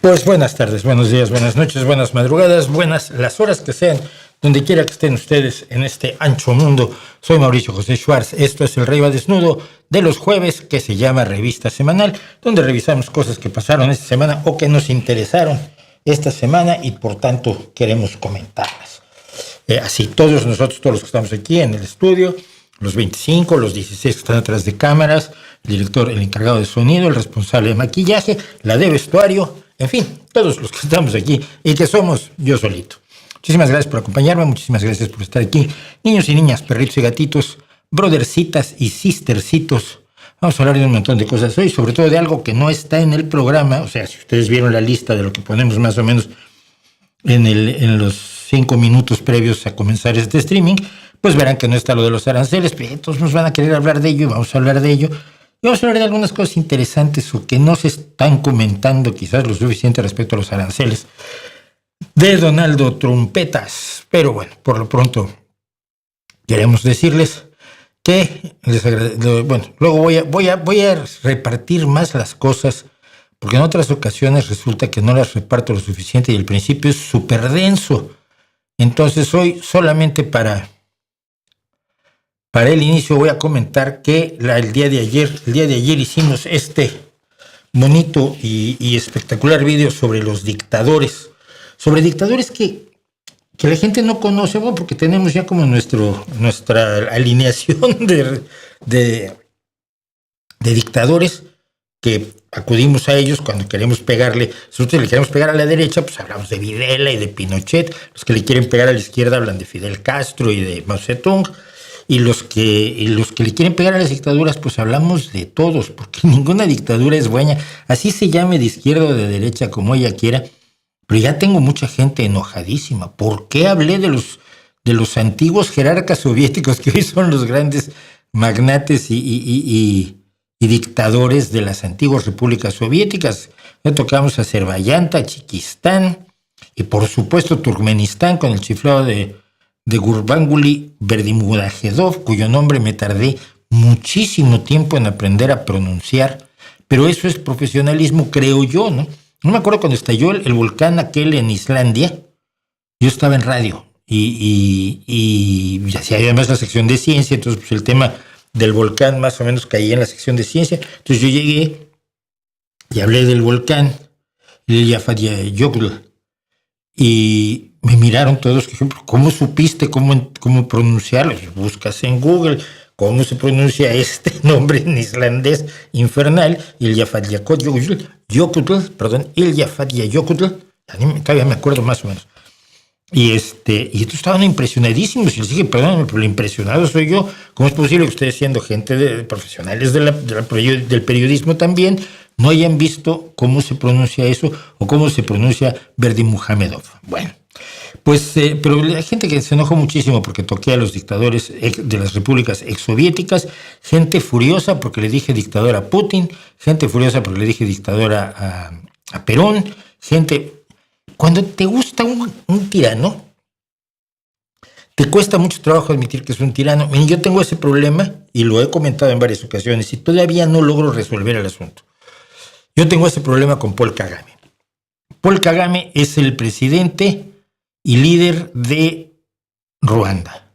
Pues buenas tardes, buenos días, buenas noches, buenas madrugadas, buenas las horas que sean, donde quiera que estén ustedes en este ancho mundo. Soy Mauricio José Schwartz, esto es El Rey va Desnudo de los jueves, que se llama Revista Semanal, donde revisamos cosas que pasaron esta semana o que nos interesaron esta semana y por tanto queremos comentarlas. Así todos nosotros, todos los que estamos aquí en el estudio, los 25, los 16 que están atrás de cámaras, el director, el encargado de sonido, el responsable de maquillaje, la de vestuario, en fin, todos los que estamos aquí y que somos yo solito. Muchísimas gracias por acompañarme, muchísimas gracias por estar aquí. Niños y niñas, perritos y gatitos, brothercitas y sistercitos. Vamos a hablar de un montón de cosas hoy, sobre todo de algo que no está en el programa. O sea, si ustedes vieron la lista de lo que ponemos más o menos en los 5 minutos previos a comenzar este streaming, pues verán que no está lo de los aranceles, pero entonces nos van a querer hablar de ello, vamos a hablar de ello. Y vamos a hablar de algunas cosas interesantes o que no se están comentando quizás lo suficiente respecto a los aranceles de Donaldo Trumpetas. Pero bueno, por lo pronto queremos decirles que luego voy a repartir más las cosas, porque en otras ocasiones resulta que no las reparto lo suficiente y el principio es súper denso. Entonces hoy solamente para el inicio voy a comentar que el día de ayer hicimos este bonito y espectacular video sobre los dictadores. Sobre dictadores que la gente no conoce, bueno, porque tenemos ya como nuestra alineación de dictadores que acudimos a ellos cuando queremos pegarle. Si nosotros le queremos pegar a la derecha, pues hablamos de Videla y de Pinochet. Los que le quieren pegar a la izquierda hablan de Fidel Castro y de Mao Zedong. Y los que le quieren pegar a las dictaduras, pues hablamos de todos, porque ninguna dictadura es buena. Así se llame de izquierda o de derecha, como ella quiera. Pero ya tengo mucha gente enojadísima. ¿Por qué hablé de los antiguos jerarcas soviéticos que hoy son los grandes magnates y dictadores de las antiguas repúblicas soviéticas? Ya tocamos a Azerbaiyán, Tayikistán y por supuesto Turkmenistán con el chiflado de Gurbanguly Berdimuhamedov, cuyo nombre me tardé muchísimo tiempo en aprender a pronunciar, pero eso es profesionalismo, creo yo, ¿no? No me acuerdo cuando estalló el volcán aquel en Islandia, yo estaba en radio y hacía además la sección de ciencia, entonces pues el tema del volcán más o menos caía en la sección de ciencia, entonces yo llegué y hablé del volcán Eyjafjallajökull y me miraron todos, ¿cómo supiste cómo pronunciarlo? Buscas en Google cómo se pronuncia este nombre en islandés infernal, Eyjafjallajökull, todavía me acuerdo más o menos. Y estos estaban impresionadísimos y les dije, perdónenme, pero lo impresionado soy yo. ¿Cómo es posible que ustedes, siendo gente profesionales del periodismo también, no hayan visto cómo se pronuncia eso o cómo se pronuncia Berdimuhamedov? Bueno, pues, pero hay gente que se enojó muchísimo porque toqué a los dictadores de las repúblicas exsoviéticas, gente furiosa porque le dije dictador a Putin, gente furiosa porque le dije dictador a Perón, gente... Cuando te gusta un tirano, te cuesta mucho trabajo admitir que es un tirano. Y yo tengo ese problema, y lo he comentado en varias ocasiones, y todavía no logro resolver el asunto. Yo tengo ese problema con Paul Kagame. Paul Kagame es el presidente y líder de Ruanda.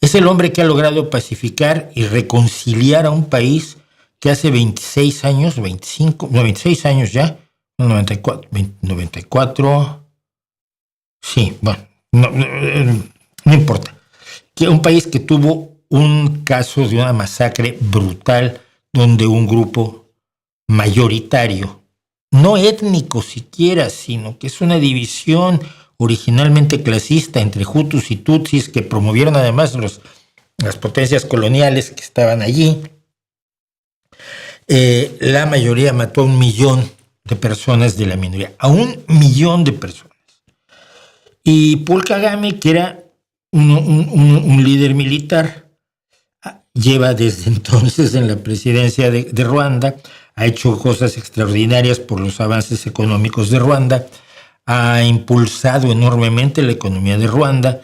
Es el hombre que ha logrado pacificar y reconciliar a un país que hace 26 años ya, 94, sí, bueno, no importa. Que un país que tuvo un caso de una masacre brutal donde un grupo mayoritario, no étnico siquiera, sino que es una división originalmente clasista entre Hutus y Tutsis que promovieron además las potencias coloniales que estaban allí. La mayoría mató a 1 millón de personas de la minoría, a 1 millón de personas. Y Paul Kagame, que era un líder militar, lleva desde entonces en la presidencia de Ruanda, ha hecho cosas extraordinarias por los avances económicos de Ruanda, ha impulsado enormemente la economía de Ruanda,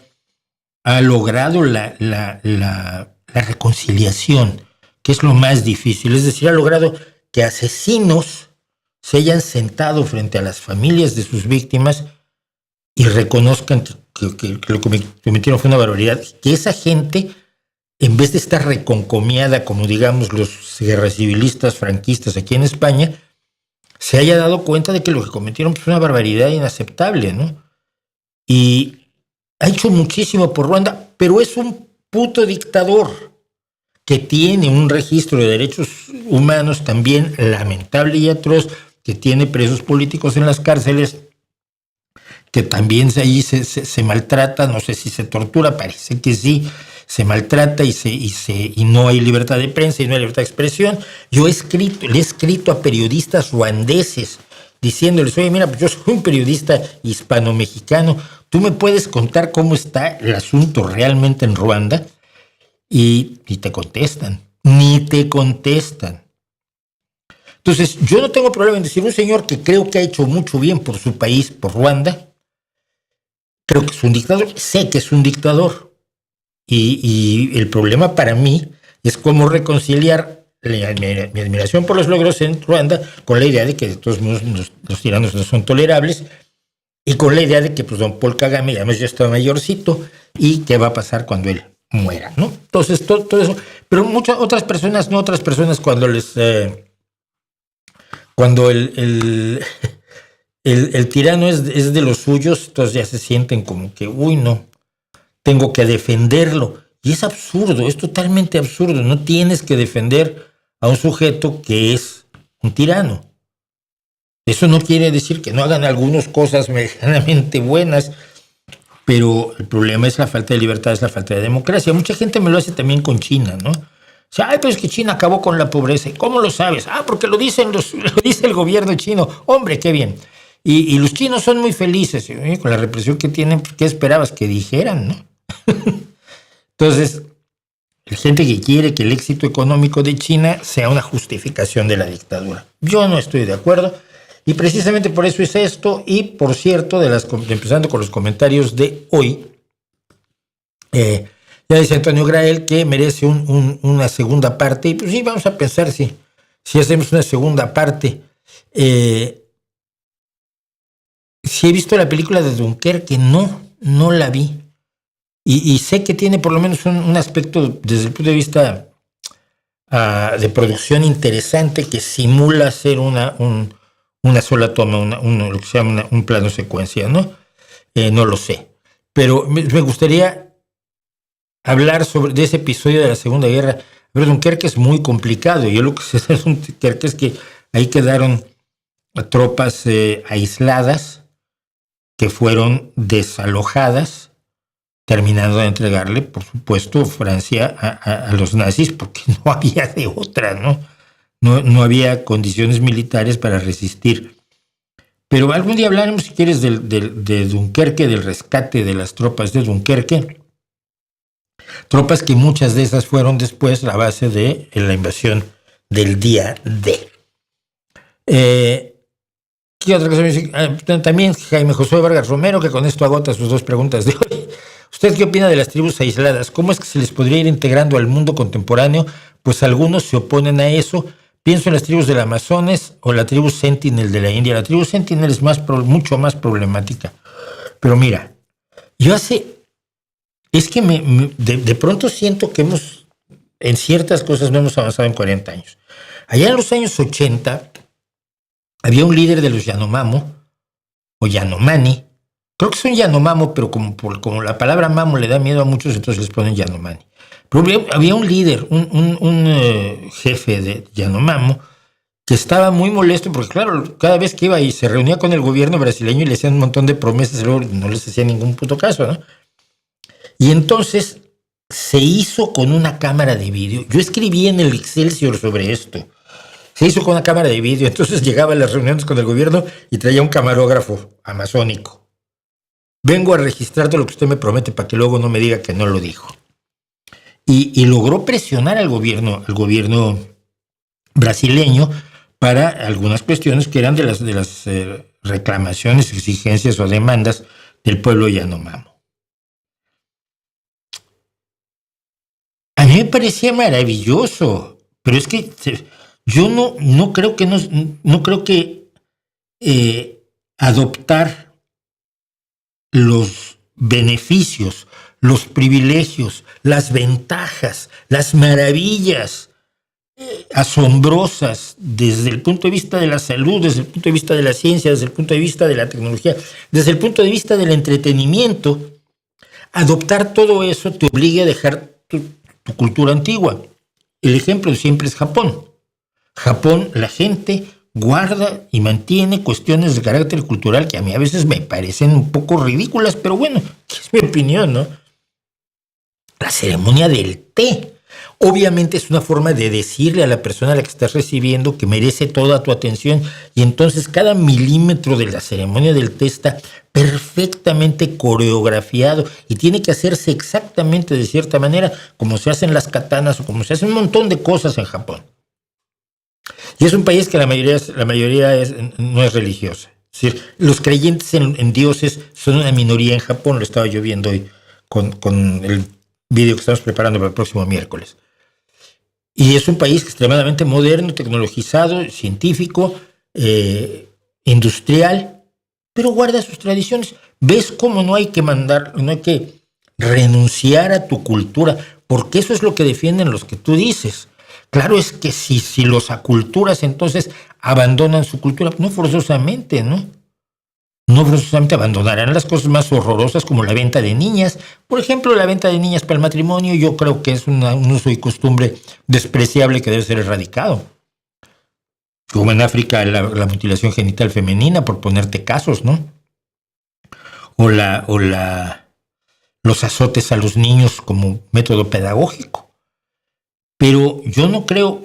ha logrado la reconciliación, que es lo más difícil, es decir, ha logrado que asesinos se hayan sentado frente a las familias de sus víctimas y reconozcan que lo que cometieron fue una barbaridad, que esa gente, en vez de estar reconcomiada como digamos los guerras civilistas franquistas aquí en España, se haya dado cuenta de que lo que cometieron fue una barbaridad inaceptable, ¿no? Y ha hecho muchísimo por Ruanda, pero es un puto dictador que tiene un registro de derechos humanos también lamentable y atroz, que tiene presos políticos en las cárceles, que también allí se maltrata, no sé si se tortura, parece que sí, se maltrata y no hay libertad de prensa y no hay libertad de expresión. Le he escrito a periodistas ruandeses diciéndoles, oye, mira, pues yo soy un periodista hispano-mexicano, ¿tú me puedes contar cómo está el asunto realmente en Ruanda? Y ni te contestan. Entonces, yo no tengo problema en decir un señor que creo que ha hecho mucho bien por su país, por Ruanda, creo que es un dictador, sé que es un dictador. Y el problema para mí es cómo reconciliar mi admiración por los logros en Ruanda con la idea de que de todos modos los tiranos no son tolerables y con la idea de que pues don Paul Kagame además ya está mayorcito y qué va a pasar cuando él muera, ¿no? Entonces todo eso, pero muchas otras personas cuando cuando el tirano es de los suyos, entonces ya se sienten como que, uy, no, tengo que defenderlo. Y es absurdo, es totalmente absurdo. No tienes que defender a un sujeto que es un tirano. Eso no quiere decir que no hagan algunas cosas medianamente buenas, pero el problema es la falta de libertad, es la falta de democracia. Mucha gente me lo hace también con China, ¿no? O sea, ay, pero es que China acabó con la pobreza. ¿Cómo lo sabes? Ah, porque lo dice el gobierno chino. Hombre, qué bien. Y los chinos son muy felices, ¿eh? Con la represión que tienen. ¿Qué esperabas que dijeran, no? Entonces, hay gente que quiere que el éxito económico de China sea una justificación de la dictadura. Yo no estoy de acuerdo. Y precisamente por eso es esto. Y por cierto, empezando con los comentarios de hoy, ya dice Antonio Grael que merece una segunda parte. Y pues sí, vamos a pensar si hacemos una segunda parte. Si he visto la película de Dunkerque, no la vi. Y sé que tiene por lo menos un aspecto desde el punto de vista de producción interesante que simula ser una sola toma, lo que se llama un plano secuencia, ¿no? No lo sé. Pero me gustaría hablar de ese episodio de la Segunda Guerra. Pero Dunkerque es muy complicado. Yo lo que sé de Dunkerque es que ahí quedaron tropas aisladas que fueron desalojadas, terminando de entregarle, por supuesto, Francia a los nazis, porque no había de otra, ¿no? No había condiciones militares para resistir. Pero algún día hablaremos, si quieres, de Dunkerque, del rescate de las tropas de Dunkerque. Tropas que muchas de esas fueron después la base de la invasión del día D. ¿Qué otra cosa me dice? También Jaime Josué Vargas Romero, que con esto agota sus dos preguntas de hoy. ¿Usted qué opina de las tribus aisladas? ¿Cómo es que se les podría ir integrando al mundo contemporáneo? Pues algunos se oponen a eso. Pienso en las tribus del Amazonas o la tribu Sentinel de la India. La tribu Sentinel es mucho más problemática. Pero mira, es que de pronto siento que en ciertas cosas no hemos avanzado en 40 años. Allá en los años 80 había un líder de los Yanomamo, o Yanomani. Creo que son Yanomamo, pero como la palabra mamo le da miedo a muchos, entonces les ponen Yanomani. Pero había un líder, un jefe de Yanomamo, que estaba muy molesto porque, claro, cada vez que iba y se reunía con el gobierno brasileño y le hacían un montón de promesas, luego no les hacía ningún puto caso, ¿no? Y entonces se hizo con una cámara de vídeo. Yo escribí en el Excelsior sobre esto. Se hizo con una cámara de vídeo, entonces llegaba a las reuniones con el gobierno y traía un camarógrafo amazónico. Vengo a registrar todo lo que usted me promete para que luego no me diga que no lo dijo. Y logró presionar al gobierno brasileño para algunas cuestiones que eran de las reclamaciones, exigencias o demandas del pueblo Yanomamo. A mí me parecía maravilloso, pero es que yo no creo que adoptar los beneficios, los privilegios, las ventajas, las maravillas asombrosas desde el punto de vista de la salud, desde el punto de vista de la ciencia, desde el punto de vista de la tecnología, desde el punto de vista del entretenimiento. Adoptar todo eso te obliga a dejar tu cultura antigua. El ejemplo siempre es Japón. Japón, la gente guarda y mantiene cuestiones de carácter cultural que a mí a veces me parecen un poco ridículas, pero bueno, es mi opinión, ¿no? La ceremonia del té. Obviamente es una forma de decirle a la persona a la que estás recibiendo que merece toda tu atención, y entonces cada milímetro de la ceremonia del té está perfectamente coreografiado y tiene que hacerse exactamente de cierta manera, como se hacen las katanas o como se hacen un montón de cosas en Japón. Y es un país que la mayoría no es religiosa. Es decir, los creyentes en dioses son una minoría en Japón. Lo estaba yo viendo hoy con el vídeo que estamos preparando para el próximo miércoles. Y es un país extremadamente moderno, tecnologizado, científico, industrial, pero guarda sus tradiciones. ¿Ves cómo no hay que renunciar a tu cultura? Porque eso es lo que defienden los que tú dices. Claro es que si los aculturas, entonces abandonan su cultura, no forzosamente, ¿no? No forzosamente abandonarán las cosas más horrorosas como la venta de niñas. Por ejemplo, la venta de niñas para el matrimonio, yo creo que es un uso y costumbre despreciable que debe ser erradicado. Como en África la mutilación genital femenina, por ponerte casos, ¿no? O los azotes a los niños como método pedagógico. Pero yo no creo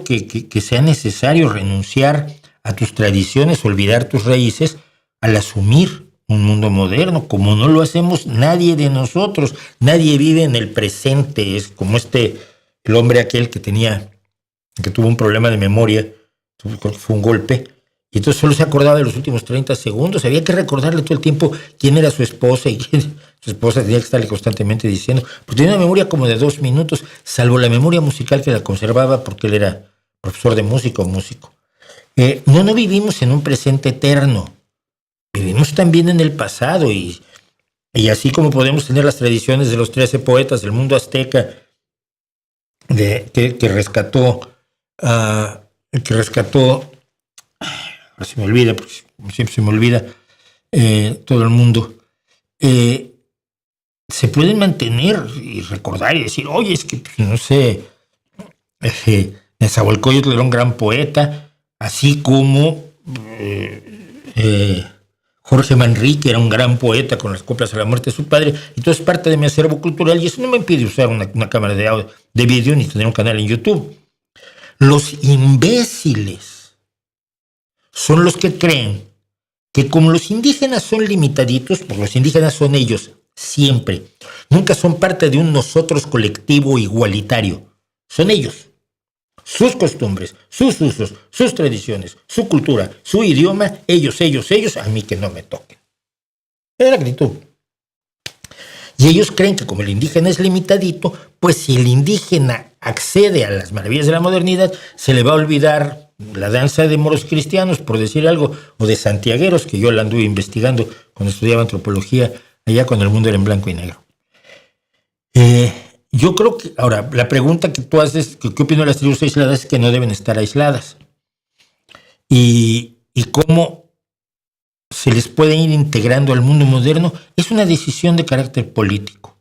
que sea necesario renunciar a tus tradiciones, olvidar tus raíces, al asumir un mundo moderno, como no lo hacemos nadie de nosotros. Nadie vive en el presente. Es como el hombre aquel que tuvo un problema de memoria, fue un golpe, y entonces solo se acordaba de los últimos 30 segundos. Había que recordarle todo el tiempo quién era su esposa, y su esposa tenía que estarle constantemente diciendo, pues tenía una memoria como de 2 minutos, salvo la memoria musical que la conservaba porque él era profesor de música o músico. No vivimos en un presente eterno. Vivimos también en el pasado, y así como podemos tener las tradiciones de los 13 poetas del mundo azteca que rescató, ahora se me olvida, porque siempre se me olvida todo el mundo, se pueden mantener y recordar y decir, oye, es que, pues, no sé, Nezahualcóyotl era un gran poeta, así como Jorge Manrique era un gran poeta con las coplas a la muerte de su padre, y todo es parte de mi acervo cultural, y eso no me impide usar una cámara de vídeo ni tener un canal en YouTube. Los imbéciles son los que creen que como los indígenas son limitaditos, pues los indígenas son ellos siempre. Nunca son parte de un nosotros colectivo igualitario. Son ellos. Sus costumbres, sus usos, sus tradiciones, su cultura, su idioma, ellos, a mí que no me toquen. Es la actitud. Y ellos creen que como el indígena es limitadito, pues si el indígena accede a las maravillas de la modernidad, se le va a olvidar la danza de moros cristianos, por decir algo, o de santiagueros, que yo la anduve investigando cuando estudiaba antropología, allá cuando el mundo era en blanco y negro. Yo creo que, ahora, la pregunta que tú haces, ¿qué opino de las tribus aisladas? Es que no deben estar aisladas. Y cómo se les puede ir integrando al mundo moderno, es una decisión de carácter político.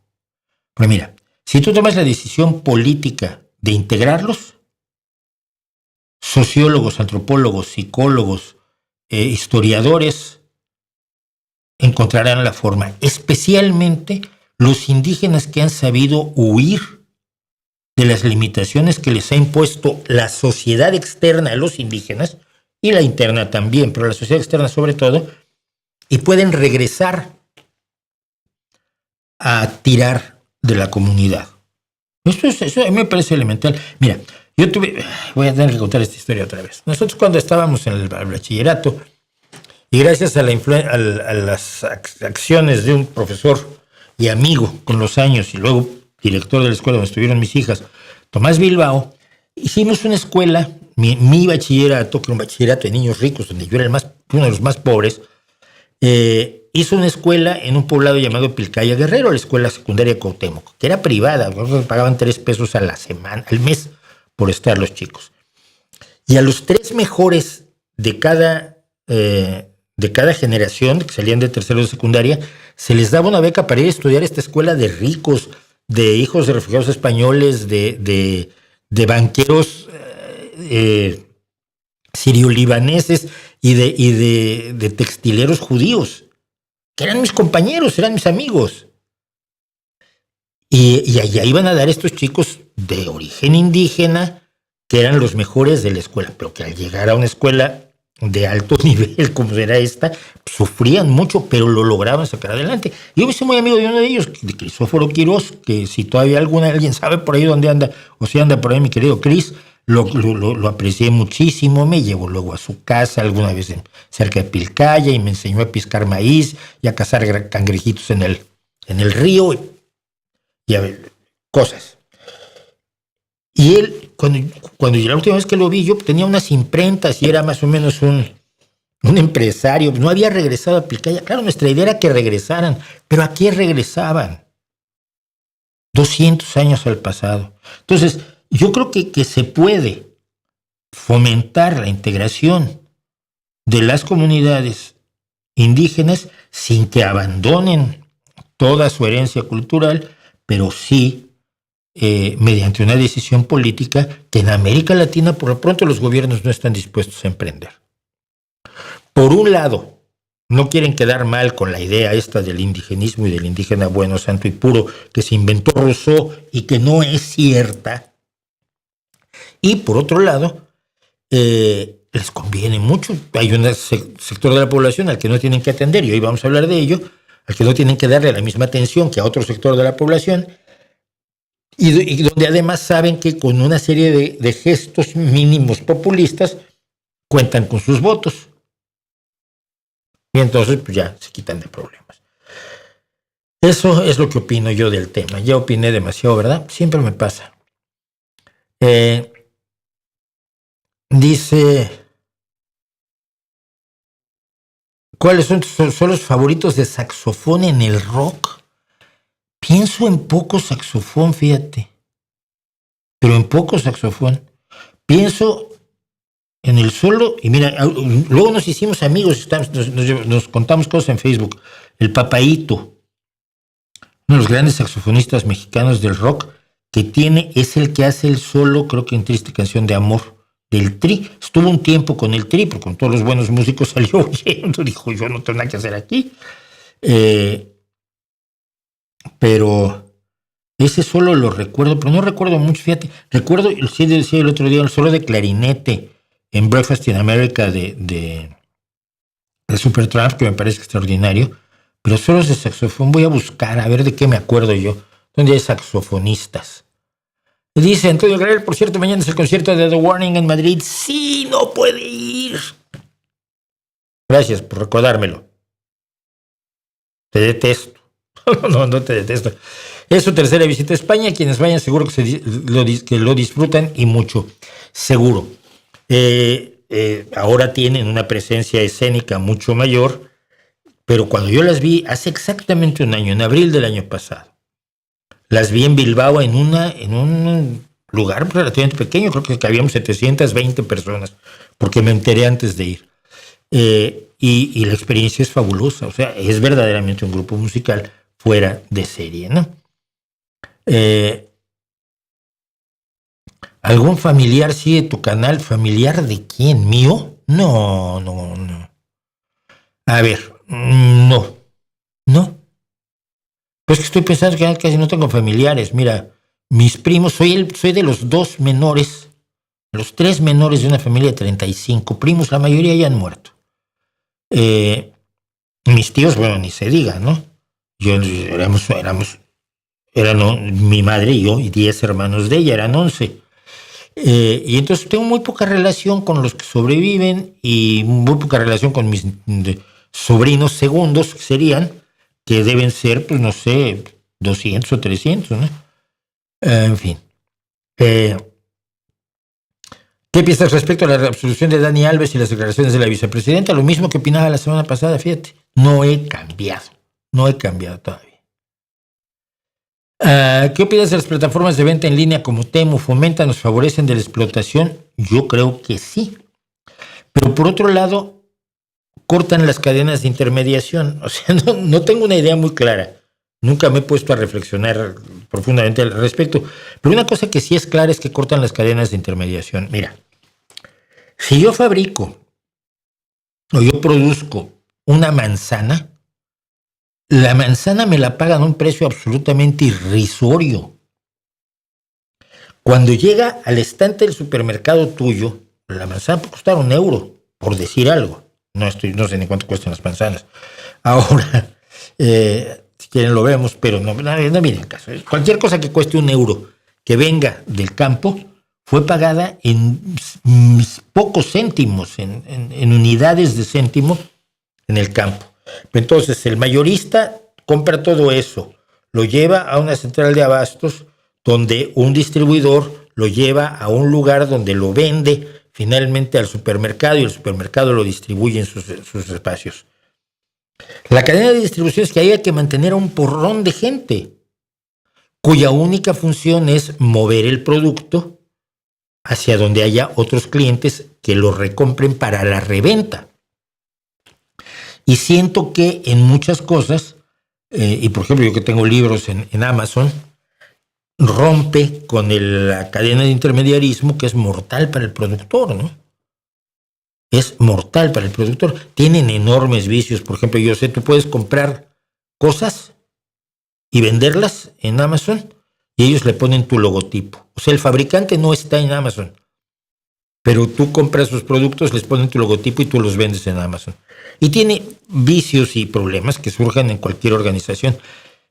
Pero mira, si tú tomas la decisión política de integrarlos, sociólogos, antropólogos, psicólogos, historiadores encontrarán la forma, especialmente los indígenas que han sabido huir de las limitaciones que les ha impuesto la sociedad externa a los indígenas, y la interna también, pero la sociedad externa sobre todo, y pueden regresar a tirar de la comunidad. Eso a mí me parece elemental. Mira, voy a tener que contar esta historia otra vez. Nosotros cuando estábamos en el bachillerato, y gracias a las acciones de un profesor y amigo con los años, y luego director de la escuela donde estuvieron mis hijas, Tomás Bilbao, hicimos una escuela mi bachillerato, que era un bachillerato de niños ricos, donde yo era uno de los más pobres, hizo una escuela en un poblado llamado Pilcaya Guerrero, la escuela secundaria Cuauhtémoc, que era privada, pagaban 3 pesos a la semana, al mes, por estar los chicos. Y a los 3 mejores de cada generación, que salían de tercero de secundaria, se les daba una beca para ir a estudiar esta escuela de ricos, de hijos de refugiados españoles, de banqueros sirio-libaneses y de textileros judíos, que eran mis compañeros, eran mis amigos. Y allá iban a dar estos chicos de origen indígena, que eran los mejores de la escuela, pero que al llegar a una escuela de alto nivel, como era esta, sufrían mucho, pero lo lograban sacar adelante. Yo me hice muy amigo de uno de ellos, de Crisóforo Quirós, que si todavía alguien sabe por ahí dónde anda, o si anda por ahí mi querido Cris, lo aprecié muchísimo, me llevó luego a su casa alguna vez cerca de Pilcaya y me enseñó a piscar maíz y a cazar cangrejitos en el río y a ver, cosas. Y él, cuando la última vez que lo vi, yo tenía unas imprentas y era más o menos un empresario. No había regresado a Pilcaya. Claro, nuestra idea era que regresaran, pero ¿a qué regresaban? 200 años al pasado. Entonces, yo creo que se puede fomentar la integración de las comunidades indígenas sin que abandonen toda su herencia cultural, pero sí mediante una decisión política que en América Latina por lo pronto los gobiernos no están dispuestos a emprender. Por un lado, no quieren quedar mal con la idea esta del indigenismo y del indígena bueno, santo y puro que se inventó Rousseau y que no es cierta. Y por otro lado, les conviene mucho. Hay un sector de la población al que no tienen que atender, y hoy vamos a hablar de ello, al que no tienen que darle la misma atención que a otro sector de la población, y donde además saben que con una serie de gestos mínimos populistas cuentan con sus votos. Y entonces pues ya se quitan de problemas. Eso es lo que opino yo del tema. Ya opiné demasiado, ¿verdad? Siempre me pasa. Dice, ¿cuáles son tus solos favoritos de saxofón en el rock? Pienso en poco saxofón, fíjate. Pero en poco saxofón. Pienso en el solo, y mira, luego nos hicimos amigos, nos contamos cosas en Facebook. El Papaíto, uno de los grandes saxofonistas mexicanos del rock, es el que hace el solo, creo que en Triste Canción de Amor, del Tri. Estuvo un tiempo con el Tri, pero con todos los buenos músicos salió huyendo, dijo, yo no tengo nada que hacer aquí. Pero ese solo lo recuerdo, pero no recuerdo mucho, fíjate. Recuerdo, sí decía el otro día, el solo de clarinete en Breakfast in America de Supertramp, que me parece extraordinario, pero solos de saxofón voy a buscar, a ver de qué me acuerdo yo, donde hay saxofonistas. Dice Antonio Guerrero, por cierto, mañana es el concierto de The Warning en Madrid. Sí, no puede ir. Gracias por recordármelo. Te detesto. No te detesto. Es su tercera visita a España. Quienes vayan seguro que lo disfrutan y mucho. Seguro. Ahora tienen una presencia escénica mucho mayor, pero cuando yo las vi hace exactamente un año, en abril del año pasado, las vi en Bilbao en un lugar relativamente pequeño, creo que cabíamos 720 personas, porque me enteré antes de ir. Y la experiencia es fabulosa, o sea, es verdaderamente un grupo musical fuera de serie, ¿no? ¿Algún familiar sigue tu canal? ¿Familiar de quién? ¿Mío? No. A ver, no. Pues que estoy pensando que casi no tengo familiares. Mira, mis primos, soy de los 2 menores, los 3 menores de una familia de 35 primos, la mayoría ya han muerto. Mis tíos, bueno, ni se diga, ¿no? Eran mi madre y yo, y 10 hermanos de ella, eran 11. Y entonces tengo muy poca relación con los que sobreviven y muy poca relación con mis sobrinos segundos, que deben ser, pues no sé, 200 o 300, ¿no? En fin. ¿Qué piensas respecto a la absolución de Dani Alves y las declaraciones de la vicepresidenta? Lo mismo que opinaba la semana pasada, fíjate. No he cambiado todavía. ¿Qué opinas de las plataformas de venta en línea como Temu? ¿Fomentan, nos favorecen de la explotación? Yo creo que sí. Pero por otro lado, cortan las cadenas de intermediación. O sea, no tengo una idea muy clara. Nunca me he puesto a reflexionar profundamente al respecto. Pero una cosa que sí es clara es que cortan las cadenas de intermediación. Mira, si yo fabrico o yo produzco una manzana, la manzana me la pagan a un precio absolutamente irrisorio. Cuando llega al estante del supermercado tuyo, la manzana puede costar €1, por decir algo. No sé ni cuánto cuestan las manzanas. Ahora, si quieren lo vemos, pero no miren caso. Cualquier cosa que cueste €1 que venga del campo fue pagada en pocos céntimos, en unidades de céntimo en el campo. Entonces el mayorista compra todo eso, lo lleva a una central de abastos donde un distribuidor lo lleva a un lugar donde lo vende finalmente al supermercado y el supermercado lo distribuye en sus espacios. La cadena de distribución es que hay que mantener a un porrón de gente cuya única función es mover el producto hacia donde haya otros clientes que lo recompren para la reventa. Y siento que en muchas cosas, y por ejemplo yo que tengo libros en Amazon, rompe con la cadena de intermediarismo que es mortal para el productor, ¿no? Es mortal para el productor. Tienen enormes vicios. Por ejemplo, yo sé, tú puedes comprar cosas y venderlas en Amazon y ellos le ponen tu logotipo. O sea, el fabricante no está en Amazon, pero tú compras sus productos, les ponen tu logotipo y tú los vendes en Amazon. Y tiene vicios y problemas que surjan en cualquier organización.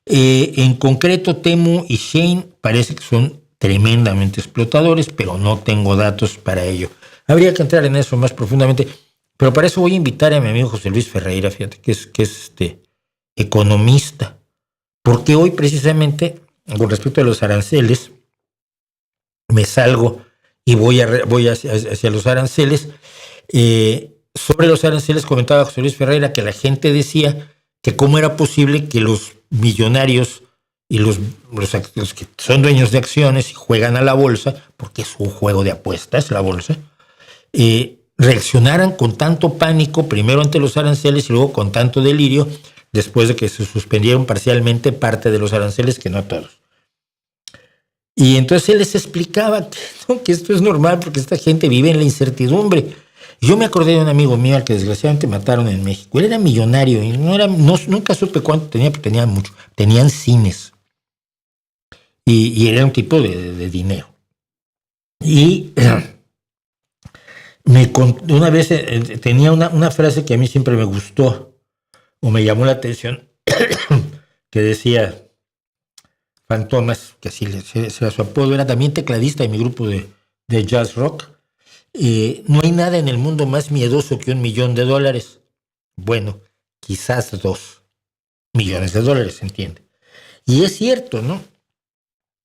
En concreto, Temu y Shein parece que son tremendamente explotadores, pero no tengo datos para ello. Habría que entrar en eso más profundamente, pero para eso voy a invitar a mi amigo José Luis Ferreira, fíjate, que es economista, porque hoy precisamente, con respecto a los aranceles, me salgo y voy hacia los aranceles. Sobre los aranceles comentaba José Luis Ferreira que la gente decía que cómo era posible que los millonarios y los que son dueños de acciones y juegan a la bolsa, porque es un juego de apuestas la bolsa, reaccionaran con tanto pánico, primero ante los aranceles y luego con tanto delirio, después de que se suspendieron parcialmente parte de los aranceles, que no todos. Y entonces él les explicaba que esto es normal porque esta gente vive en la incertidumbre. Yo me acordé de un amigo mío al que desgraciadamente mataron en México. Él era millonario y nunca supe cuánto tenía, pero tenía mucho. Tenían cines. Y era un tipo de dinero. Y una vez tenía una frase que a mí siempre me gustó o me llamó la atención, que decía Fantomas, que así era su apodo, era también tecladista de mi grupo de jazz rock. No hay nada en el mundo más miedoso que $1.000.000. Bueno, quizás $2 millones, ¿se entiende? Y es cierto, ¿no?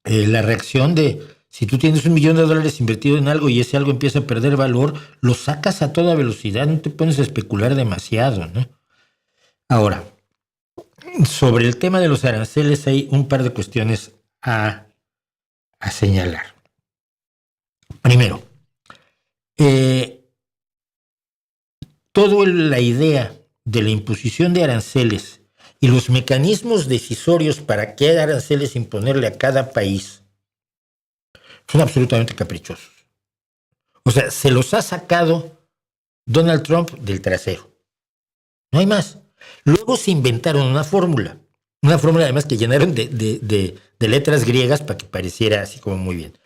La reacción de, si tú tienes $1.000.000 invertido en algo y ese algo empieza a perder valor, lo sacas a toda velocidad, no te pones a especular demasiado, ¿no? Ahora, sobre el tema de los aranceles hay un par de cuestiones a señalar. Primero, toda la idea de la imposición de aranceles y los mecanismos decisorios para qué aranceles imponerle a cada país son absolutamente caprichosos. O sea, se los ha sacado Donald Trump del trasero. No hay más. Luego se inventaron una fórmula además que llenaron de letras griegas para que pareciera así como muy bien.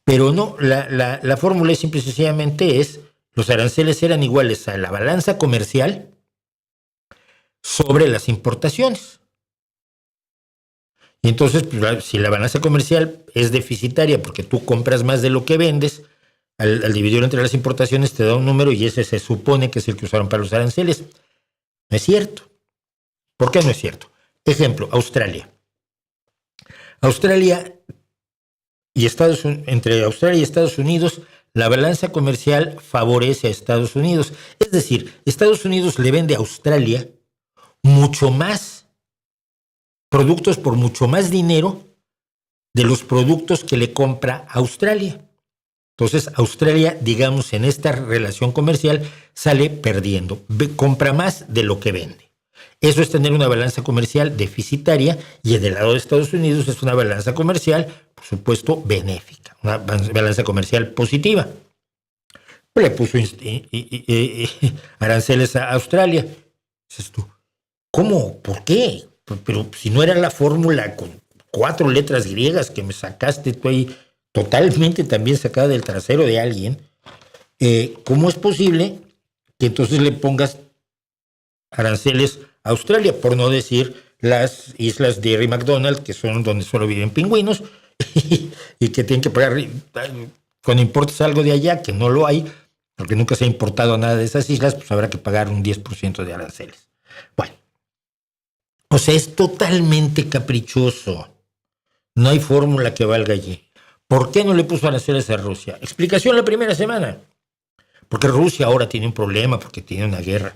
Pero no, la fórmula simple y sencillamente es, los aranceles eran iguales a la balanza comercial sobre las importaciones. Y entonces, pues, si la balanza comercial es deficitaria porque tú compras más de lo que vendes, al dividirlo entre las importaciones te da un número y ese se supone que es el que usaron para los aranceles. No es cierto. ¿Por qué no es cierto? Ejemplo, Australia. Entre Australia y Estados Unidos, la balanza comercial favorece a Estados Unidos. Es decir, Estados Unidos le vende a Australia mucho más productos por mucho más dinero de los productos que le compra a Australia. Entonces, Australia, digamos, en esta relación comercial sale perdiendo, compra más de lo que vende. Eso es tener una balanza comercial deficitaria, y del lado de Estados Unidos es una balanza comercial, por supuesto, benéfica, una balanza comercial positiva. Le puso aranceles a Australia. Dices tú, ¿cómo? ¿Por qué? Pero si no era la fórmula con 4 letras griegas que me sacaste tú ahí, totalmente también sacada del trasero de alguien, ¿cómo es posible que entonces le pongas aranceles a Australia? Por no decir las islas de Erie McDonald, que son donde solo viven pingüinos, y que tienen que pagar cuando importes algo de allá, que no lo hay, porque nunca se ha importado nada de esas islas, pues habrá que pagar un 10% de aranceles. Bueno, o sea, es totalmente caprichoso. No hay fórmula que valga allí. ¿Por qué no le puso aranceles a Rusia? Explicación la primera semana. Porque Rusia ahora tiene un problema, porque tiene una guerra.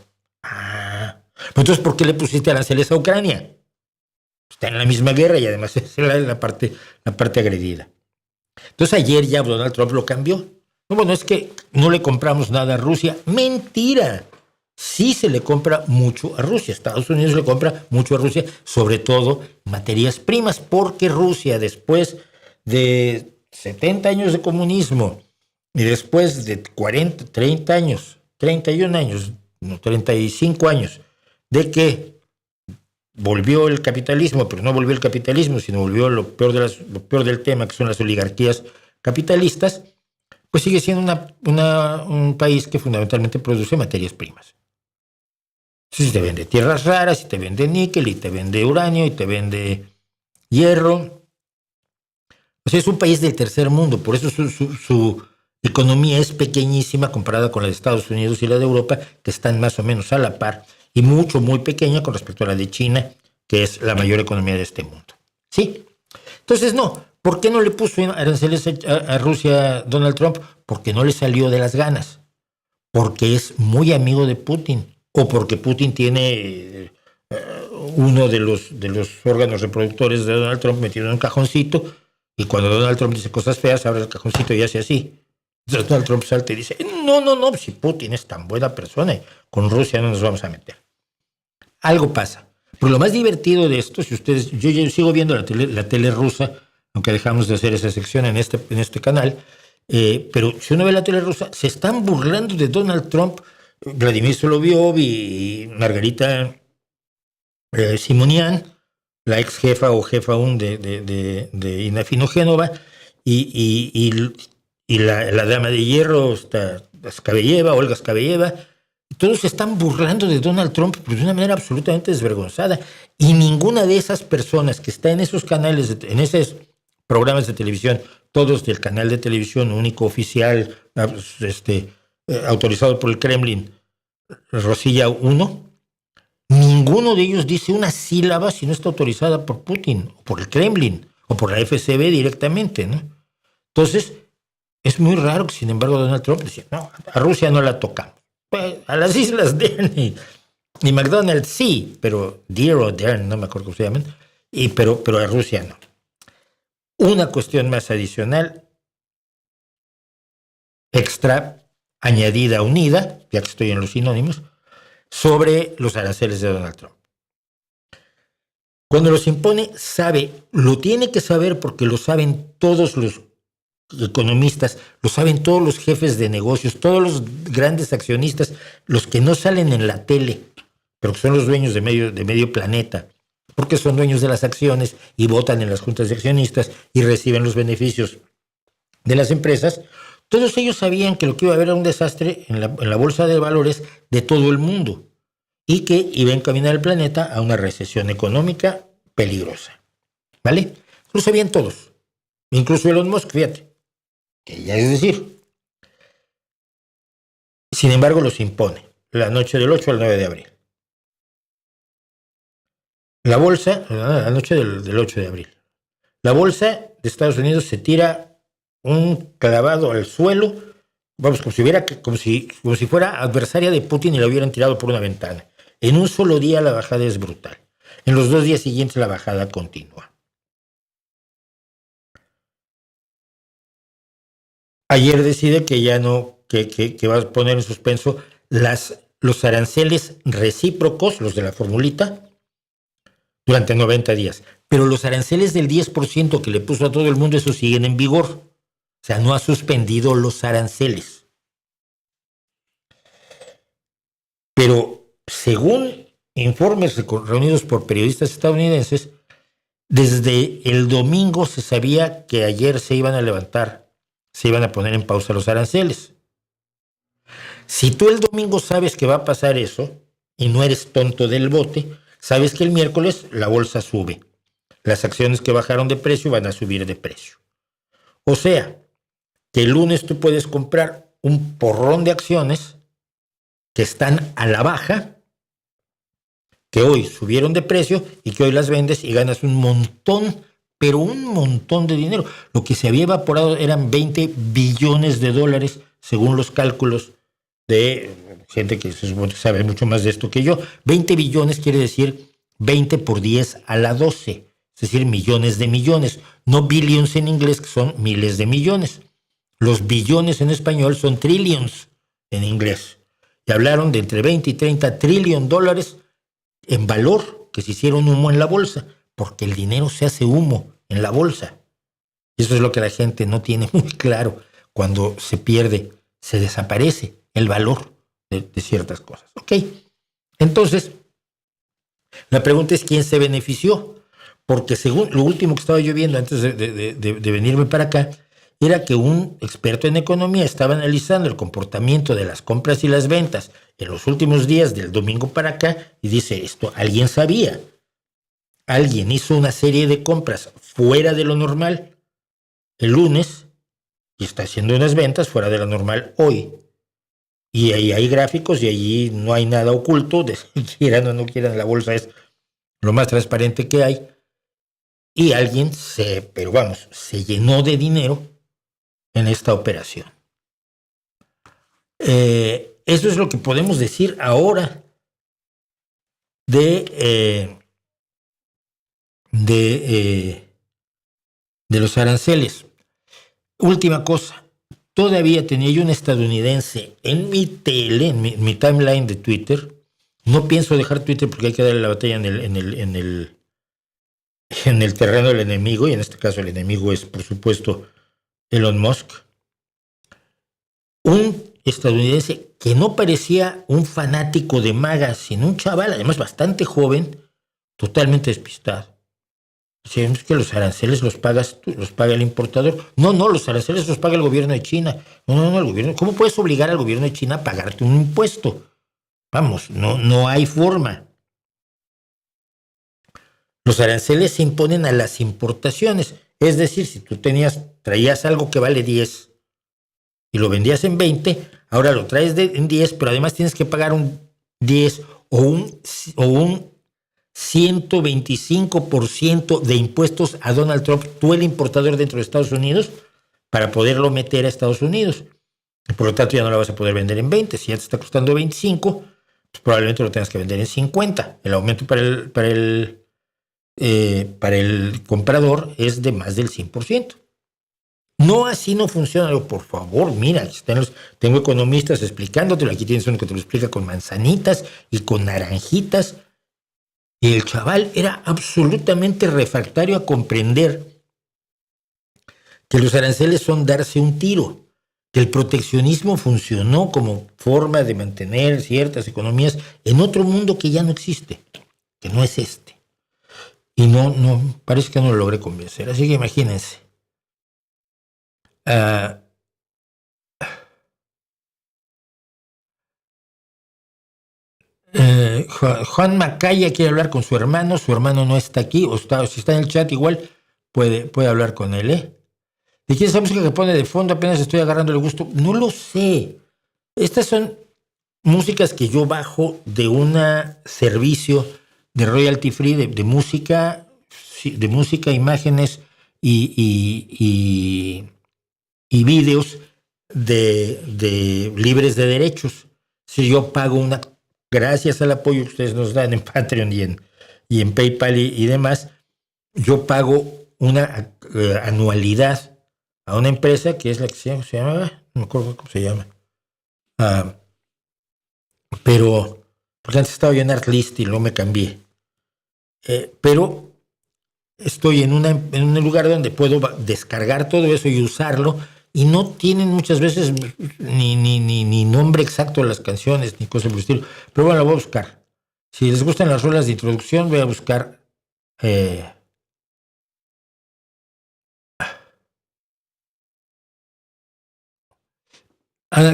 Entonces, ¿por qué le pusiste aranceles a Ucrania? Está en la misma guerra y además es la parte agredida. Entonces ayer ya Donald Trump lo cambió. No, bueno, es que no le compramos nada a Rusia. ¡Mentira! Sí se le compra mucho a Rusia. Estados Unidos le compra mucho a Rusia, sobre todo materias primas, porque Rusia, después de 70 años de comunismo y después de 40, 30 años, 31 años, no, 35 años, de que volvió el capitalismo, pero no volvió el capitalismo, sino volvió lo peor del tema, que son las oligarquías capitalistas, pues sigue siendo un país que fundamentalmente produce materias primas. Si te vende tierras raras, y te vende níquel, y te vende uranio, y te vende hierro. O sea, es un país del tercer mundo, por eso su economía es pequeñísima comparada con la de Estados Unidos y la de Europa, que están más o menos a la par, y muy pequeña con respecto a la de China, que es la mayor economía de este mundo. ¿Sí? Entonces, no. ¿Por qué no le puso aranceles a Rusia Donald Trump? Porque no le salió de las ganas. Porque es muy amigo de Putin. O porque Putin tiene uno de los órganos reproductores de Donald Trump metido en un cajoncito, y cuando Donald Trump dice cosas feas, abre el cajoncito y hace así. Entonces Donald Trump salta y dice, no, si Putin es tan buena persona, con Rusia no nos vamos a meter. Algo pasa. Pero lo más divertido de esto, yo sigo viendo la tele rusa, aunque dejamos de hacer esa sección en este canal, pero si uno ve la tele rusa, se están burlando de Donald Trump. Vladimir Solovyov y Margarita Simonian, la ex jefa o jefa aún de Inafino Génova, y la dama de hierro, Olga Skabeyeva, todos se están burlando de Donald Trump, pero de una manera absolutamente desvergonzada. Y ninguna de esas personas que está en esos canales, en esos programas de televisión, todos del canal de televisión único oficial, autorizado por el Kremlin, Rosilla 1, ninguno de ellos dice una sílaba si no está autorizada por Putin, o por el Kremlin, o por la FSB directamente, ¿no? Entonces, es muy raro que, sin embargo, Donald Trump decía, no, a Rusia no la tocamos. Pues, a las islas Dern y McDonald's sí, pero Deer o Dern, no me acuerdo cómo se llaman, pero a Rusia no. Una cuestión más adicional, extra, añadida, unida, ya que estoy en los sinónimos, sobre los aranceles de Donald Trump. Cuando los impone, lo tiene que saber porque lo saben todos los economistas, lo saben todos los jefes de negocios, todos los grandes accionistas, los que no salen en la tele, pero que son los dueños de medio planeta, porque son dueños de las acciones y votan en las juntas de accionistas y reciben los beneficios de las empresas. Todos ellos sabían que lo que iba a haber era un desastre en la bolsa de valores de todo el mundo y que iba a encaminar el planeta a una recesión económica peligrosa. ¿Vale? Lo sabían todos. Incluso Elon Musk, fíjate. Que ya es decir. Sin embargo, los impone la noche del 8 al 9 de abril. La bolsa, la noche del 8 de abril. La bolsa de Estados Unidos se tira un clavado al suelo vamos, como si fuera adversaria de Putin y la hubieran tirado por una ventana. En un solo día la bajada es brutal. En los 2 días siguientes la bajada continúa. Ayer decide que ya no, que va a poner en suspenso los aranceles recíprocos, los de la formulita, durante 90 días. Pero los aranceles del 10% que le puso a todo el mundo, esos siguen en vigor. O sea, no ha suspendido los aranceles. Pero según informes reunidos por periodistas estadounidenses, desde el domingo se sabía que ayer se iban a levantar, se iban a poner en pausa los aranceles. Si tú el domingo sabes que va a pasar eso y no eres tonto del bote, sabes que el miércoles la bolsa sube. Las acciones que bajaron de precio van a subir de precio. O sea, que el lunes tú puedes comprar un porrón de acciones que están a la baja, que hoy subieron de precio y que hoy las vendes y ganas un montón, pero un montón de dinero. Lo que se había evaporado eran 20 billones de dólares, según los cálculos de gente que se supone que sabe mucho más de esto que yo. 20 billones quiere decir 20 por 10 a la 12, es decir, millones de millones. No billions en inglés, que son miles de millones. Los billones en español son trillions en inglés. Y hablaron de entre 20 y 30 trillion dólares en valor que se hicieron humo en la bolsa, porque el dinero se hace humo en la bolsa. Y eso es lo que la gente no tiene muy claro. Cuando se pierde, se desaparece el valor de ciertas cosas. ¿Ok? Entonces, la pregunta es quién se benefició. Porque según lo último que estaba yo viendo antes de venirme para acá, era que un experto en economía estaba analizando el comportamiento de las compras y las ventas en los últimos días del domingo para acá y dice esto, alguien sabía. Alguien hizo una serie de compras fuera de lo normal el lunes y está haciendo unas ventas fuera de lo normal hoy. Y ahí hay gráficos y allí no hay nada oculto, de si quieran o no quieran, la bolsa es lo más transparente que hay. Y alguien se llenó de dinero en esta operación. Eso es lo que podemos decir ahora de los aranceles. Última cosa, todavía tenía yo un estadounidense en mi tele, en mi timeline de Twitter. No pienso dejar Twitter porque hay que darle la batalla en el terreno del enemigo, y en este caso el enemigo es, por supuesto, Elon Musk. Un estadounidense que no parecía un fanático de MAGA, sino un chaval, además bastante joven, totalmente despistado. Es que los aranceles los pagas tú, los paga el importador. No, los aranceles los paga el gobierno de China. No, el gobierno. ¿Cómo puedes obligar al gobierno de China a pagarte un impuesto? Vamos, no hay forma. Los aranceles se imponen a las importaciones. Es decir, si tú traías algo que vale 10 y lo vendías en 20, ahora lo traes en 10, pero además tienes que pagar un 10 o un 125% de impuestos a Donald Trump, tú el importador dentro de Estados Unidos, para poderlo meter a Estados Unidos. Y por lo tanto ya no lo vas a poder vender en 20. Si ya te está costando 25, pues probablemente lo tengas que vender en 50. El aumento para el comprador es de más del 100%. No, así no funciona. Por favor, mira, tengo economistas explicándotelo. Aquí tienes uno que te lo explica con manzanitas y con naranjitas. Y el chaval era absolutamente refractario a comprender que los aranceles son darse un tiro, que el proteccionismo funcionó como forma de mantener ciertas economías en otro mundo que ya no existe, que no es este. Y no, parece que no lo logré convencer. Así que imagínense. Juan Macaya quiere hablar con su hermano no está aquí, si está en el chat igual puede hablar con él. ¿De quién es esa música que pone de fondo? Apenas estoy agarrando el gusto. No lo sé. Estas son músicas que yo bajo de un servicio de royalty free de música, imágenes y vídeos de libres de derechos. Si yo pago gracias al apoyo que ustedes nos dan en Patreon y en PayPal y demás, yo pago una anualidad a una empresa que es la que se llama, no me acuerdo cómo se llama, pero porque antes estaba yo en Artlist y luego me cambié. Pero estoy en un lugar donde puedo descargar todo eso y usarlo, y no tienen muchas veces ni nombre exacto de las canciones, ni cosas por el estilo. Pero bueno, lo voy a buscar. Si les gustan las rolas de introducción, voy a buscar.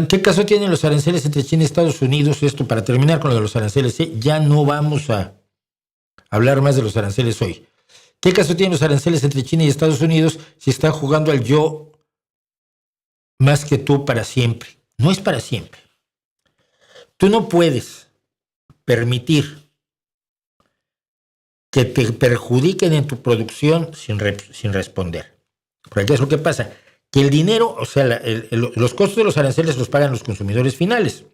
¿Qué caso tienen los aranceles entre China y Estados Unidos? Esto para terminar con lo de los aranceles. Ya no vamos a hablar más de los aranceles hoy. ¿Qué caso tienen los aranceles entre China y Estados Unidos si están jugando al yo más que tú para siempre? No es para siempre. Tú no puedes permitir que te perjudiquen en tu producción sin responder. Porque ¿qué es lo que pasa? Que el dinero, o sea, los costos de los aranceles los pagan los consumidores finales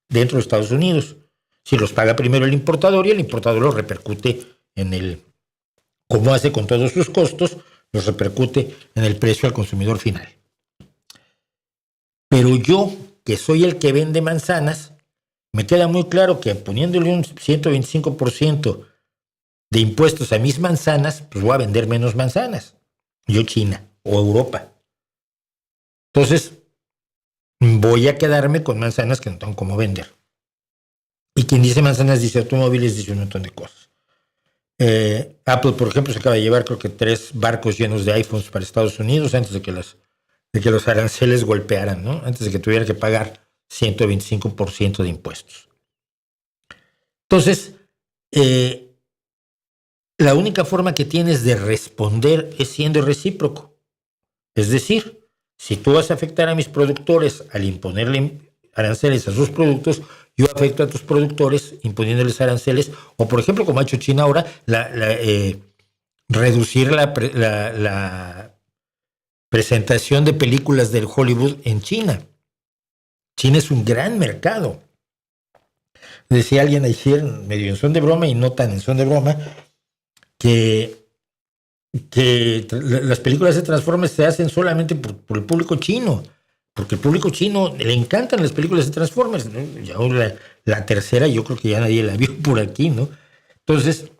dentro de Estados Unidos. Si los paga primero el importador, y el importador los repercute como hace con todos sus costos, los repercute en el precio al consumidor final. Pero yo, que soy el que vende manzanas, me queda muy claro que poniéndole un 125% de impuestos a mis manzanas, pues voy a vender menos manzanas. Yo, China o Europa. Entonces, voy a quedarme con manzanas que no tengo cómo vender. Y quien dice manzanas dice automóviles, dice un montón de cosas. Apple, por ejemplo, se acaba de llevar creo que 3 barcos llenos de iPhones para Estados Unidos antes de que los aranceles golpearan, ¿no? Antes de que tuviera que pagar 125% de impuestos. Entonces, la única forma que tienes de responder es siendo recíproco. Es decir, si tú vas a afectar a mis productores al imponerle aranceles a sus productos, yo afecto a tus productores imponiéndoles aranceles, o por ejemplo, como ha hecho China ahora, reducir la presentación de películas del Hollywood en China. China es un gran mercado. Decía alguien ayer, medio en son de broma y no tan en son de broma, que las películas de Transformers se hacen solamente por el público chino, porque el público chino le encantan las películas de Transformers, ¿no? Ya la tercera yo creo que ya nadie la vio por aquí, ¿no? Entonces,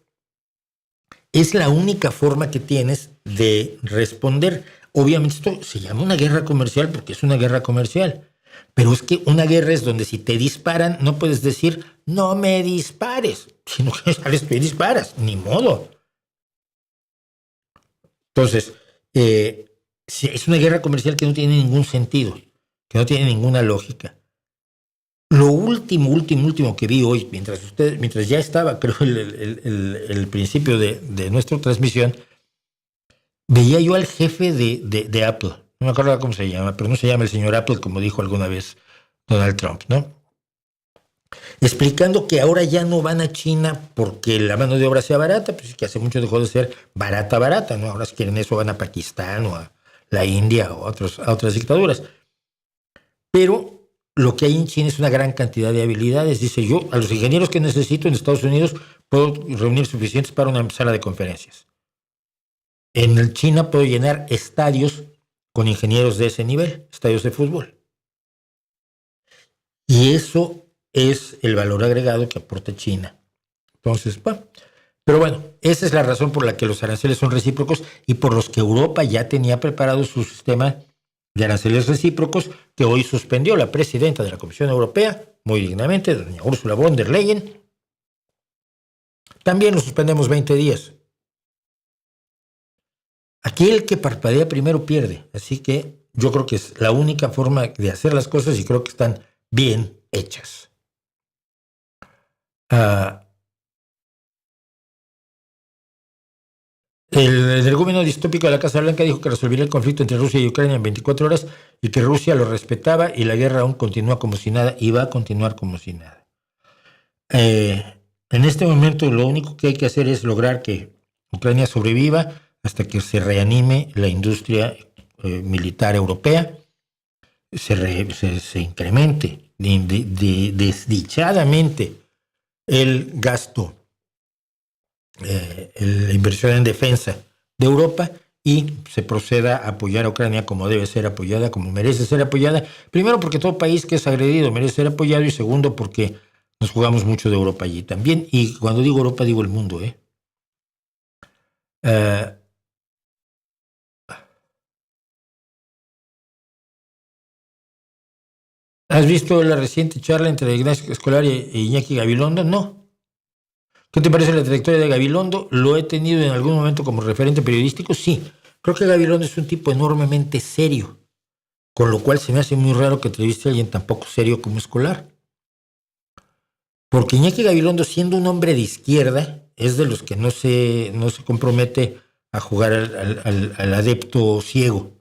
es la única forma que tienes de responder. Obviamente esto se llama una guerra comercial porque es una guerra comercial, pero es que una guerra es donde si te disparan no puedes decir no me dispares, sino que sales tú y disparas, ni modo. Entonces, es una guerra comercial que no tiene ningún sentido, que no tiene ninguna lógica. Lo último que vi hoy, mientras ya estaba, creo, el principio de nuestra transmisión, veía yo al jefe de Apple. No me acuerdo cómo se llama, pero no se llama el señor Apple, como dijo alguna vez Donald Trump, ¿no? Explicando que ahora ya no van a China porque la mano de obra sea barata, pues que hace mucho dejó de ser barata, ¿no? Ahora si quieren eso van a Pakistán o a la India o a otras dictaduras. Pero lo que hay en China es una gran cantidad de habilidades. Dice, yo a los ingenieros que necesito en Estados Unidos puedo reunir suficientes para una sala de conferencias. En China puedo llenar estadios con ingenieros de ese nivel, estadios de fútbol. Y eso es el valor agregado que aporta China. Entonces, bueno, pero bueno, esa es la razón por la que los aranceles son recíprocos y por los que Europa ya tenía preparado su sistema de aranceles recíprocos que hoy suspendió la presidenta de la Comisión Europea, muy dignamente, doña Ursula von der Leyen. También lo suspendemos 20 días. Aquí el que parpadea primero pierde, así que yo creo que es la única forma de hacer las cosas y creo que están bien hechas. El gobierno distópico de la Casa Blanca dijo que resolvería el conflicto entre Rusia y Ucrania en 24 horas y que Rusia lo respetaba y la guerra aún continúa como si nada y va a continuar como si nada. En este momento lo único que hay que hacer es lograr que Ucrania sobreviva hasta que se reanime la industria militar europea. se incremente desdichadamente el gasto, la inversión en defensa de Europa y se proceda a apoyar a Ucrania como debe ser apoyada, como merece ser apoyada. Primero, porque todo país que es agredido merece ser apoyado, y segundo, porque nos jugamos mucho de Europa allí también. Y cuando digo Europa, digo el mundo. ¿Has visto la reciente charla entre Ignacio Escolar e Iñaki Gabilondo? No. ¿Qué te parece la trayectoria de Gabilondo? ¿Lo he tenido en algún momento como referente periodístico? Sí. Creo que Gabilondo es un tipo enormemente serio, con lo cual se me hace muy raro que entreviste a alguien tan poco serio como Escolar. Porque Iñaki Gabilondo, siendo un hombre de izquierda, es de los que no se compromete a jugar al adepto ciego.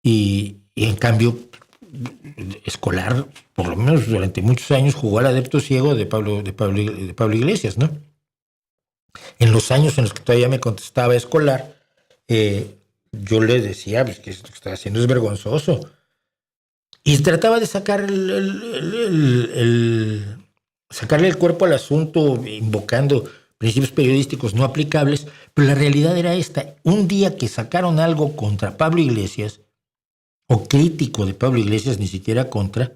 Y en cambio, Escolar, por lo menos durante muchos años, jugó al adepto ciego de Pablo Iglesias, ¿no? En los años en los que todavía me contestaba Escolar, yo le decía pues, que esto que está haciendo es vergonzoso. Y trataba de sacar sacarle el cuerpo al asunto, invocando principios periodísticos no aplicables, pero la realidad era esta. Un día que sacaron algo contra Pablo Iglesias, o crítico de Pablo Iglesias, ni siquiera contra,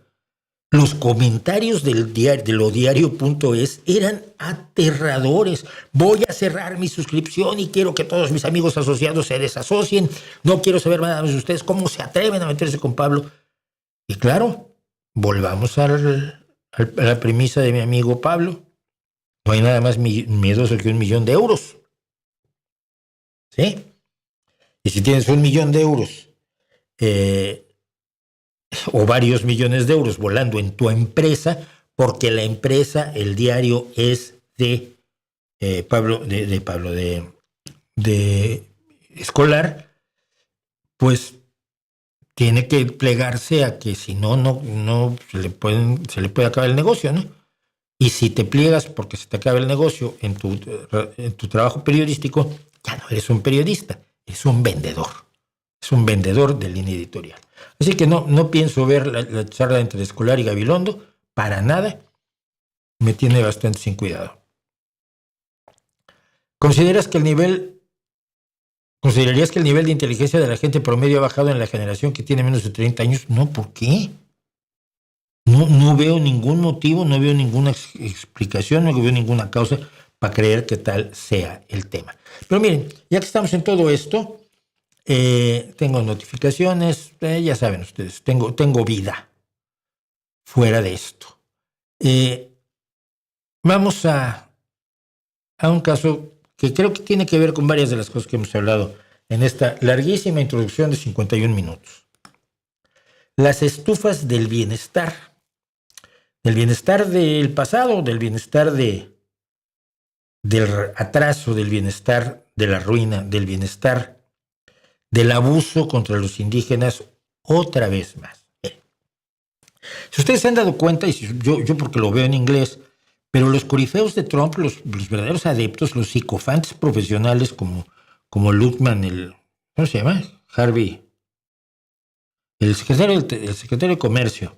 los comentarios del diario, de lodiario.es eran aterradores. Voy a cerrar mi suscripción y quiero que todos mis amigos asociados se desasocien. No quiero saber nada más de ustedes. ¿Cómo se atreven a meterse con Pablo? Y claro, volvamos a la premisa de mi amigo Pablo. No hay nada más miedoso que 1.000.000 de euros. ¿Sí? Y si tienes 1.000.000 de euros, o varios millones de euros volando en tu empresa, porque la empresa, el diario, es de de Escolar, pues tiene que plegarse a que si no se le puede acabar el negocio, ¿no? Y si te pliegas porque se te acaba el negocio en tu trabajo periodístico, ya no eres un periodista, eres un vendedor. Es un vendedor de línea editorial. Así que no pienso ver la charla entre Escolar y Gabilondo, para nada. Me tiene bastante sin cuidado. ¿Considerarías que el nivel de inteligencia de la gente promedio ha bajado en la generación que tiene menos de 30 años? No, ¿por qué? No veo ningún motivo, no veo ninguna explicación, no veo ninguna causa para creer que tal sea el tema. Pero miren, ya que estamos en todo esto, tengo notificaciones, ya saben ustedes, tengo vida fuera de esto. Vamos a un caso que creo que tiene que ver con varias de las cosas que hemos hablado en esta larguísima introducción de 51 minutos. Las estufas del bienestar del pasado, del bienestar del atraso, del bienestar de la ruina, del bienestar del abuso contra los indígenas, otra vez más. Si ustedes se han dado cuenta, y yo porque lo veo en inglés, pero los corifeos de Trump, los verdaderos adeptos, los psicofantes profesionales como Luckman, ¿cómo se llama? Harvey, el secretario de Comercio,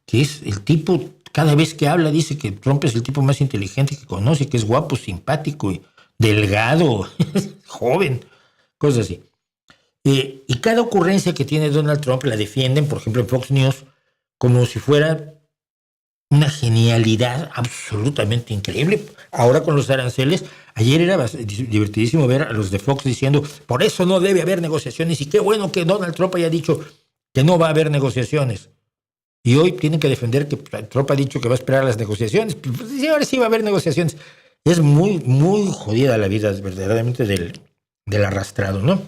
que es el tipo, cada vez que habla dice que Trump es el tipo más inteligente que conoce, que es guapo, simpático, y delgado, joven, cosas así. Y cada ocurrencia que tiene Donald Trump la defienden, por ejemplo, en Fox News, como si fuera una genialidad absolutamente increíble. Ahora con los aranceles, ayer era divertidísimo ver a los de Fox diciendo, por eso no debe haber negociaciones, y qué bueno que Donald Trump haya dicho que no va a haber negociaciones. Y hoy tienen que defender que Trump ha dicho que va a esperar las negociaciones. Pues, sí, ahora sí va a haber negociaciones. Es muy, muy jodida la vida, verdaderamente, del arrastrado, ¿no?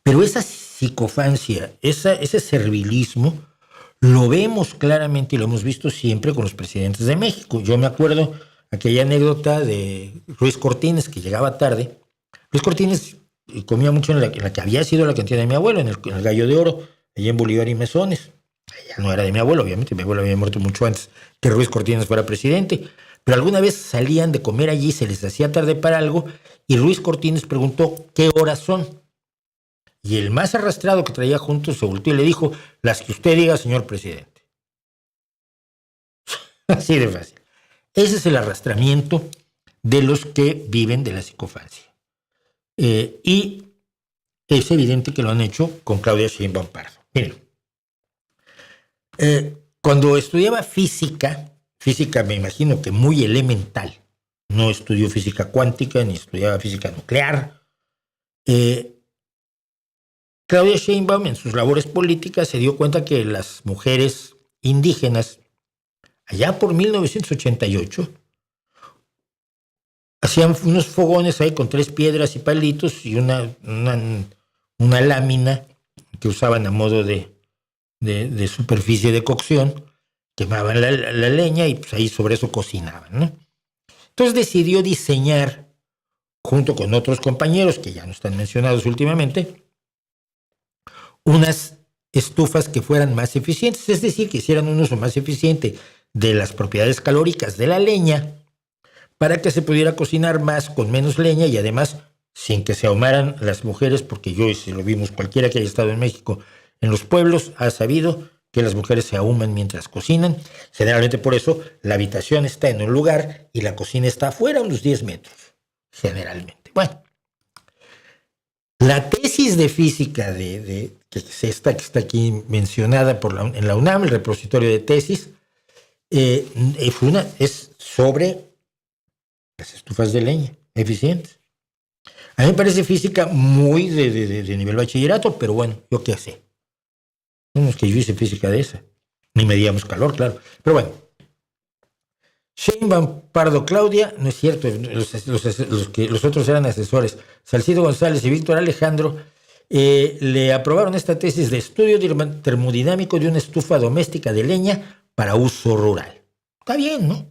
Pero esa psicofancia, ese servilismo, lo vemos claramente y lo hemos visto siempre con los presidentes de México. Yo me acuerdo aquella anécdota de Ruiz Cortines, que llegaba tarde. Ruiz Cortines comía mucho en la que había sido la cantina de mi abuelo, en el Gallo de Oro, allá en Bolívar y Mesones. Ella no era de mi abuelo, obviamente, mi abuelo había muerto mucho antes que Ruiz Cortines fuera presidente. Pero alguna vez salían de comer allí, se les hacía tarde para algo, y Ruiz Cortines preguntó, ¿qué horas son? y el más arrastrado que traía junto se volteó y le dijo: las que usted diga, señor presidente. Así de fácil. Ese es el arrastramiento de los que viven de la psicofancia. Y es evidente que lo han hecho con Claudia Sheinbaum Pardo. Miren, cuando estudiaba física me imagino que muy elemental, no estudió física cuántica ni estudiaba física nuclear, Claudia Sheinbaum en sus labores políticas se dio cuenta que las mujeres indígenas, allá por 1988, hacían unos fogones ahí con 3 piedras y palitos y una lámina que usaban a modo de superficie de cocción, quemaban la leña y pues ahí sobre eso cocinaban, ¿no? Entonces decidió diseñar, junto con otros compañeros que ya no están mencionados últimamente, unas estufas que fueran más eficientes, es decir, que hicieran un uso más eficiente de las propiedades calóricas de la leña para que se pudiera cocinar más con menos leña y además sin que se ahumaran las mujeres, porque yo, si lo vimos, cualquiera que haya estado en México, en los pueblos, ha sabido que las mujeres se ahuman mientras cocinan. Generalmente por eso la habitación está en un lugar y la cocina está afuera, unos 10 metros, generalmente. Bueno, la tesis de física que está aquí mencionada en la UNAM, el repositorio de tesis, es sobre las estufas de leña eficientes. A mí me parece física muy de nivel bachillerato, pero bueno, yo qué sé. No es que yo hice física de esa. Ni medíamos calor, claro. Pero bueno. Sheinbaum Pardo Claudia, no es cierto, los otros eran asesores. Salcido González y Víctor Alejandro le aprobaron esta tesis de estudio termodinámico de una estufa doméstica de leña para uso rural. Está bien, ¿no?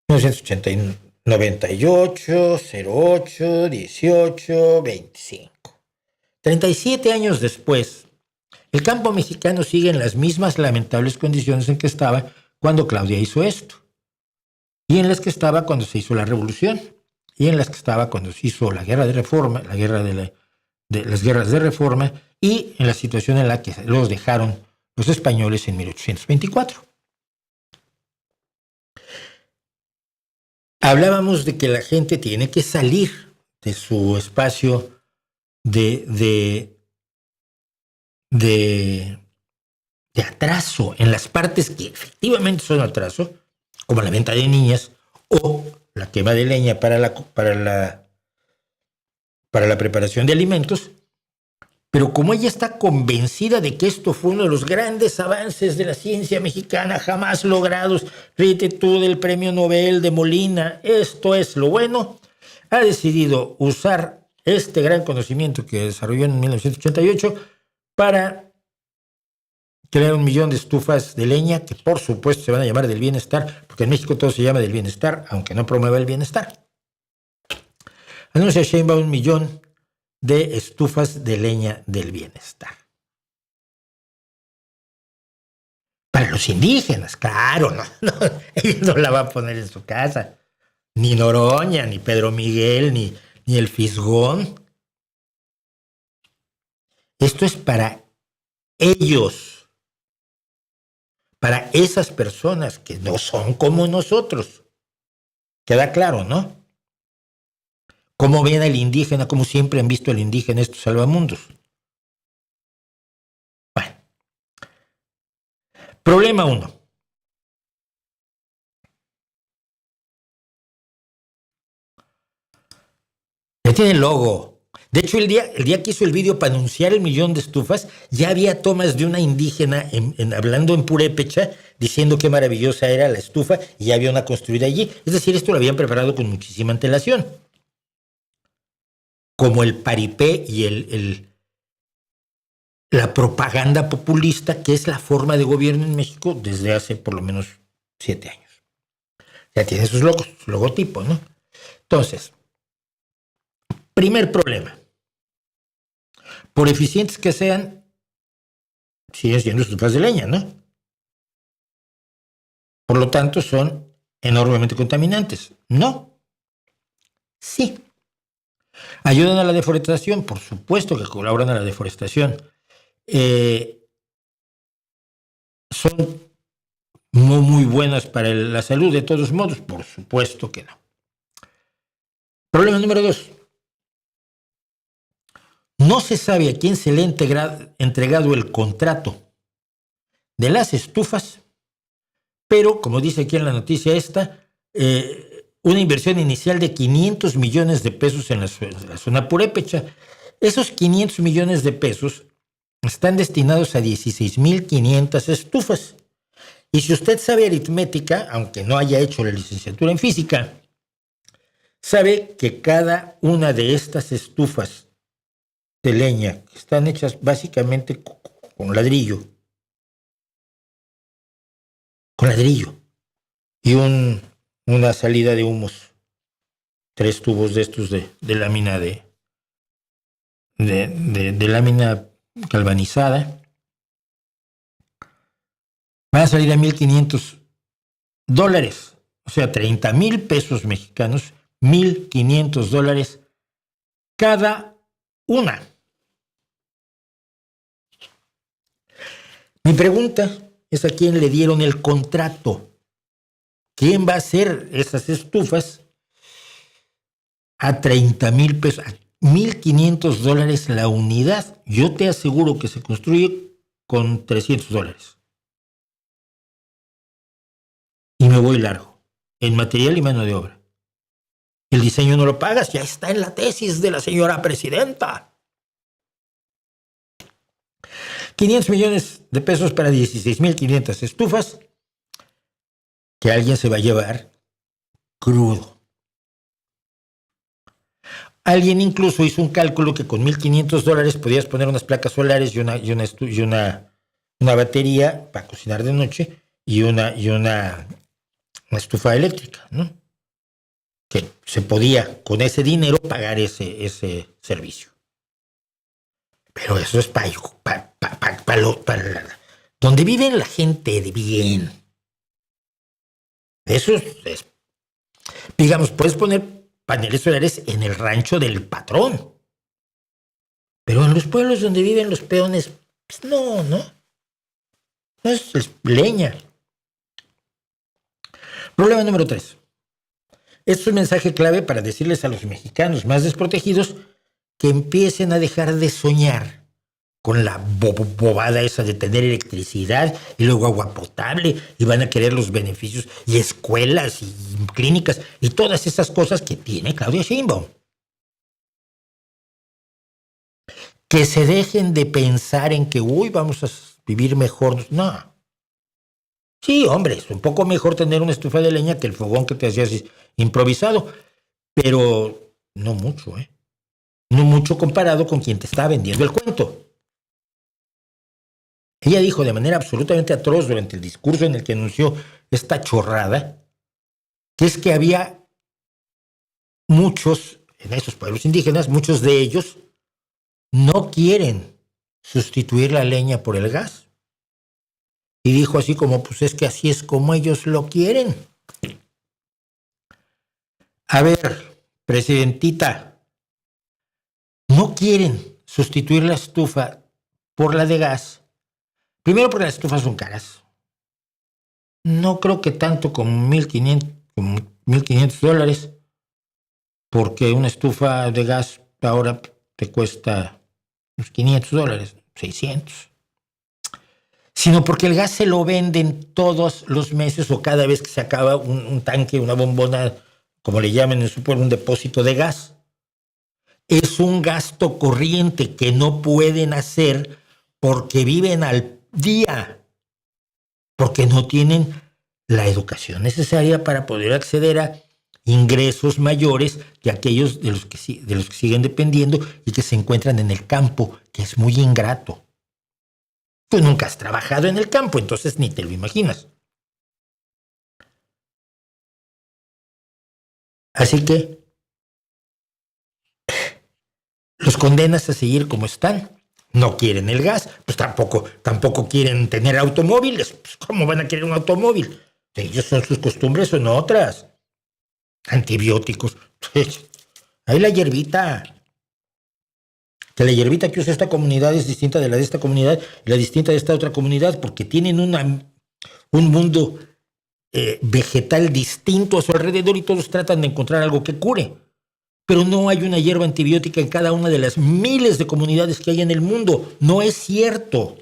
1989. 98, 08, 18, 25. 37 años después, el campo mexicano sigue en las mismas lamentables condiciones en que estaba cuando Claudia hizo esto, y en las que estaba cuando se hizo la revolución, y en las que estaba cuando se hizo la guerra de reforma, las guerras de reforma, y en la situación en la que los dejaron los españoles en 1824. Hablábamos de que la gente tiene que salir de su espacio de atraso en las partes que efectivamente son atraso, como la venta de niñas o la quema de leña para la preparación de alimentos. Pero como ella está convencida de que esto fue uno de los grandes avances de la ciencia mexicana jamás logrados, ríete tú del premio Nobel de Molina, esto es lo bueno, ha decidido usar este gran conocimiento que desarrolló en 1988 para crear 1 millón de estufas de leña que por supuesto se van a llamar del bienestar, porque en México todo se llama del bienestar, aunque no promueva el bienestar. Anuncia Sheinbaum 1 millón de estufas de leña del bienestar. Para los indígenas, claro, no, ella no la va a poner en su casa. Ni Noroña, ni Pedro Miguel, ni el Fisgón. Esto es para ellos, para esas personas que no son como nosotros. Queda claro, ¿no? ¿Cómo ven al indígena? ¿Cómo siempre han visto al indígena estos salvamundos? Bueno. Problema 1. Ya tiene el logo. De hecho, el día que hizo el vídeo para anunciar el 1 millón de estufas, ya había tomas de una indígena hablando en purépecha, diciendo qué maravillosa era la estufa, y ya había una construida allí. Es decir, esto lo habían preparado con muchísima antelación. Como el paripé y la propaganda populista, que es la forma de gobierno en México desde hace por lo menos 7 años. Ya tiene sus logos, su logotipo, ¿no? Entonces, primer problema. Por eficientes que sean, siguen siendo estufas de leña, ¿no? Por lo tanto, son enormemente contaminantes. No. Sí. Ayudan a la deforestación, por supuesto que colaboran a la deforestación. Son muy buenas para la salud, de todos modos, por supuesto que no. Problema número 2. No se sabe a quién se le ha entregado el contrato de las estufas, pero, como dice aquí en la noticia esta, una inversión inicial de 500 millones de pesos en la zona purépecha. Esos 500 millones de pesos están destinados a 16.500 estufas. Y si usted sabe aritmética, aunque no haya hecho la licenciatura en física, sabe que cada una de estas estufas de leña, que están hechas básicamente con ladrillo, y una salida de humos, 3 tubos de estos de lámina de lámina galvanizada, van a salir a $1,500, o sea, 30,000 pesos mexicanos, $1,500 cada una. Mi pregunta es a quién le dieron el contrato. ¿Quién va a hacer esas estufas a 30,000 pesos, a $1,500 la unidad? Yo te aseguro que se construye con $300. Y me voy largo, en material y mano de obra. El diseño no lo pagas, ya está en la tesis de la señora presidenta. 500 millones de pesos para 16.500 estufas que alguien se va a llevar crudo. Alguien incluso hizo un cálculo que con $1,500 podías poner unas placas solares y una batería para cocinar de noche y una estufa eléctrica, ¿no? Que se podía con ese dinero pagar ese servicio. Pero eso es para donde vive la gente de bien. Eso es. Digamos, puedes poner paneles solares en el rancho del patrón. Pero en los pueblos donde viven los peones, pues no. No es leña. Problema número 3. Este es un mensaje clave para decirles a los mexicanos más desprotegidos que empiecen a dejar de soñar con la bobada esa de tener electricidad y luego agua potable y van a querer los beneficios y escuelas y clínicas y todas esas cosas que tiene Claudia Sheinbaum. Que se dejen de pensar en que, vamos a vivir mejor. No. Sí, hombre, es un poco mejor tener una estufa de leña que el fogón que te hacías improvisado, pero no mucho, ¿eh? No mucho comparado con quien te está vendiendo el cuento. Ella dijo de manera absolutamente atroz durante el discurso en el que anunció esta chorrada, que es que había muchos, en esos pueblos indígenas, muchos de ellos no quieren sustituir la leña por el gas. Y dijo así como, pues es que así es como ellos lo quieren. A ver, presidentita, no quieren sustituir la estufa por la de gas. Primero porque las estufas son caras. No creo que tanto como $1,500, porque una estufa de gas ahora te cuesta unos $500, 600. Sino porque el gas se lo venden todos los meses o cada vez que se acaba un tanque, una bombona, como le llaman en su pueblo, un depósito de gas. Es un gasto corriente que no pueden hacer porque viven al día, porque no tienen la educación necesaria para poder acceder a ingresos mayores que aquellos de los que siguen dependiendo y que se encuentran en el campo, que es muy ingrato. Tú nunca has trabajado en el campo, entonces ni te lo imaginas. Así que los condenas a seguir como están. No quieren el gas, pues tampoco quieren tener automóviles. Pues ¿cómo van a querer un automóvil? Ellos sus costumbres son otras. Antibióticos. Ahí la hierbita, que la hierbita que usa esta comunidad es distinta de la de esta comunidad y la distinta de esta otra comunidad, porque tienen un mundo vegetal distinto a su alrededor y todos tratan de encontrar algo que cure. Pero no hay una hierba antibiótica en cada una de las miles de comunidades que hay en el mundo. No es cierto.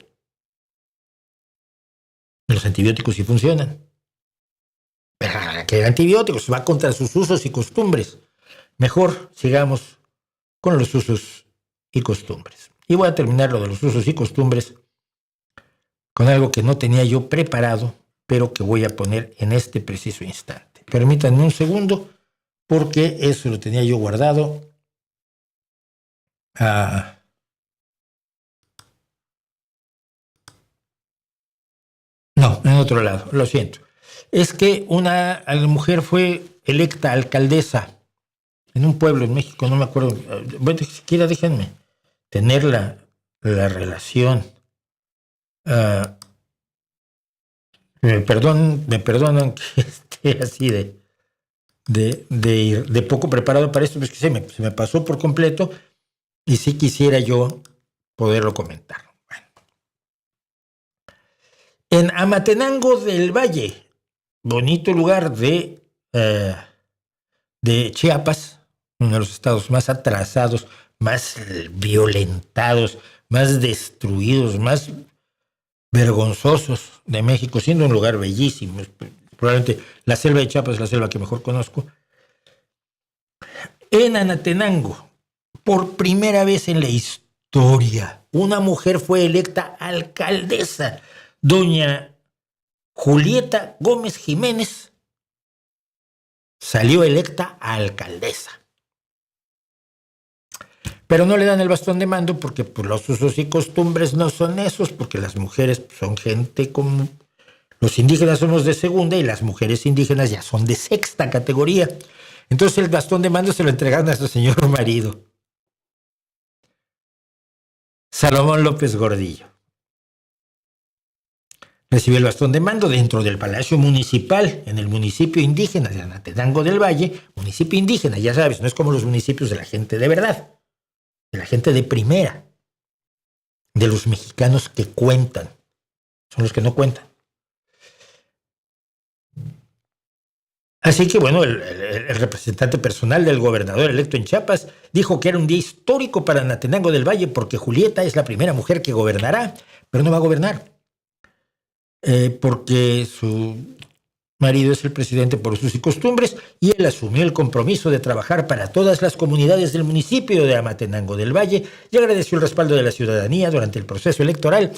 Los antibióticos sí funcionan. Pero que antibióticos va contra sus usos y costumbres. Mejor sigamos con los usos y costumbres. Y voy a terminar lo de los usos y costumbres con algo que no tenía yo preparado, pero que voy a poner en este preciso instante. Permítanme un segundo, porque eso lo tenía yo guardado. No, en otro lado, lo siento. Es que una mujer fue electa alcaldesa en un pueblo en México, no me acuerdo. Bueno, siquiera déjenme tener la relación. Me perdonan que esté así de poco preparado para esto, pues que se me pasó por completo y sí quisiera yo poderlo comentar. Bueno. En Amatenango del Valle, bonito lugar de Chiapas, uno de los estados más atrasados, más violentados, más destruidos, más vergonzosos de México, siendo un lugar bellísimo. Probablemente la selva de Chiapas es la selva que mejor conozco. En Anatenango, por primera vez en la historia, una mujer fue electa alcaldesa. Doña Julieta Gómez Jiménez salió electa alcaldesa. Pero no le dan el bastón de mando porque pues, los usos y costumbres no son esos, porque las mujeres son gente como... Los indígenas somos de segunda y las mujeres indígenas ya son de sexta categoría. Entonces el bastón de mando se lo entregaron a su señor marido, Salomón López Gordillo. Recibió el bastón de mando dentro del Palacio Municipal, en el municipio indígena de Anatenango del Valle, municipio indígena, ya sabes, no es como los municipios de la gente de verdad, de la gente de primera, de los mexicanos que cuentan, son los que no cuentan. Así que, bueno, el representante personal del gobernador electo en Chiapas dijo que era un día histórico para Anatenango del Valle porque Julieta es la primera mujer que gobernará, pero no va a gobernar. Porque su marido es el presidente por usos y costumbres y él asumió el compromiso de trabajar para todas las comunidades del municipio de Amatenango del Valle y agradeció el respaldo de la ciudadanía durante el proceso electoral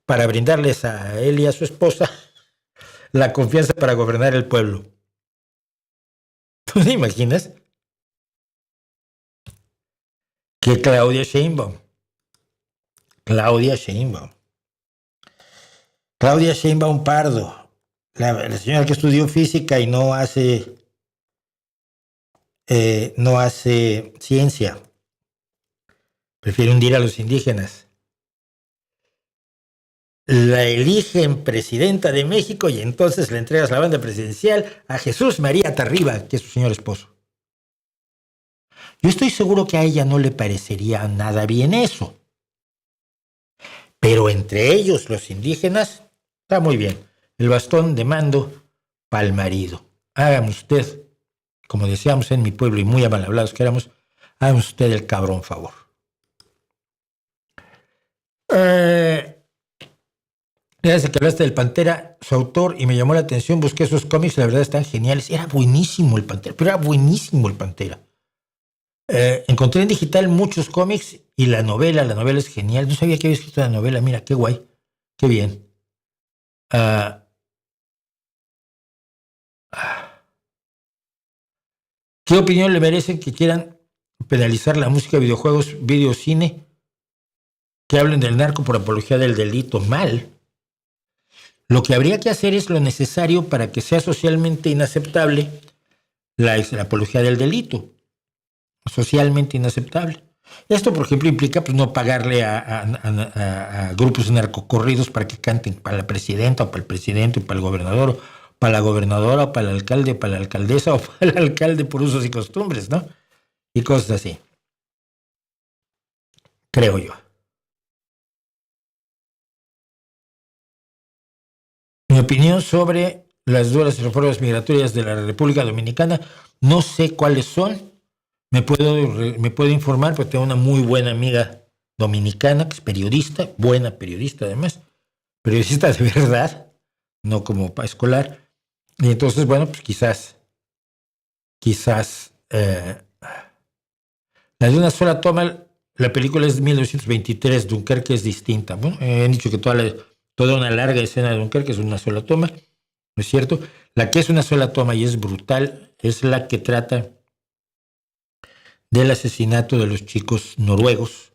para brindarles a él y a su esposa la confianza para gobernar el pueblo. ¿Tú te imaginas? Que Claudia Sheinbaum Pardo, la señora que estudió física y no hace ciencia, prefiere hundir a los indígenas. La eligen presidenta de México y entonces le entregas la banda presidencial a Jesús María Tarriba, que es su señor esposo. Yo estoy seguro que a ella no le parecería nada bien eso. Pero entre ellos, los indígenas, está muy bien. El bastón de mando para el marido. Hágame usted, como decíamos en mi pueblo y muy mal hablados que éramos, hágame usted el cabrón favor. Desde que hablaste del Pantera, su autor, y me llamó la atención, busqué esos cómics, la verdad están geniales. Era buenísimo el Pantera, pero era buenísimo el Pantera. Encontré en digital muchos cómics y la novela es genial. No sabía que había escrito la novela, mira, qué guay, qué bien. ¿Qué opinión le merecen que quieran penalizar la música, videojuegos, videocine, que hablen del narco por apología del delito? Mal. Lo que habría que hacer es lo necesario para que sea socialmente inaceptable la apología del delito. Socialmente inaceptable. Esto, por ejemplo, implica pues, no pagarle a grupos narcocorridos para que canten para la presidenta o para el presidente o para el gobernador o para la gobernadora o para el alcalde o para la alcaldesa o para el alcalde por usos y costumbres, ¿no? y cosas así. Creo yo. Mi opinión sobre las duras reformas migratorias de la República Dominicana, no sé cuáles son. Me puedo informar porque tengo una muy buena amiga dominicana que es periodista, buena periodista además, periodista de verdad, no como para escolar. Y entonces, bueno, pues quizás la de una sola toma, la película es de 1923, Dunkerque es distinta. Bueno, han dicho que toda una larga escena de Dunkerque es una sola toma, ¿no es cierto? La que es una sola toma y es brutal es la que trata del asesinato de los chicos noruegos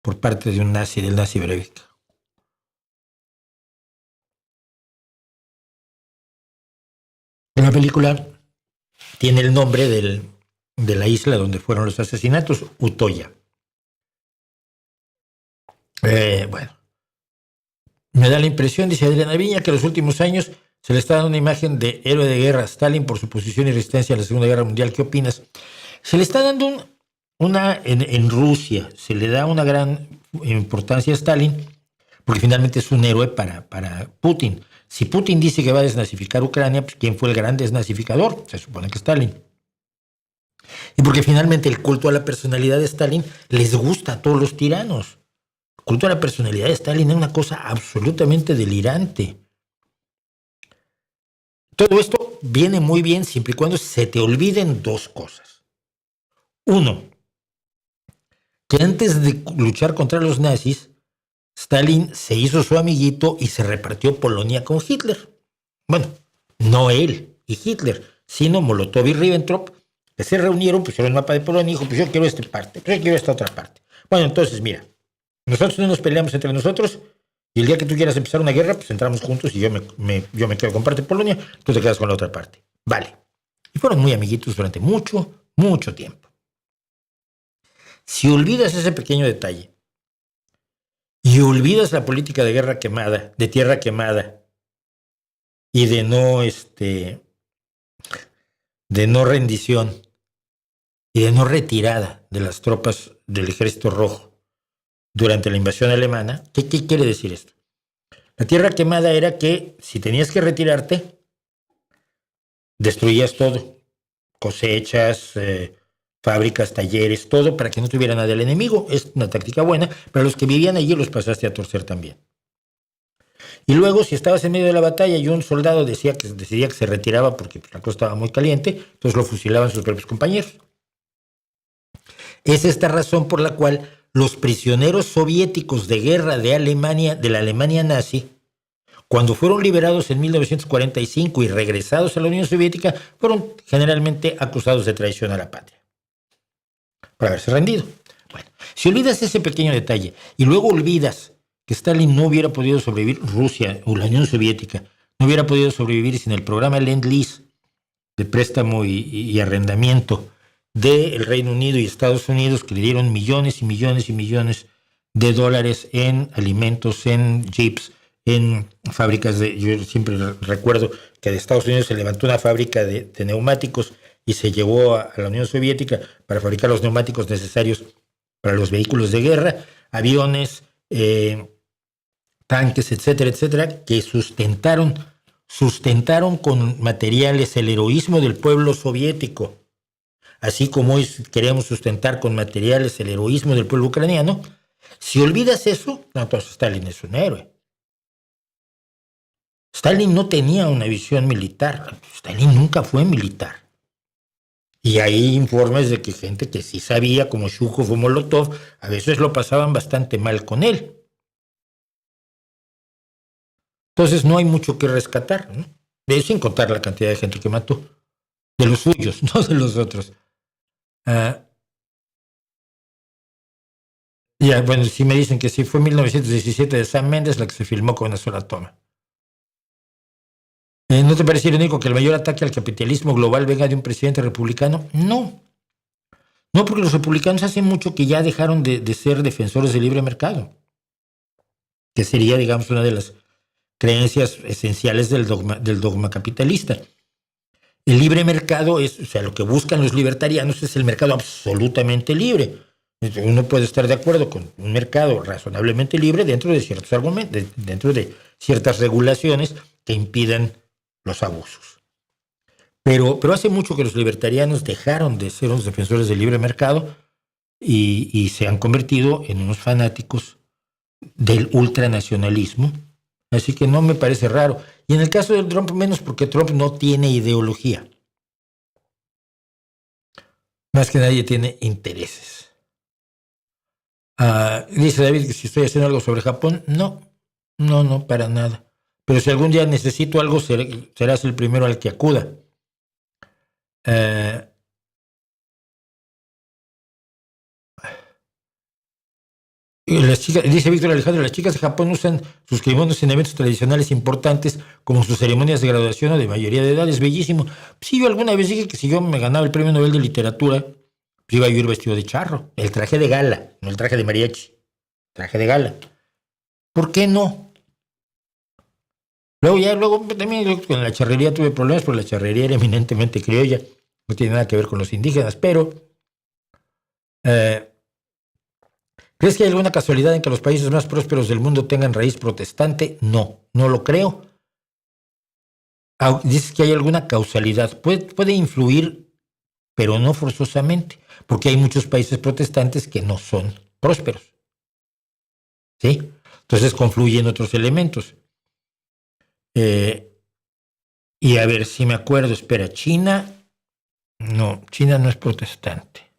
por parte de un nazi, del nazi Breivik. La película tiene el nombre de la isla donde fueron los asesinatos, Utoya. Bueno, me da la impresión, dice Adriana Viña, que en los últimos años se le está dando una imagen de héroe de guerra a Stalin por su posición y resistencia a la Segunda Guerra Mundial. ¿Qué opinas? Se le está dando en Rusia, se le da una gran importancia a Stalin porque finalmente es un héroe para Putin. Si Putin dice que va a desnazificar Ucrania, pues ¿quién fue el gran desnazificador? Se supone que Stalin. Y porque finalmente el culto a la personalidad de Stalin les gusta a todos los tiranos. El culto a la personalidad de Stalin es una cosa absolutamente delirante. Todo esto viene muy bien siempre y cuando se te olviden dos cosas. Uno, que antes de luchar contra los nazis, Stalin se hizo su amiguito y se repartió Polonia con Hitler. Bueno, no él y Hitler, sino Molotov y Ribbentrop, que se reunieron, pusieron el mapa de Polonia y dijo, pues yo quiero esta parte, pues yo quiero esta otra parte. Bueno, entonces mira, nosotros no nos peleamos entre nosotros y el día que tú quieras empezar una guerra, pues entramos juntos y yo me quedo con parte de Polonia, tú te quedas con la otra parte. Vale. Y fueron muy amiguitos durante mucho, mucho tiempo. Si olvidas ese pequeño detalle y olvidas la política de guerra quemada, de tierra quemada y de no rendición y de no retirada de las tropas del Ejército Rojo durante la invasión alemana, ¿qué quiere decir esto? La tierra quemada era que si tenías que retirarte, destruías todo, cosechas, fábricas, talleres, todo para que no tuviera nada el enemigo. Es una táctica buena, pero los que vivían allí los pasaste a torcer también. Y luego, si estabas en medio de la batalla y un soldado decidía que se retiraba porque la cosa estaba muy caliente, entonces lo fusilaban sus propios compañeros. Es esta razón por la cual los prisioneros soviéticos de guerra de la Alemania nazi, cuando fueron liberados en 1945 y regresados a la Unión Soviética, fueron generalmente acusados de traición a la patria por haberse rendido. Bueno, si olvidas ese pequeño detalle y luego olvidas que Stalin no hubiera podido sobrevivir, Rusia o la Unión Soviética no hubiera podido sobrevivir sin el programa Lend-Lease de préstamo y arrendamiento del Reino Unido y Estados Unidos, que le dieron millones y millones y millones de dólares en alimentos, en jeeps, en fábricas yo siempre recuerdo que de Estados Unidos se levantó una fábrica de neumáticos y se llevó a la Unión Soviética para fabricar los neumáticos necesarios para los vehículos de guerra, aviones, tanques, etcétera, etcétera, que sustentaron con materiales el heroísmo del pueblo soviético, así como hoy queremos sustentar con materiales el heroísmo del pueblo ucraniano. Si olvidas eso, entonces Stalin es un héroe. Stalin no tenía una visión militar, Stalin nunca fue militar. Y hay informes de que gente que sí sabía, como Zhukov o Molotov, a veces lo pasaban bastante mal con él. Entonces no hay mucho que rescatar, ¿no? Sin contar la cantidad de gente que mató. De los suyos, no de los otros. Bueno, sí me dicen que sí fue 1917 de Sam Mendes la que se filmó con una sola toma. ¿No te parece irónico que el mayor ataque al capitalismo global venga de un presidente republicano? No. No, porque los republicanos hace mucho que ya dejaron de ser defensores del libre mercado, que sería, digamos, una de las creencias esenciales del dogma capitalista. El libre mercado es, o sea, lo que buscan los libertarianos es el mercado absolutamente libre. Uno puede estar de acuerdo con un mercado razonablemente libre dentro de ciertos argumentos, dentro de ciertas regulaciones que impidan los abusos. Pero hace mucho que los libertarianos dejaron de ser unos defensores del libre mercado y se han convertido en unos fanáticos del ultranacionalismo. Así que no me parece raro. Y en el caso de Trump, menos porque Trump no tiene ideología. Más que nadie tiene intereses. Dice David que si estoy haciendo algo sobre Japón, no, para nada. Pero si algún día necesito algo, serás el primero al que acuda. Dice Víctor Alejandro, las chicas de Japón usan sus kimonos en eventos tradicionales importantes como sus ceremonias de graduación o de mayoría de edad. Es bellísimo. Sí, yo alguna vez dije que si yo me ganaba el premio Nobel de Literatura, pues iba a ir vestido de charro. El traje de gala, no el traje de mariachi. Traje de gala. ¿Por qué no? Luego también con la charrería tuve problemas, porque la charrería era eminentemente criolla. No tiene nada que ver con los indígenas, pero... ¿crees que hay alguna casualidad en que los países más prósperos del mundo tengan raíz protestante? No lo creo. Dices que hay alguna causalidad. Puede influir, pero no forzosamente, porque hay muchos países protestantes que no son prósperos. ¿Sí? Entonces confluyen otros elementos. Y a ver si me acuerdo. Espera, China no es protestante.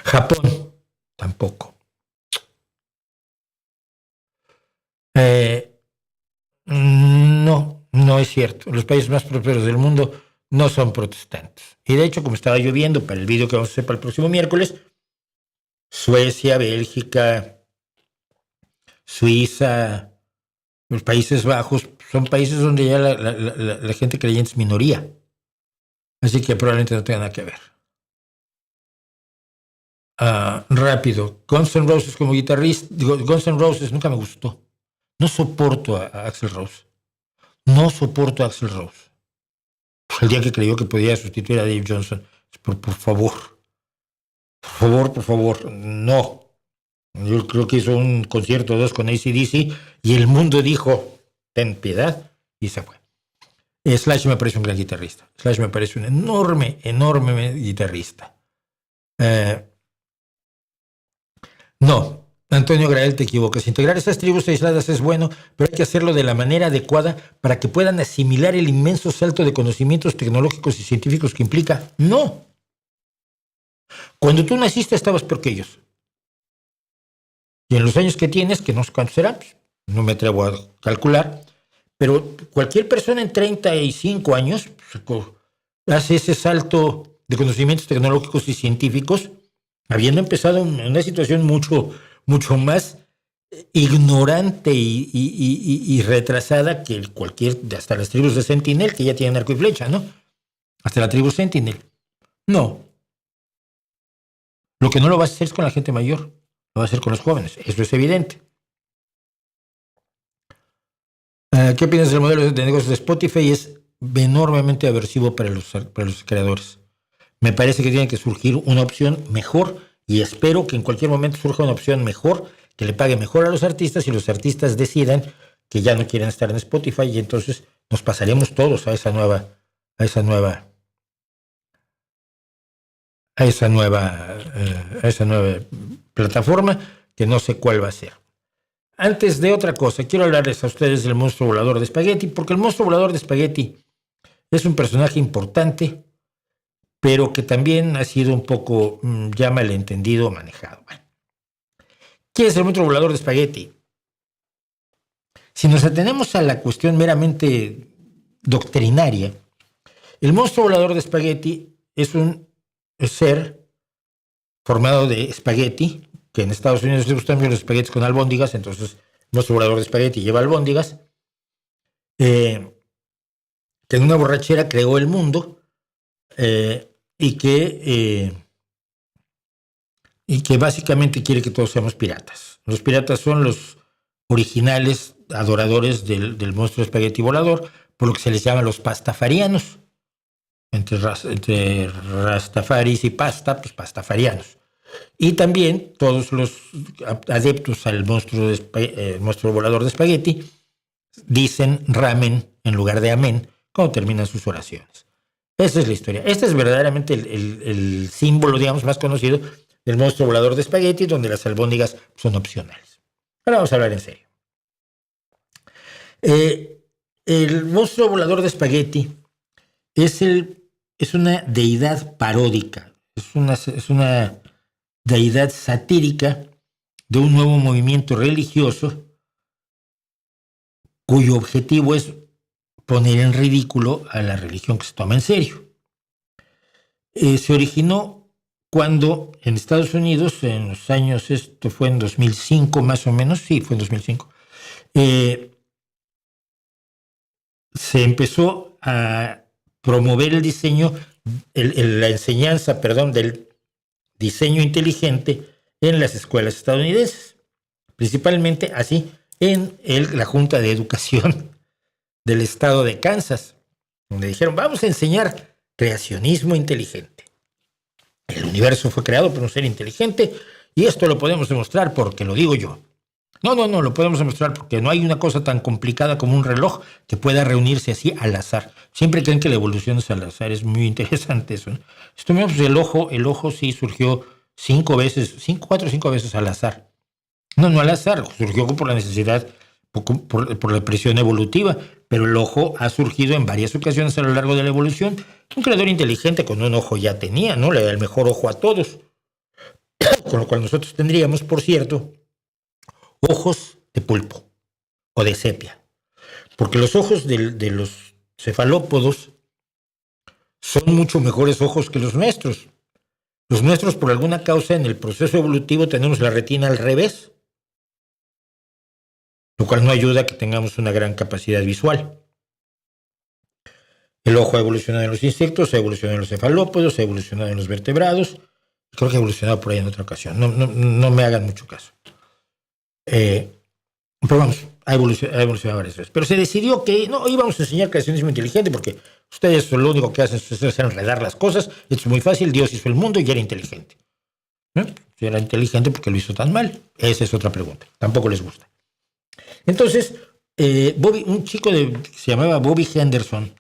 Japón tampoco. No es cierto. Los países más prósperos del mundo no son protestantes. Y de hecho, como estaba yo viendo para el video que vamos a hacer para el próximo miércoles, Suecia, Bélgica, Suiza, los Países Bajos, son países donde ya la gente creyente es minoría. Así que probablemente no tenga nada que ver. Rápido. Guns N' Roses como guitarrista. Guns N' Roses nunca me gustó. No soporto a Axl Rose. El día que creyó que podía sustituir a Dave Johnson. Por favor, no. Yo creo que hizo un concierto o dos con AC/DC y el mundo dijo, ten piedad, y se fue. Slash me parece un gran guitarrista. Slash me parece un enorme guitarrista. No, Antonio Grael, te equivocas. Integrar esas tribus aisladas es bueno, pero hay que hacerlo de la manera adecuada para que puedan asimilar el inmenso salto de conocimientos tecnológicos y científicos que implica. No. Cuando tú naciste estabas peor que ellos. Y en los años que tienes, que no sé cuántos serán, pues, no me atrevo a calcular, pero cualquier persona en 35 años pues, hace ese salto de conocimientos tecnológicos y científicos, habiendo empezado en una situación mucho más ignorante y retrasada que hasta las tribus de Sentinel, que ya tienen arco y flecha, ¿no? Hasta la tribu Sentinel. No. Lo que no lo vas a hacer es con la gente mayor, lo vas a hacer con los jóvenes, eso es evidente. ¿Qué opinas del modelo de negocios de Spotify? Es enormemente aversivo para los creadores. Me parece que tiene que surgir una opción mejor y espero que en cualquier momento surja una opción mejor que le pague mejor a los artistas y los artistas decidan que ya no quieren estar en Spotify y entonces nos pasaremos todos a esa nueva plataforma que no sé cuál va a ser. Antes de otra cosa, quiero hablarles a ustedes del monstruo volador de espagueti, porque el monstruo volador de espagueti es un personaje importante, pero que también ha sido un poco ya malentendido o manejado. Bueno, ¿qué es el monstruo volador de espagueti? Si nos atenemos a la cuestión meramente doctrinaria, el monstruo volador de espagueti es un ser formado de espagueti, que en Estados Unidos les gustan los espaguetis con albóndigas, entonces el monstruo volador de espagueti lleva albóndigas, que en una borrachera creó el mundo y que básicamente quiere que todos seamos piratas. Los piratas son los originales adoradores del monstruo espagueti volador, por lo que se les llama los pastafarianos. entre rastafaris y pasta, pues pastafarianos. Y también todos los adeptos al monstruo volador de espagueti dicen ramen en lugar de amén cuando terminan sus oraciones. Esa es la historia. Este es verdaderamente el símbolo, digamos, más conocido del monstruo volador de espagueti, donde las albóndigas son opcionales. Ahora vamos a hablar en serio. El monstruo volador de espagueti es una deidad paródica, es una deidad satírica de un nuevo movimiento religioso cuyo objetivo es poner en ridículo a la religión que se toma en serio. Se originó cuando en Estados Unidos, en los años, esto fue en 2005 más o menos, sí, fue en 2005, se empezó a promover el diseño, la enseñanza, perdón, del diseño inteligente en las escuelas estadounidenses, principalmente así en la Junta de Educación del estado de Kansas, donde dijeron, vamos a enseñar creacionismo inteligente. El universo fue creado por un ser inteligente y esto lo podemos demostrar porque lo digo yo. No, lo podemos demostrar porque no hay una cosa tan complicada como un reloj que pueda reunirse así al azar. Siempre creen que la evolución es al azar, es muy interesante eso, ¿no? Esto mismo, pues el ojo sí surgió 4 o 5 veces al azar. No al azar, surgió por la necesidad, por la presión evolutiva, pero el ojo ha surgido en varias ocasiones a lo largo de la evolución. Un creador inteligente con un ojo ya tenía, ¿no? Le da el mejor ojo a todos. Con lo cual nosotros tendríamos, por cierto, ojos de pulpo o de sepia. Porque los ojos de los cefalópodos son mucho mejores ojos que los nuestros. Los nuestros, por alguna causa, en el proceso evolutivo tenemos la retina al revés, lo cual no ayuda a que tengamos una gran capacidad visual. El ojo ha evolucionado en los insectos, ha evolucionado en los cefalópodos, ha evolucionado en los vertebrados. Creo que ha evolucionado por ahí en otra ocasión. No me hagan mucho caso. Pero vamos, ha evolucionado varias veces. Pero se decidió que no íbamos a enseñar creacionismo inteligente porque ustedes lo único que hacen es enredar las cosas. Es muy fácil, Dios hizo el mundo y era inteligente. ¿No? Si era inteligente, ¿por qué lo hizo tan mal? Esa es otra pregunta. Tampoco les gusta. Entonces, un chico que se llamaba Bobby Henderson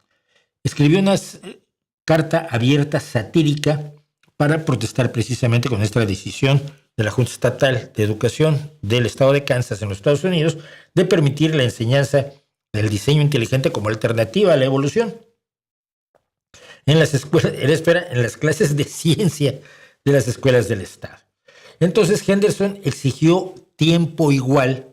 escribió una carta abierta satírica para protestar precisamente con esta decisión de la Junta Estatal de Educación del estado de Kansas en los Estados Unidos de permitir la enseñanza del diseño inteligente como alternativa a la evolución en las escuelas, en las clases de ciencia de las escuelas del estado. Entonces Henderson exigió tiempo igual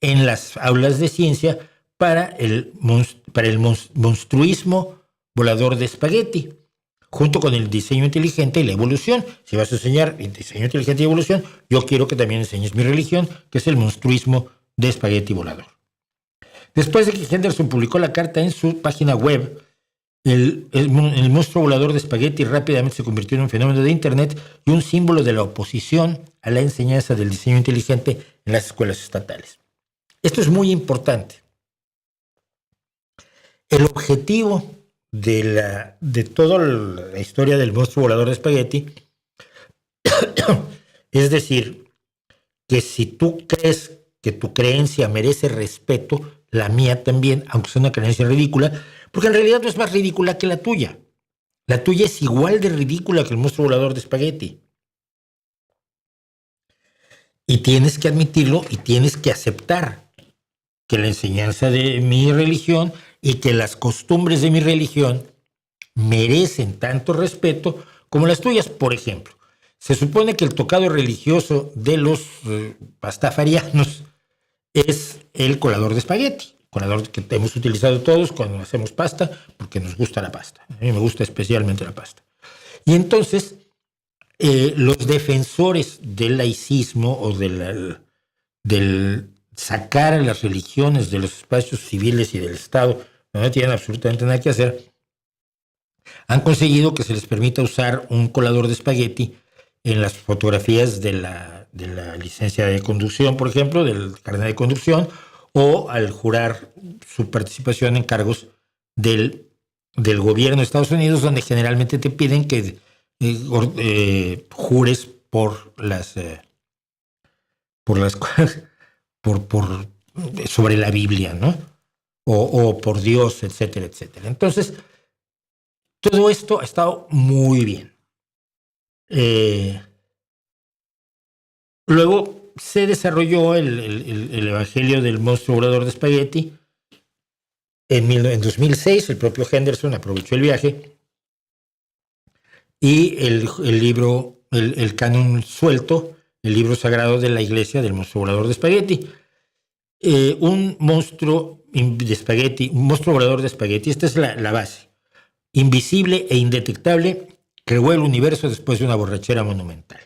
en las aulas de ciencia para el monstruismo volador de espagueti, junto con el diseño inteligente y la evolución. Si vas a enseñar diseño inteligente y evolución, yo quiero que también enseñes mi religión, que es el monstruismo de espagueti volador. Después de que Henderson publicó la carta en su página web, el monstruo volador de espagueti rápidamente se convirtió en un fenómeno de Internet y un símbolo de la oposición a la enseñanza del diseño inteligente en las escuelas estatales. Esto es muy importante. El objetivo de toda la historia del monstruo volador de espagueti es decir, que si tú crees que tu creencia merece respeto, la mía también, aunque sea una creencia ridícula, porque en realidad no es más ridícula que la tuya. La tuya es igual de ridícula que el monstruo volador de espagueti. Y tienes que admitirlo y tienes que aceptar que la enseñanza de mi religión y que las costumbres de mi religión merecen tanto respeto como las tuyas. Por ejemplo, se supone que el tocado religioso de los pastafarianos es el colador de espagueti, colador que hemos utilizado todos cuando hacemos pasta, porque nos gusta la pasta. A mí me gusta especialmente la pasta. Y entonces, los defensores del laicismo o del sacar a las religiones de los espacios civiles y del Estado, donde no tienen absolutamente nada que hacer, han conseguido que se les permita usar un colador de espagueti en las fotografías de la licencia de conducción, por ejemplo, del carnet de conducción, o al jurar su participación en cargos del del gobierno de Estados Unidos, donde generalmente te piden que jures por las por sobre la Biblia, ¿no? O por Dios, etcétera, etcétera. Entonces, todo esto ha estado muy bien. Luego se desarrolló el Evangelio del monstruo volador de espagueti. En 2006, el propio Henderson aprovechó el viaje y el libro, el canon suelto, el libro sagrado de la iglesia del monstruo volador de espagueti. Un monstruo de espagueti, un monstruo volador de espagueti, esta es la base. Invisible e indetectable, creó el universo después de una borrachera monumental.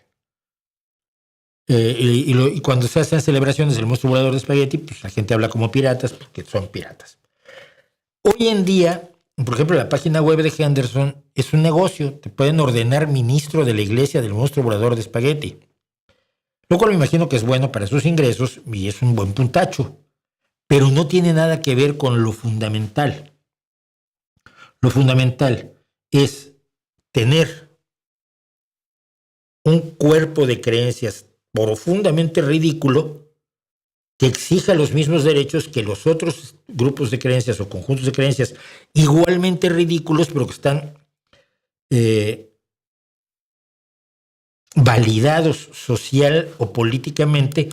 Y cuando se hacen celebraciones del monstruo volador de espagueti, pues la gente habla como piratas, porque son piratas. Hoy en día, por ejemplo, la página web de Henderson es un negocio. Te pueden ordenar ministro de la iglesia del monstruo volador de espagueti. Lo cual me imagino que es bueno para sus ingresos y es un buen puntacho. Pero no tiene nada que ver con lo fundamental. Lo fundamental es tener un cuerpo de creencias profundamente ridículo que exija los mismos derechos que los otros grupos de creencias o conjuntos de creencias igualmente ridículos, pero que están validados social o políticamente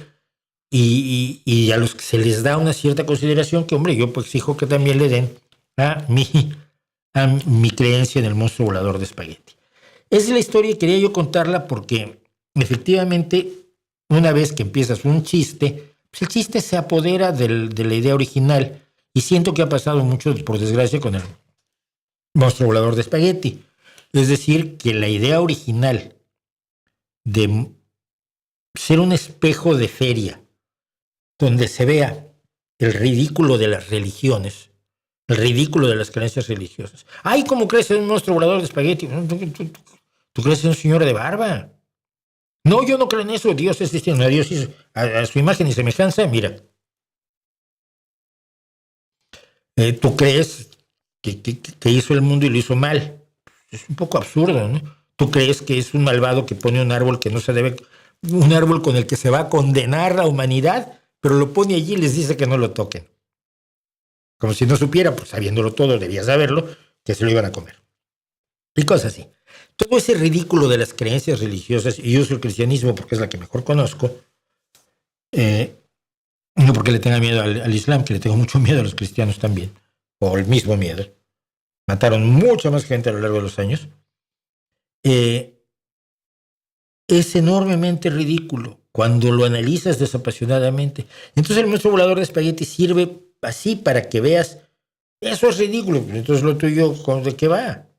y a los que se les da una cierta consideración que, hombre, yo pues exijo que también le den a mi creencia en el monstruo volador de espagueti. Esa es la historia y quería yo contarla porque efectivamente una vez que empiezas un chiste, pues el chiste se apodera de la idea original y siento que ha pasado mucho, por desgracia, con el monstruo volador de espagueti. Es decir, que la idea original de ser un espejo de feria donde se vea el ridículo de las religiones, el ridículo de las creencias religiosas. ¡Ay, cómo crees en un monstruo volador de espagueti! ¿Tú crees en un señor de barba? No, yo no creo en eso. Dios es distinto. Dios hizo a su imagen y semejanza. Mira, tú crees que hizo el mundo y lo hizo mal. Es un poco absurdo, ¿no? Tú crees que es un malvado que pone un árbol que no se debe, un árbol con el que se va a condenar la humanidad, pero lo pone allí y les dice que no lo toquen. Como si no supiera, pues sabiéndolo todo, debía saberlo, que se lo iban a comer. Y cosas así. Todo ese ridículo de las creencias religiosas, y yo uso el cristianismo porque es la que mejor conozco, no porque le tenga miedo al Islam, que le tengo mucho miedo a los cristianos también, o el mismo miedo. Mataron mucha más gente a lo largo de los años. Es enormemente ridículo cuando lo analizas desapasionadamente. Entonces el monstruo volador de espagueti sirve así para que veas, eso es ridículo, entonces lo tuyo, ¿de qué va?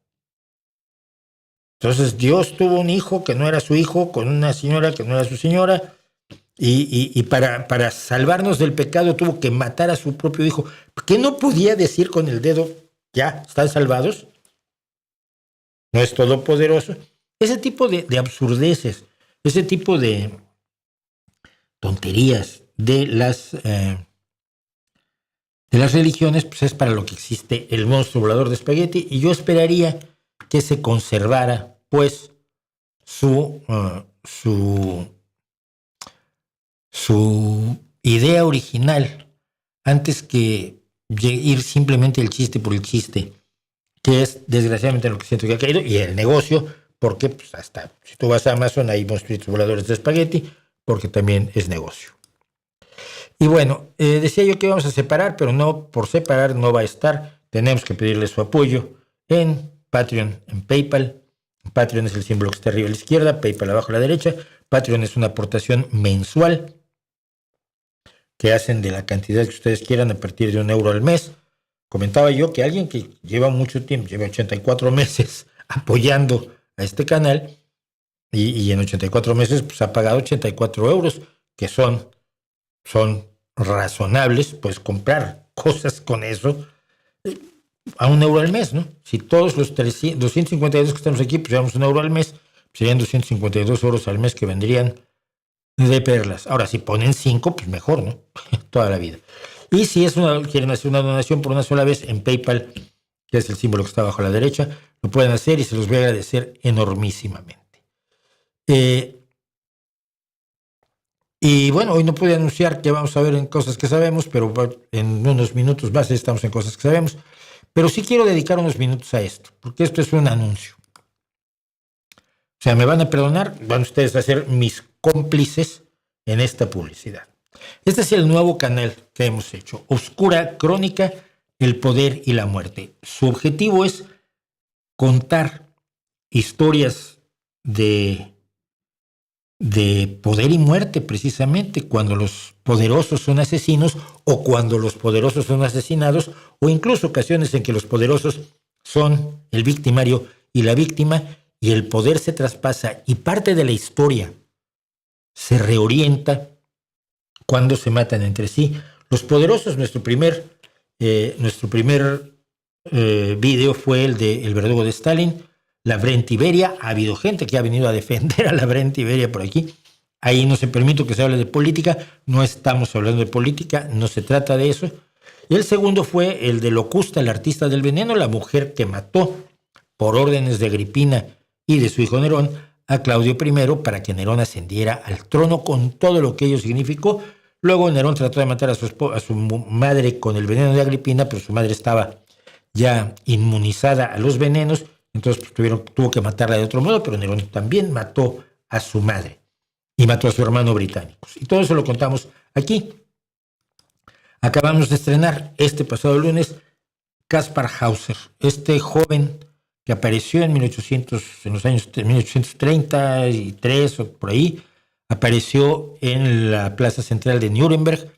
Entonces Dios tuvo un hijo que no era su hijo, con una señora que no era su señora, y para salvarnos del pecado tuvo que matar a su propio hijo. ¿Qué no podía decir con el dedo, ya, están salvados? ¿No es todopoderoso? Ese tipo de absurdeces, ese tipo de tonterías de las religiones, pues es para lo que existe el monstruo volador de espagueti, y yo esperaría que se conservara pues su idea original antes que ir simplemente el chiste por el chiste, que es desgraciadamente lo que siento que ha caído, y el negocio, porque pues hasta si tú vas a Amazon hay monstruitos voladores de espagueti, porque también es negocio. Y bueno, decía yo que íbamos a separar, pero no, por separar no va a estar. Tenemos que pedirle su apoyo en Patreon, en PayPal. Patreon es el símbolo que está arriba a la izquierda, PayPal abajo a la derecha. Patreon es una aportación mensual que hacen de la cantidad que ustedes quieran a partir de €1 al mes. Comentaba yo que alguien que lleva mucho tiempo, lleva 84 meses apoyando a este canal y en 84 meses pues ha pagado 84 euros, que son razonables, pues comprar cosas con eso a €1 al mes, ¿no? Si todos los 252 que estamos aquí pusiéramos €1 al mes, serían 252 euros al mes que vendrían de perlas. Ahora, si ponen 5, pues mejor, ¿no? Toda la vida. Y si quieren hacer una donación por una sola vez, en PayPal que es el símbolo que está abajo a la derecha, lo pueden hacer y se los voy a agradecer enormísimamente. Y bueno, hoy no pude anunciar que vamos a ver en Cosas que Sabemos, pero en unos minutos más estamos en Cosas que Sabemos. Pero sí quiero dedicar unos minutos a esto, porque esto es un anuncio. O sea, me van a perdonar, van ustedes a ser mis cómplices en esta publicidad. Este es el nuevo canal que hemos hecho, Oscura Crónica, el poder y la muerte. Su objetivo es contar historias de poder y muerte, precisamente, cuando los poderosos son asesinos o cuando los poderosos son asesinados, o incluso ocasiones en que los poderosos son el victimario y la víctima, y el poder se traspasa y parte de la historia se reorienta cuando se matan entre sí. Los poderosos, nuestro primer video fue el de El verdugo de Stalin, la Brentiberia. Ha habido gente que ha venido a defender a la Brentiberia por aquí. Ahí no se permite que se hable de política, no estamos hablando de política, no se trata de eso. Y el segundo fue el de Locusta, el artista del veneno, la mujer que mató por órdenes de Agripina y de su hijo Nerón a Claudio I para que Nerón ascendiera al trono con todo lo que ello significó. Luego Nerón trató de matar a su madre con el veneno de Agripina, pero su madre estaba ya inmunizada a los venenos, entonces tuvo que matarla de otro modo, pero Nerón también mató a su madre y mató a su hermano británicos. Y todo eso lo contamos aquí. Acabamos de estrenar este pasado lunes Kaspar Hauser, este joven que apareció en los años 1833 o por ahí, apareció en la plaza central de Nuremberg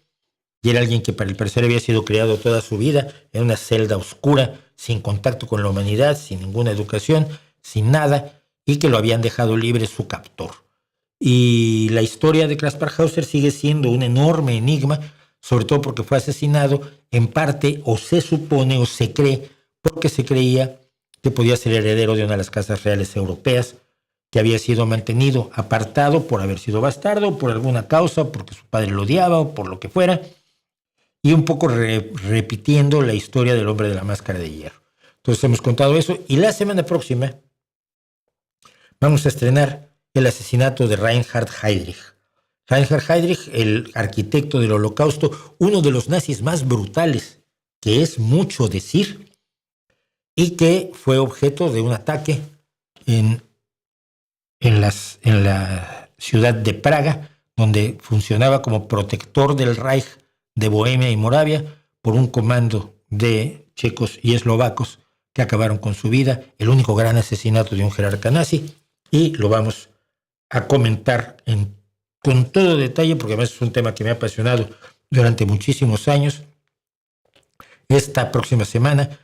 y era alguien que para el parecer había sido criado toda su vida en una celda oscura, sin contacto con la humanidad, sin ninguna educación, sin nada, y que lo habían dejado libre su captor. Y la historia de Kaspar Hauser sigue siendo un enorme enigma, sobre todo porque fue asesinado en parte, o se supone o se cree, porque se creía que podía ser heredero de una de las casas reales europeas, que había sido mantenido apartado por haber sido bastardo, por alguna causa, porque su padre lo odiaba o por lo que fuera, y un poco repitiendo la historia del hombre de la máscara de hierro. Entonces hemos contado eso, y la semana próxima vamos a estrenar el asesinato de Reinhard Heydrich. Reinhard Heydrich, el arquitecto del Holocausto, uno de los nazis más brutales, que es mucho decir, y que fue objeto de un ataque en la ciudad de Praga, donde funcionaba como protector del Reich de Bohemia y Moravia por un comando de checos y eslovacos que acabaron con su vida, el único gran asesinato de un jerarca nazi, y lo vamos a comentar con todo detalle, porque además es un tema que me ha apasionado durante muchísimos años. Esta próxima semana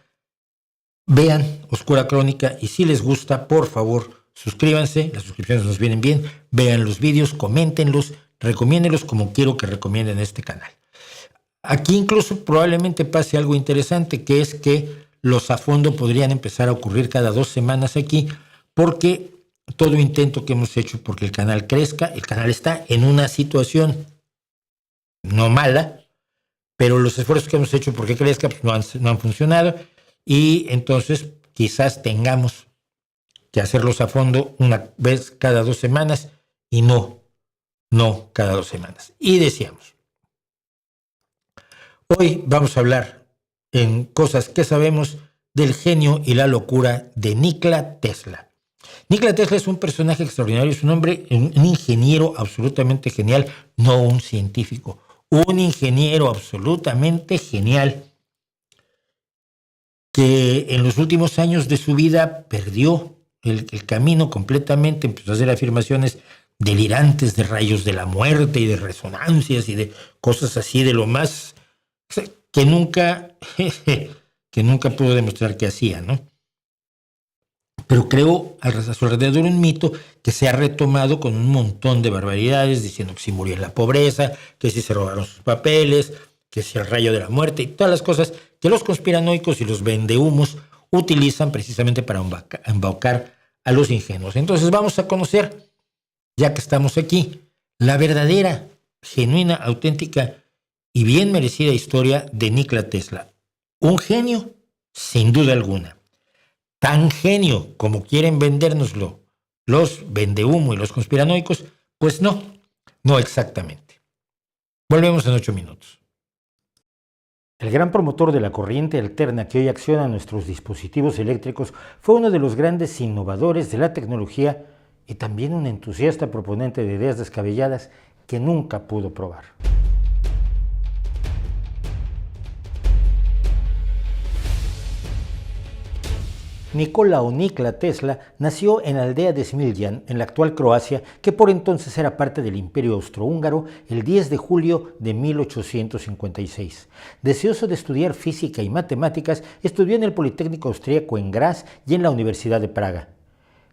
vean Oscura Crónica y si les gusta, por favor, suscríbanse, las suscripciones nos vienen bien, vean los vídeos, coméntenlos, recomiéndenlos como quiero que recomienden este canal. Aquí incluso probablemente pase algo interesante, que es que los a fondo podrían empezar a ocurrir cada 2 semanas aquí, porque todo intento que hemos hecho porque el canal crezca, el canal está en una situación no mala, pero los esfuerzos que hemos hecho porque crezca pues no han funcionado, y entonces quizás tengamos que hacerlos a fondo una vez cada 2 semanas y no cada 2 semanas. Y decíamos, hoy vamos a hablar en Cosas que Sabemos del genio y la locura de Nikola Tesla. Nikola Tesla es un personaje extraordinario, es un hombre, un ingeniero absolutamente genial, no un científico, un ingeniero absolutamente genial, que en los últimos años de su vida perdió el camino completamente, empezó a hacer afirmaciones delirantes de rayos de la muerte y de resonancias y de cosas así de lo más que nunca pudo demostrar que hacía, ¿no? Pero creó a su alrededor un mito que se ha retomado con un montón de barbaridades, diciendo que si murió en la pobreza, que si se robaron sus papeles, que si el rayo de la muerte y todas las cosas que los conspiranoicos y los vendehumos utilizan precisamente para embaucar a los ingenuos. Entonces vamos a conocer, ya que estamos aquí, la verdadera, genuina, auténtica y bien merecida historia de Nikola Tesla. Un genio sin duda alguna. Tan genio como quieren vendérnoslo los vendehumo y los conspiranoicos, pues no exactamente. Volvemos en 8 minutos. El gran promotor de la corriente alterna que hoy acciona nuestros dispositivos eléctricos fue uno de los grandes innovadores de la tecnología y también un entusiasta proponente de ideas descabelladas que nunca pudo probar. Nikola o Nikola Tesla nació en la aldea de Smiljan, en la actual Croacia, que por entonces era parte del Imperio Austrohúngaro, el 10 de julio de 1856. Deseoso de estudiar física y matemáticas, estudió en el Politécnico Austríaco en Graz y en la Universidad de Praga.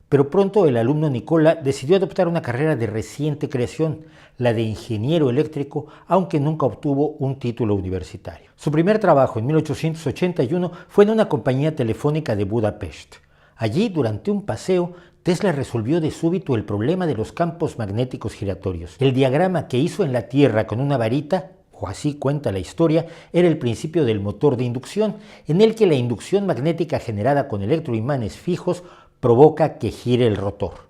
Pero pronto el alumno Nikola decidió adoptar una carrera de reciente creación, la de ingeniero eléctrico, aunque nunca obtuvo un título universitario. Su primer trabajo en 1881 fue en una compañía telefónica de Budapest. Allí, durante un paseo, Tesla resolvió de súbito el problema de los campos magnéticos giratorios. El diagrama que hizo en la Tierra con una varita, o así cuenta la historia, era el principio del motor de inducción, en el que la inducción magnética generada con electroimanes fijos provoca que gire el rotor.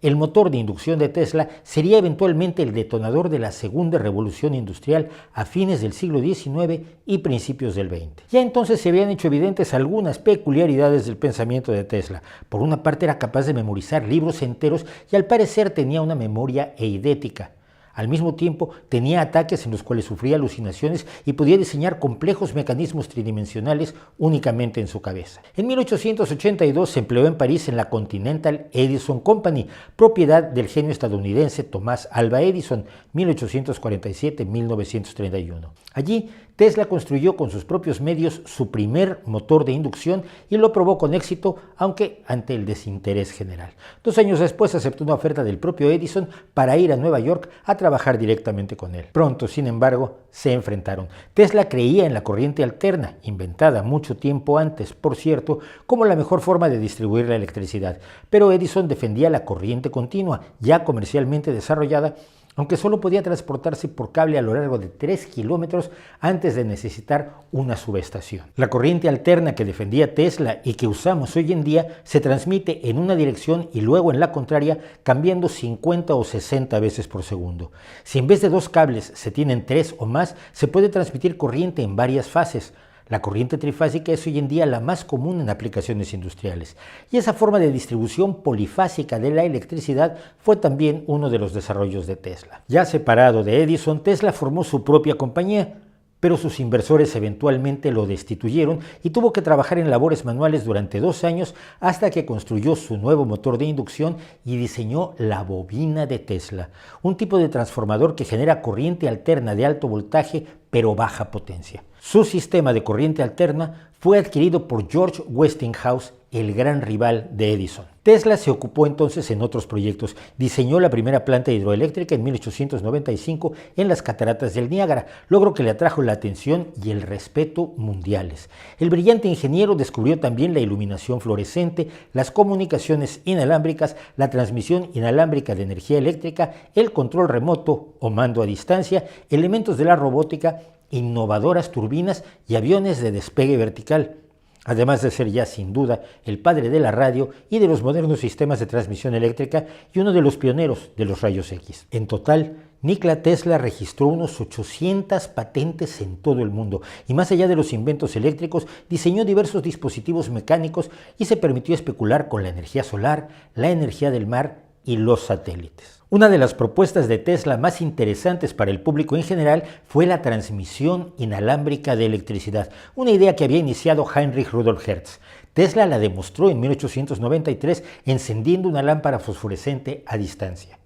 El motor de inducción de Tesla sería eventualmente el detonador de la segunda revolución industrial a fines del siglo XIX y principios del XX. Ya entonces se habían hecho evidentes algunas peculiaridades del pensamiento de Tesla. Por una parte era capaz de memorizar libros enteros y al parecer tenía una memoria eidética. Al mismo tiempo, tenía ataques en los cuales sufría alucinaciones y podía diseñar complejos mecanismos tridimensionales únicamente en su cabeza. En 1882 se empleó en París en la Continental Edison Company, propiedad del genio estadounidense Thomas Alva Edison, 1847-1931. Allí, Tesla construyó con sus propios medios su primer motor de inducción y lo probó con éxito, aunque ante el desinterés general. 2 años después aceptó una oferta del propio Edison para ir a Nueva York a trabajar directamente con él. Pronto, sin embargo, se enfrentaron. Tesla creía en la corriente alterna, inventada mucho tiempo antes, por cierto, como la mejor forma de distribuir la electricidad, pero Edison defendía la corriente continua, ya comercialmente desarrollada, aunque solo podía transportarse por cable a lo largo de 3 kilómetros antes de necesitar una subestación. La corriente alterna que defendía Tesla y que usamos hoy en día se transmite en una dirección y luego en la contraria, cambiando 50 o 60 veces por segundo. Si en vez de 2 cables se tienen 3 o más, se puede transmitir corriente en varias fases. La corriente trifásica es hoy en día la más común en aplicaciones industriales, y esa forma de distribución polifásica de la electricidad fue también uno de los desarrollos de Tesla. Ya separado de Edison, Tesla formó su propia compañía, pero sus inversores eventualmente lo destituyeron y tuvo que trabajar en labores manuales durante 2 años hasta que construyó su nuevo motor de inducción y diseñó la bobina de Tesla, un tipo de transformador que genera corriente alterna de alto voltaje pero baja potencia. Su sistema de corriente alterna fue adquirido por George Westinghouse, el gran rival de Edison. Tesla se ocupó entonces en otros proyectos. Diseñó la primera planta hidroeléctrica en 1895 en las cataratas del Niágara, logro que le atrajo la atención y el respeto mundiales. El brillante ingeniero descubrió también la iluminación fluorescente, las comunicaciones inalámbricas, la transmisión inalámbrica de energía eléctrica, el control remoto o mando a distancia, elementos de la robótica, innovadoras turbinas y aviones de despegue vertical. Además de ser ya sin duda el padre de la radio y de los modernos sistemas de transmisión eléctrica y uno de los pioneros de los rayos X. En total, Nikola Tesla registró unos 800 patentes en todo el mundo y más allá de los inventos eléctricos, diseñó diversos dispositivos mecánicos y se permitió especular con la energía solar, la energía del mar y los satélites. Una de las propuestas de Tesla más interesantes para el público en general fue la transmisión inalámbrica de electricidad, una idea que había iniciado Heinrich Rudolf Hertz. Tesla la demostró en 1893 encendiendo una lámpara fosforescente a distancia.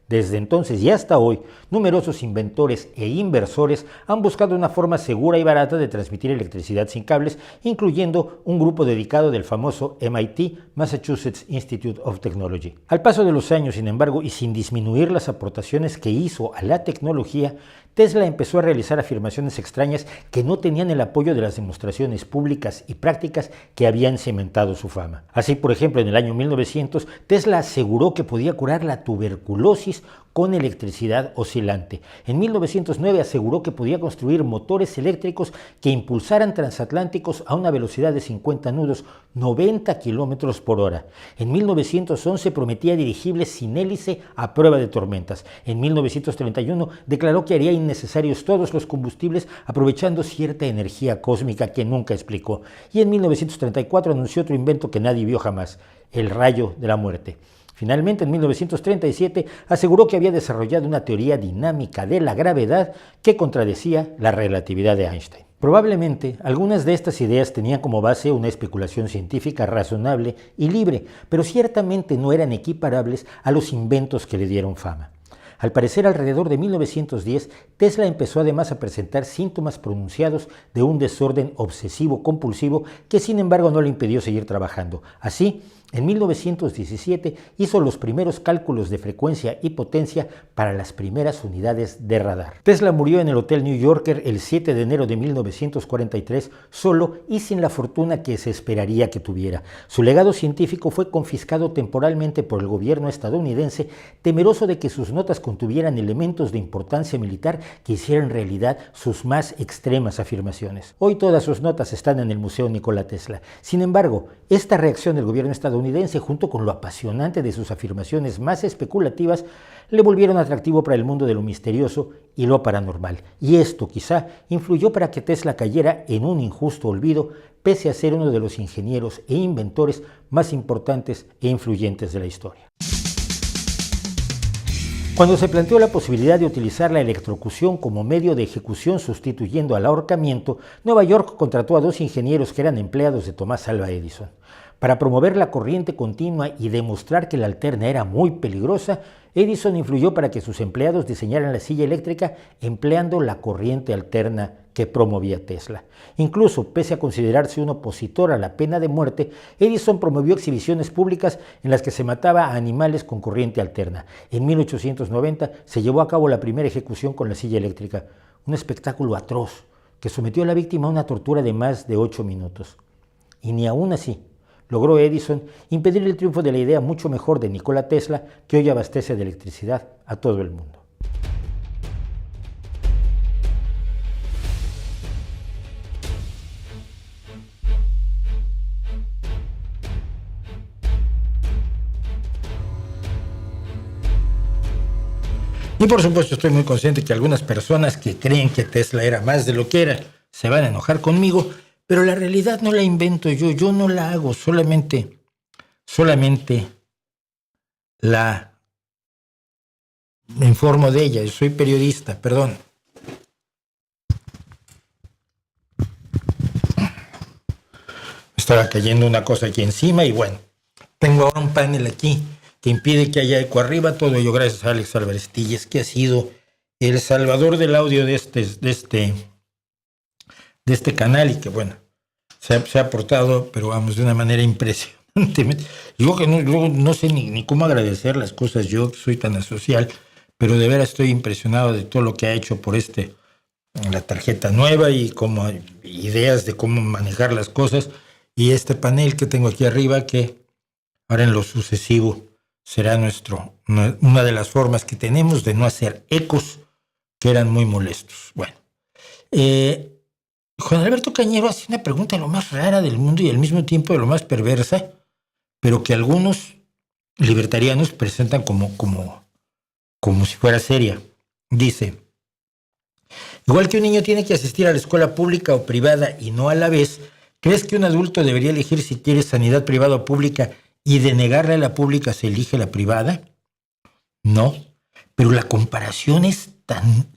Desde entonces y hasta hoy, numerosos inventores e inversores han buscado una forma segura y barata de transmitir electricidad sin cables, incluyendo un grupo dedicado del famoso MIT, Massachusetts Institute of Technology. Al paso de los años, sin embargo, y sin disminuir las aportaciones que hizo a la tecnología, Tesla empezó a realizar afirmaciones extrañas que no tenían el apoyo de las demostraciones públicas y prácticas que habían cimentado su fama. Así, por ejemplo, en el año 1900, Tesla aseguró que podía curar la tuberculosis Curtis con electricidad oscilante. En 1909 aseguró que podía construir motores eléctricos que impulsaran transatlánticos a una velocidad de 50 nudos, 90 kilómetros por hora. En 1911 prometía dirigibles sin hélice a prueba de tormentas. En 1931 declaró que haría innecesarios todos los combustibles aprovechando cierta energía cósmica que nunca explicó. Y en 1934 anunció otro invento que nadie vio jamás: el rayo de la muerte. Finalmente, en 1937, aseguró que había desarrollado una teoría dinámica de la gravedad que contradecía la relatividad de Einstein. Probablemente, algunas de estas ideas tenían como base una especulación científica razonable y libre, pero ciertamente no eran equiparables a los inventos que le dieron fama. Al parecer, alrededor de 1910, Tesla empezó además a presentar síntomas pronunciados de un desorden obsesivo-compulsivo que sin embargo no le impidió seguir trabajando. Así, en 1917 hizo los primeros cálculos de frecuencia y potencia para las primeras unidades de radar. Tesla murió en el Hotel New Yorker el 7 de enero de 1943, solo y sin la fortuna que se esperaría que tuviera. Su legado científico fue confiscado temporalmente por el gobierno estadounidense, temeroso de que sus notas contuvieran elementos de importancia militar que hicieran realidad sus más extremas afirmaciones. Hoy todas sus notas están en el Museo Nikola Tesla. Sin embargo, esta reacción del gobierno estadounidense, junto con lo apasionante de sus afirmaciones más especulativas, le volvieron atractivo para el mundo de lo misterioso y lo paranormal. Y esto quizá influyó para que Tesla cayera en un injusto olvido, pese a ser uno de los ingenieros e inventores más importantes e influyentes de la historia. Cuando se planteó la posibilidad de utilizar la electrocución como medio de ejecución sustituyendo al ahorcamiento, Nueva York contrató a 2 ingenieros que eran empleados de Thomas Alva Edison. Para promover la corriente continua y demostrar que la alterna era muy peligrosa, Edison influyó para que sus empleados diseñaran la silla eléctrica empleando la corriente alterna que promovía Tesla. Incluso, pese a considerarse un opositor a la pena de muerte, Edison promovió exhibiciones públicas en las que se mataba a animales con corriente alterna. En 1890 se llevó a cabo la primera ejecución con la silla eléctrica, un espectáculo atroz que sometió a la víctima a una tortura de más de 8 minutos. Y ni aún así logró Edison impedir el triunfo de la idea mucho mejor de Nikola Tesla, que hoy abastece de electricidad a todo el mundo. Y por supuesto estoy muy consciente que algunas personas que creen que Tesla era más de lo que era se van a enojar conmigo, pero la realidad no la invento yo no la hago, solamente la me informo de ella. Yo soy periodista, perdón. Estaba cayendo una cosa aquí encima y bueno, tengo ahora un panel aquí que impide que haya eco arriba, todo ello gracias a Alex Álvarez Tilles, que ha sido el salvador del audio de este canal y que bueno, se ha aportado, pero vamos, de una manera impresionante. Digo que no sé ni cómo agradecer las cosas, yo soy tan asocial, pero de veras estoy impresionado de todo lo que ha hecho por la tarjeta nueva y como ideas de cómo manejar las cosas, y este panel que tengo aquí arriba, que ahora en lo sucesivo será una de las formas que tenemos de no hacer ecos que eran muy molestos. Bueno, Juan Alberto Cañero hace una pregunta lo más rara del mundo y al mismo tiempo de lo más perversa, pero que algunos libertarianos presentan como si fuera seria. Dice: igual que un niño tiene que asistir a la escuela pública o privada y no a la vez, ¿crees que un adulto debería elegir si quiere sanidad privada o pública y de negarle a la pública se elige la privada? No, pero la comparación es tan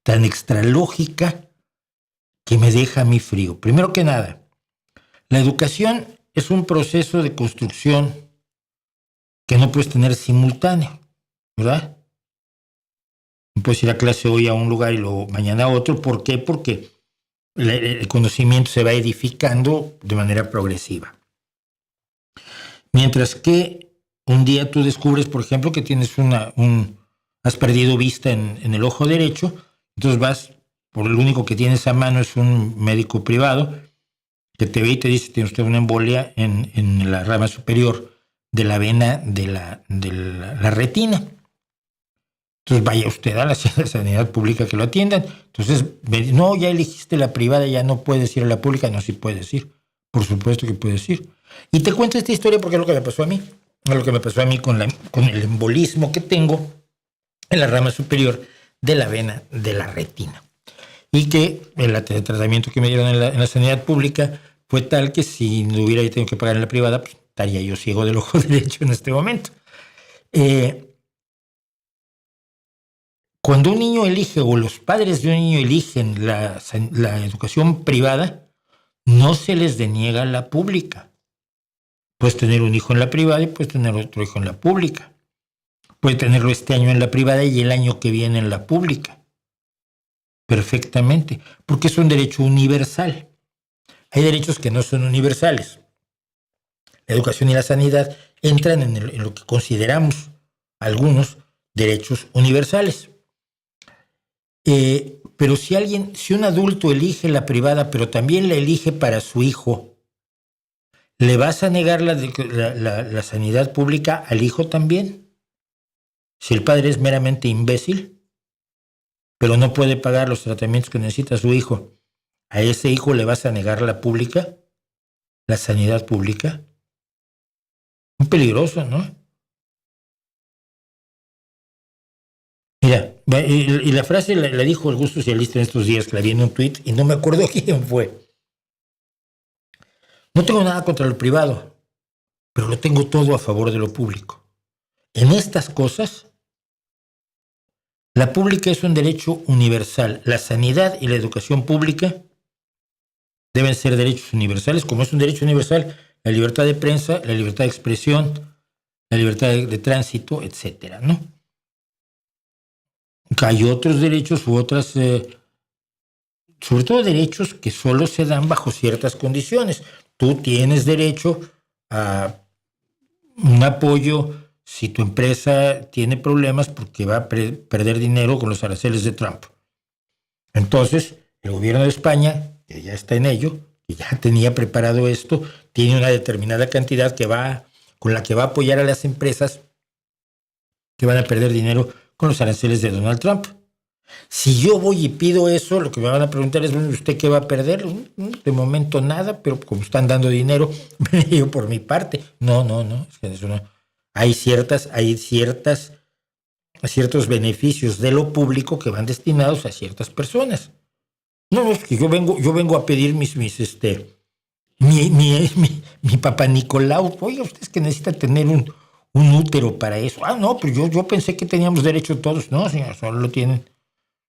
extralógica que me deja a mí frío. Primero que nada, la educación es un proceso de construcción que no puedes tener simultáneo, ¿verdad? No puedes ir a clase hoy a un lugar y luego mañana a otro. ¿Por qué? Porque el conocimiento se va edificando de manera progresiva. Mientras que un día tú descubres, por ejemplo, que tienes has perdido vista en el ojo derecho, entonces vas, por lo único que tienes a mano es un médico privado que te ve y te dice: tiene usted una embolia en la rama superior de la vena de la retina. Entonces vaya usted a la sanidad pública que lo atiendan. Entonces, no, ya elegiste la privada, ya no puedes ir a la pública. No, sí puedes ir. Por supuesto que puedes ir. Y te cuento esta historia porque es lo que me pasó a mí. Es lo que me pasó a mí con el embolismo que tengo en la rama superior de la vena de la retina. Y que el tratamiento que me dieron en la sanidad pública fue tal que si no hubiera tenido que pagar en la privada, pues estaría yo ciego del ojo derecho en este momento. Cuando un niño elige o los padres de un niño eligen la educación privada, no se les deniega la pública. Puedes tener un hijo en la privada y puedes tener otro hijo en la pública. Puedes tenerlo este año en la privada y el año que viene en la pública. Perfectamente, porque es un derecho universal. Hay derechos que no son universales. La educación y la sanidad entran en lo que consideramos algunos derechos universales. Pero si un adulto elige la privada, pero también la elige para su hijo, ¿le vas a negar la sanidad pública al hijo también? Si el padre es meramente imbécil, pero no puede pagar los tratamientos que necesita su hijo, ¿a ese hijo le vas a negar la pública? ¿La sanidad pública? Muy peligroso, ¿no? Mira, y la frase la dijo el Gusto Socialista en estos días, que la vi en un tuit, y no me acuerdo quién fue. No tengo nada contra lo privado, pero lo tengo todo a favor de lo público. En estas cosas, la pública es un derecho universal. La sanidad y la educación pública deben ser derechos universales, como es un derecho universal la libertad de prensa, la libertad de expresión, la libertad de tránsito, etcétera, ¿no? Hay otros derechos u otras, sobre todo derechos que solo se dan bajo ciertas condiciones. Tú tienes derecho a un apoyo si tu empresa tiene problemas porque va a perder dinero con los aranceles de Trump. Entonces, el gobierno de España, que ya está en ello, que ya tenía preparado esto, tiene una determinada cantidad con la que va a apoyar a las empresas que van a perder dinero con los aranceles de Donald Trump. Si yo voy y pido eso, lo que me van a preguntar es, ¿usted qué va a perder? De momento nada, pero como están dando dinero, yo por mi parte. No, es que eso no. Hay ciertos beneficios de lo público que van destinados a ciertas personas. No, es que yo vengo a pedir mi papá Nicolau. Oiga, usted es que necesita tener un útero para eso. No, pero yo pensé que teníamos derecho todos. No, señor, solo lo tienen.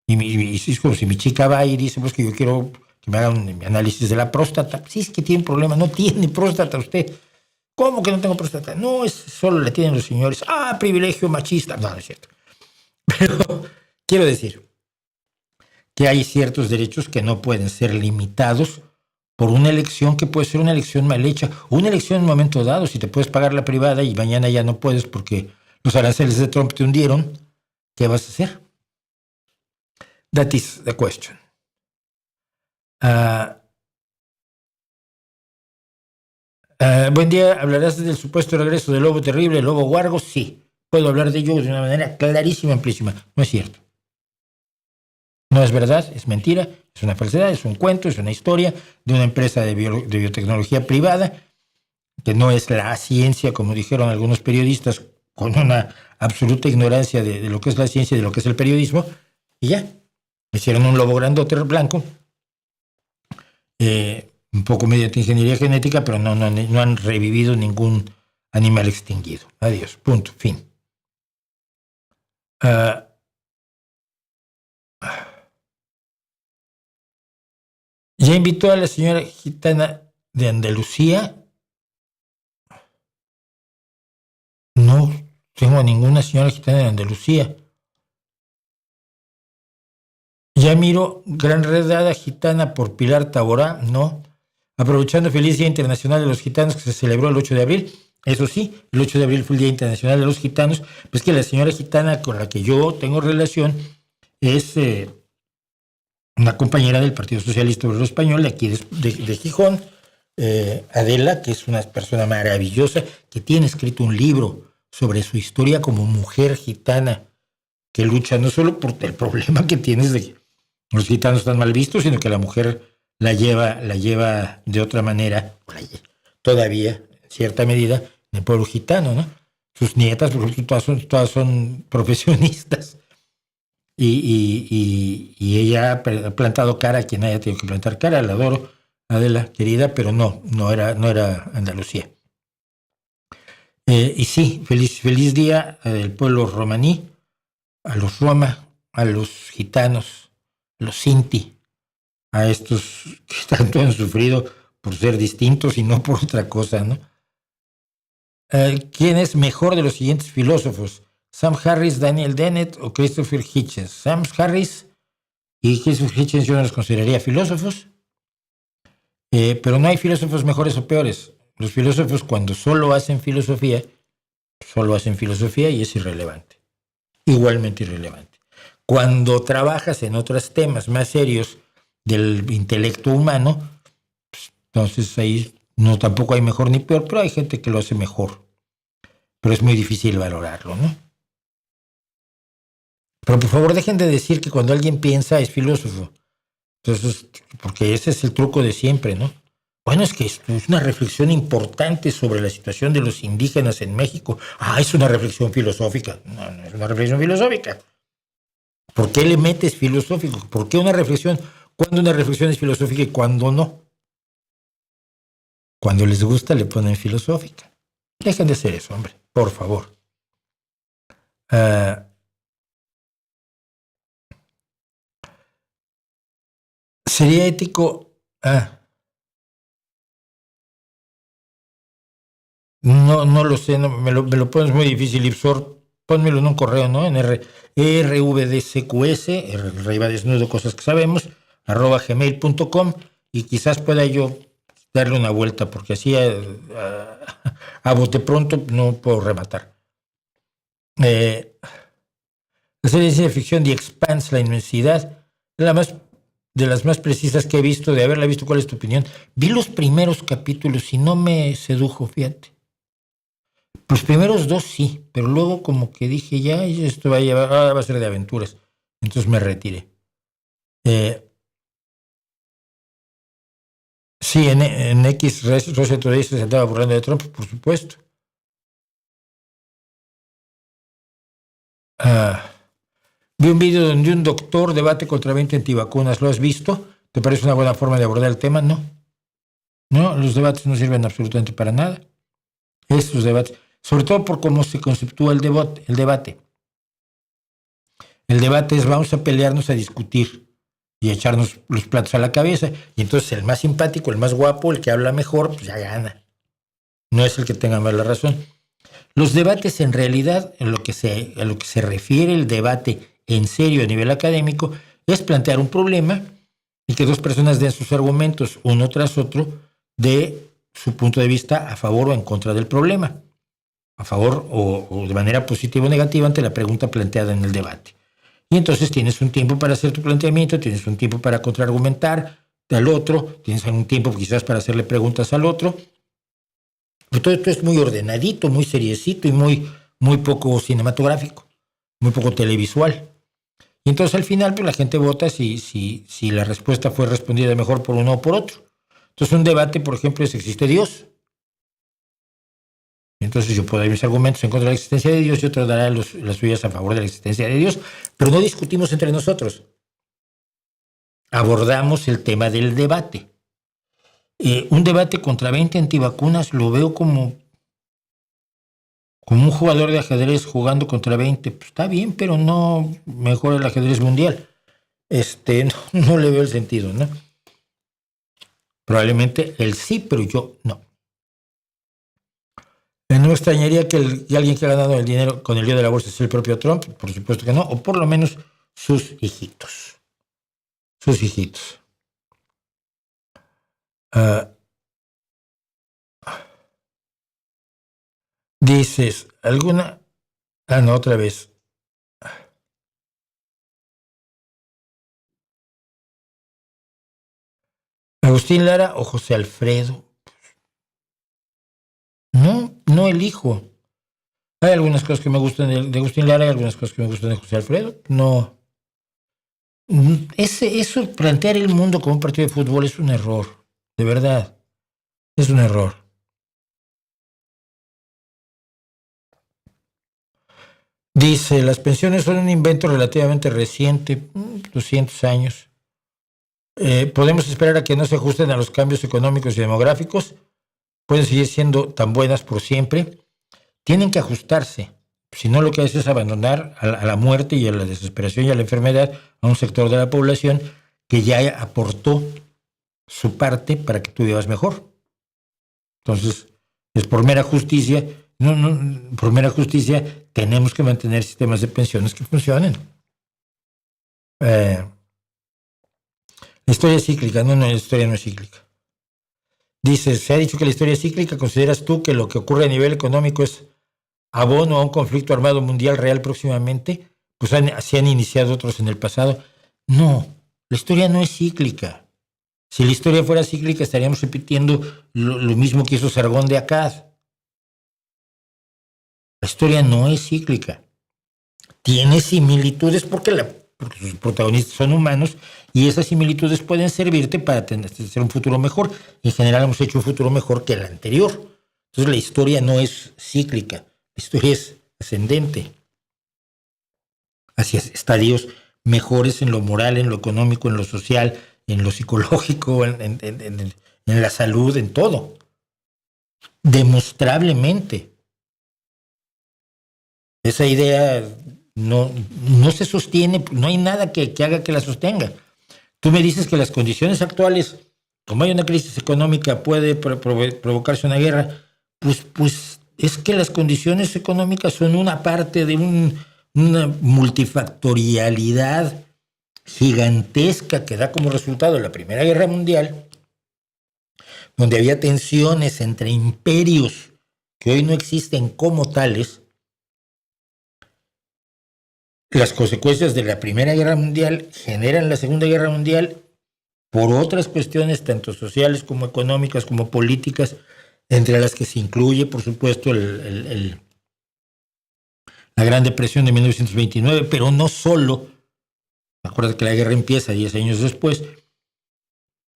Y es como si mi chica va y dice, pues que yo quiero que me hagan mi análisis de la próstata. Sí, es que tiene un problema, no tiene próstata usted. ¿Cómo que no tengo próstata? No, solo la tienen los señores. Privilegio machista. No es cierto. Pero quiero decir que hay ciertos derechos que no pueden ser limitados por una elección que puede ser una elección mal hecha. Una elección en un momento dado, si te puedes pagar la privada y mañana ya no puedes porque los aranceles de Trump te hundieron, ¿qué vas a hacer? That is the question. Buen día, ¿hablarás del supuesto regreso del lobo terrible, el lobo Huargo? Sí, puedo hablar de ello de una manera clarísima, amplísima. No es cierto. No es verdad, es mentira, es una falsedad, es un cuento, es una historia de una empresa de biotecnología privada, que no es la ciencia, como dijeron algunos periodistas, con una absoluta ignorancia de lo que es la ciencia y de lo que es el periodismo, y ya. Hicieron un lobo grandote blanco, un poco mediante ingeniería genética, pero no han revivido ningún animal extinguido. Adiós, punto, fin. ¿Ya invitó a la señora gitana de Andalucía? No tengo a ninguna señora gitana de Andalucía. Ya miro gran redada gitana por Pilar Taborá, no. Aprovechando Feliz Día Internacional de los Gitanos que se celebró el 8 de abril. Eso sí, el 8 de abril fue el Día Internacional de los Gitanos. Pues que la señora gitana con la que yo tengo relación es una compañera del Partido Socialista Obrero Español de aquí de Gijón, Adela, que es una persona maravillosa, que tiene escrito un libro sobre su historia como mujer gitana que lucha no solo por el problema que tienes de que los gitanos están mal vistos, sino que la mujer la lleva de otra manera, todavía, en cierta medida, en el pueblo gitano, ¿no? Sus nietas, por ejemplo, todas son profesionistas. Y ella ha plantado cara a quien haya tenido que plantar cara. La adoro, Adela, querida, pero no era Andalucía. Y sí, feliz día al pueblo romaní, a los roma, a los gitanos, a los sinti, a estos que tanto han sufrido por ser distintos y no por otra cosa, ¿no? ¿Quién es mejor de los siguientes filósofos? ¿Sam Harris, Daniel Dennett o Christopher Hitchens? Sam Harris y Christopher Hitchens yo no los consideraría filósofos, pero no hay filósofos mejores o peores. Los filósofos cuando solo hacen filosofía y es irrelevante, igualmente irrelevante. Cuando trabajas en otros temas más serios del intelecto humano, pues, entonces ahí no tampoco hay mejor ni peor, pero hay gente que lo hace mejor. Pero es muy difícil valorarlo, ¿no? Pero por favor dejen de decir que cuando alguien piensa es filósofo. Entonces, porque ese es el truco de siempre, ¿no? Bueno, es que esto es una reflexión importante sobre la situación de los indígenas en México. Es una reflexión filosófica. No es una reflexión filosófica. ¿Por qué le metes filosófico? ¿Por qué una reflexión? ¿Cuándo una reflexión es filosófica y cuándo no? Cuando les gusta le ponen filosófica. Dejen de hacer eso, hombre, por favor. ¿Sería ético? No lo sé, me lo pones muy difícil, Ipsor. Pónmelo en un correo, ¿no? En rvdcqs, arriba desnudo, cosas que sabemos, @gmail.com, y quizás pueda yo darle una vuelta, porque así a bote pronto no puedo rematar. La serie de ciencia ficción The Expanse, La Inmensidad, de las más precisas que he visto, de haberla visto. ¿Cuál es tu opinión? Vi los primeros capítulos y no me sedujo, fíjate. Los primeros dos sí, pero luego como que dije, ya, esto va a ser de aventuras. Entonces me retiré. Sí, en X, Russia Today se estaba burlando de Trump, por supuesto. Vi un vídeo donde un doctor debate contra 20 antivacunas. ¿Lo has visto? ¿Te parece una buena forma de abordar el tema? No. No, los debates no sirven absolutamente para nada. Estos debates, sobre todo por cómo se conceptúa el debate. El debate es vamos a pelearnos a discutir y echarnos los platos a la cabeza. Y entonces el más simpático, el más guapo, el que habla mejor, pues ya gana. No es el que tenga más la razón. Los debates en realidad, a lo que se refiere el debate en serio a nivel académico, es plantear un problema y que dos personas den sus argumentos uno tras otro de su punto de vista a favor o en contra del problema, a favor o de manera positiva o negativa ante la pregunta planteada en el debate. Y entonces tienes un tiempo para hacer tu planteamiento, tienes un tiempo para contraargumentar al otro, tienes un tiempo quizás para hacerle preguntas al otro. Pero todo esto es muy ordenadito, muy seriecito y muy poco cinematográfico, muy poco televisual. Y entonces al final pues la gente vota si la respuesta fue respondida mejor por uno o por otro. Entonces un debate, por ejemplo, es ¿existe Dios? Entonces yo puedo dar mis argumentos en contra de la existencia de Dios y otro dará las suyas a favor de la existencia de Dios, pero no discutimos entre nosotros. Abordamos el tema del debate. Un debate contra 20 antivacunas lo veo como un jugador de ajedrez jugando contra 20. Pues está bien, pero no mejor el ajedrez mundial. No le veo el sentido, ¿no? Probablemente él sí, pero yo no. No me extrañaría que alguien que ha ganado el dinero con el lío de la bolsa sea el propio Trump, por supuesto que no, o por lo menos sus hijitos. Sus hijitos. Dices, ¿alguna? No, otra vez. ¿Agustín Lara o José Alfredo? No elijo. Hay algunas cosas que me gustan de Agustín Lara, hay algunas cosas que me gustan de José Alfredo. No. Eso, plantear el mundo como un partido de fútbol es un error. De verdad. Es un error. Dice, las pensiones son un invento relativamente reciente, 200 años. Podemos esperar a que no se ajusten a los cambios económicos y demográficos. Pueden seguir siendo tan buenas por siempre. Tienen que ajustarse. Si no, lo que hace es abandonar a la muerte y a la desesperación y a la enfermedad a un sector de la población que ya aportó su parte para que tú vivas mejor. Entonces, es por mera justicia, por mera justicia tenemos que mantener sistemas de pensiones que funcionen. La historia es cíclica, no, la historia no es cíclica. Dice, se ha dicho que la historia es cíclica. ¿Consideras tú que lo que ocurre a nivel económico es abono a un conflicto armado mundial real próximamente? Pues se han iniciado otros en el pasado. No, la historia no es cíclica. Si la historia fuera cíclica, estaríamos repitiendo lo mismo que hizo Sargón de Akkad. La historia no es cíclica. Tiene similitudes porque sus protagonistas son humanos y esas similitudes pueden servirte para hacer un futuro mejor. En general hemos hecho un futuro mejor que el anterior. Entonces la historia no es cíclica, la historia es ascendente hacia estadios mejores en lo moral, en lo económico, en lo social, en lo psicológico, en la salud, en todo. Demostrablemente. Esa idea no se sostiene, no hay nada que haga que la sostenga. Tú me dices que las condiciones actuales, como hay una crisis económica, puede provocarse una guerra, pues es que las condiciones económicas son una parte de una multifactorialidad gigantesca que da como resultado la Primera Guerra Mundial, donde había tensiones entre imperios que hoy no existen como tales. Las consecuencias de la Primera Guerra Mundial generan la Segunda Guerra Mundial por otras cuestiones, tanto sociales como económicas, como políticas, entre las que se incluye, por supuesto, la Gran Depresión de 1929, pero no solo. Acuérdate que la guerra empieza 10 años después.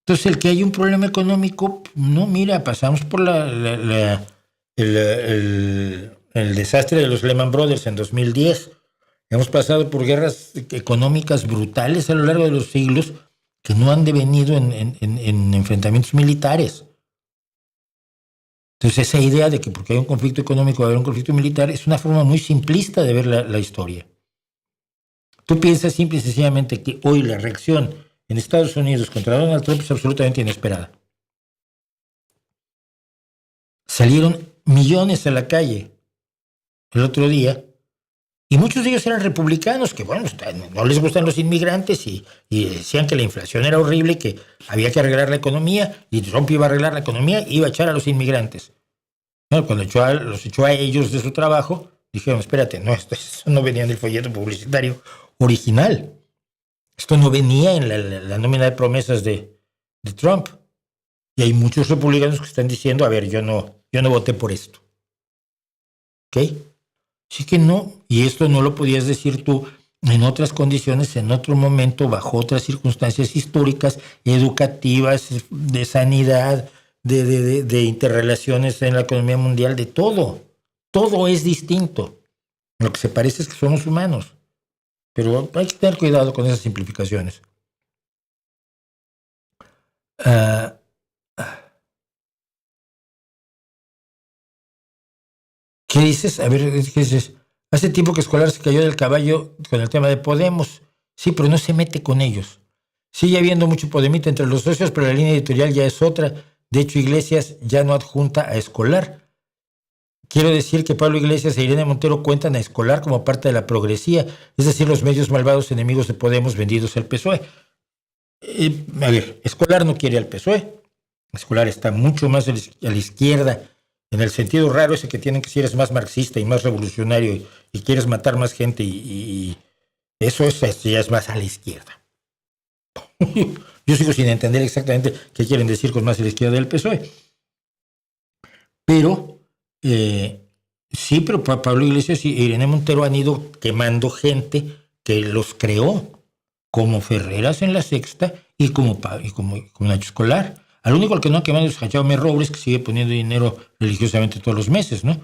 Entonces, el que hay un problema económico, no, mira, pasamos por el desastre de los Lehman Brothers en 2010. Hemos pasado por guerras económicas brutales a lo largo de los siglos que no han devenido en enfrentamientos militares. Entonces, esa idea de que porque hay un conflicto económico va a haber un conflicto militar es una forma muy simplista de ver la historia. Tú piensas simple y sencillamente que hoy la reacción en Estados Unidos contra Donald Trump es absolutamente inesperada. Salieron millones a la calle el otro día. Y muchos de ellos eran republicanos que, bueno, no les gustan los inmigrantes y decían que la inflación era horrible, que había que arreglar la economía y Trump iba a arreglar la economía y iba a echar a los inmigrantes. Bueno, cuando los echó a ellos de su trabajo, dijeron, espérate, no, esto no venía en el folleto publicitario original. Esto no venía en la nómina de promesas de Trump. Y hay muchos republicanos que están diciendo, a ver, yo no voté por esto. ¿Ok? Sí que no, y esto no lo podías decir tú en otras condiciones, en otro momento, bajo otras circunstancias históricas, educativas, de sanidad, de interrelaciones en la economía mundial, de todo. Todo es distinto. Lo que se parece es que somos humanos, pero hay que tener cuidado con esas simplificaciones. ¿Qué dices? A ver, ¿qué dices? Hace tiempo que Escolar se cayó del caballo con el tema de Podemos. Sí, pero no se mete con ellos. Sigue habiendo mucho podemita entre los socios, pero la línea editorial ya es otra. De hecho, Iglesias ya no adjunta a Escolar. Quiero decir que Pablo Iglesias e Irene Montero cuentan a Escolar como parte de la progresía, es decir, los medios malvados enemigos de Podemos vendidos al PSOE. A ver, Escolar no quiere al PSOE. Escolar está mucho más a la izquierda, en el sentido raro ese que tienen que si eres más marxista y más revolucionario y quieres matar más gente y eso ya es más a la izquierda. Yo sigo sin entender exactamente qué quieren decir con más a la izquierda del PSOE. Pero Sí, pero Pablo Iglesias y Irene Montero han ido quemando gente que los creó, como Ferreras en La Sexta y como Nacho Escolar. Al único al que no ha quemado es a Jaume Robles, que sigue poniendo dinero religiosamente todos los meses, ¿no?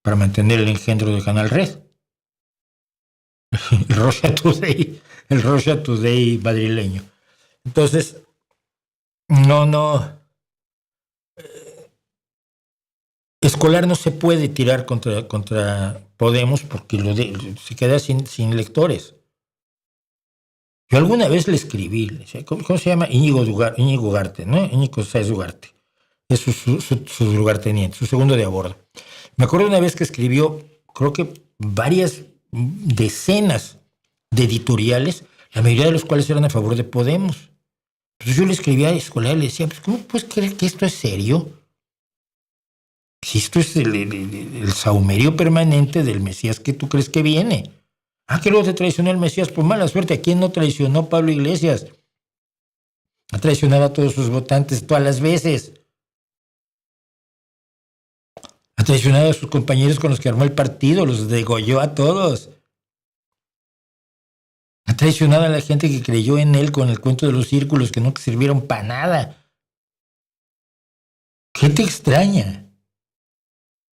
Para mantener el engendro de Canal Red. El Russia Today madrileño. Entonces, no. Escolar no se puede tirar contra Podemos porque se queda sin lectores. Yo alguna vez le escribí, ¿cómo se llama? Íñigo Ugarte, ¿no? Íñigo Sáez Ugarte. Es su lugarteniente, su segundo de a bordo. Me acuerdo una vez que escribió, creo que varias decenas de editoriales, la mayoría de los cuales eran a favor de Podemos. Entonces yo le escribía a Escolar y le decía, pues, ¿cómo puedes creer que esto es serio? Si esto es el saumerio permanente del Mesías que tú crees que viene. Que luego te traicionó el Mesías, pues mala suerte. ¿A quién no traicionó Pablo Iglesias? Ha traicionado a todos sus votantes todas las veces. Ha traicionado a sus compañeros con los que armó el partido, los degolló a todos. Ha traicionado a la gente que creyó en él con el cuento de los círculos que no te sirvieron para nada. ¿Qué te extraña?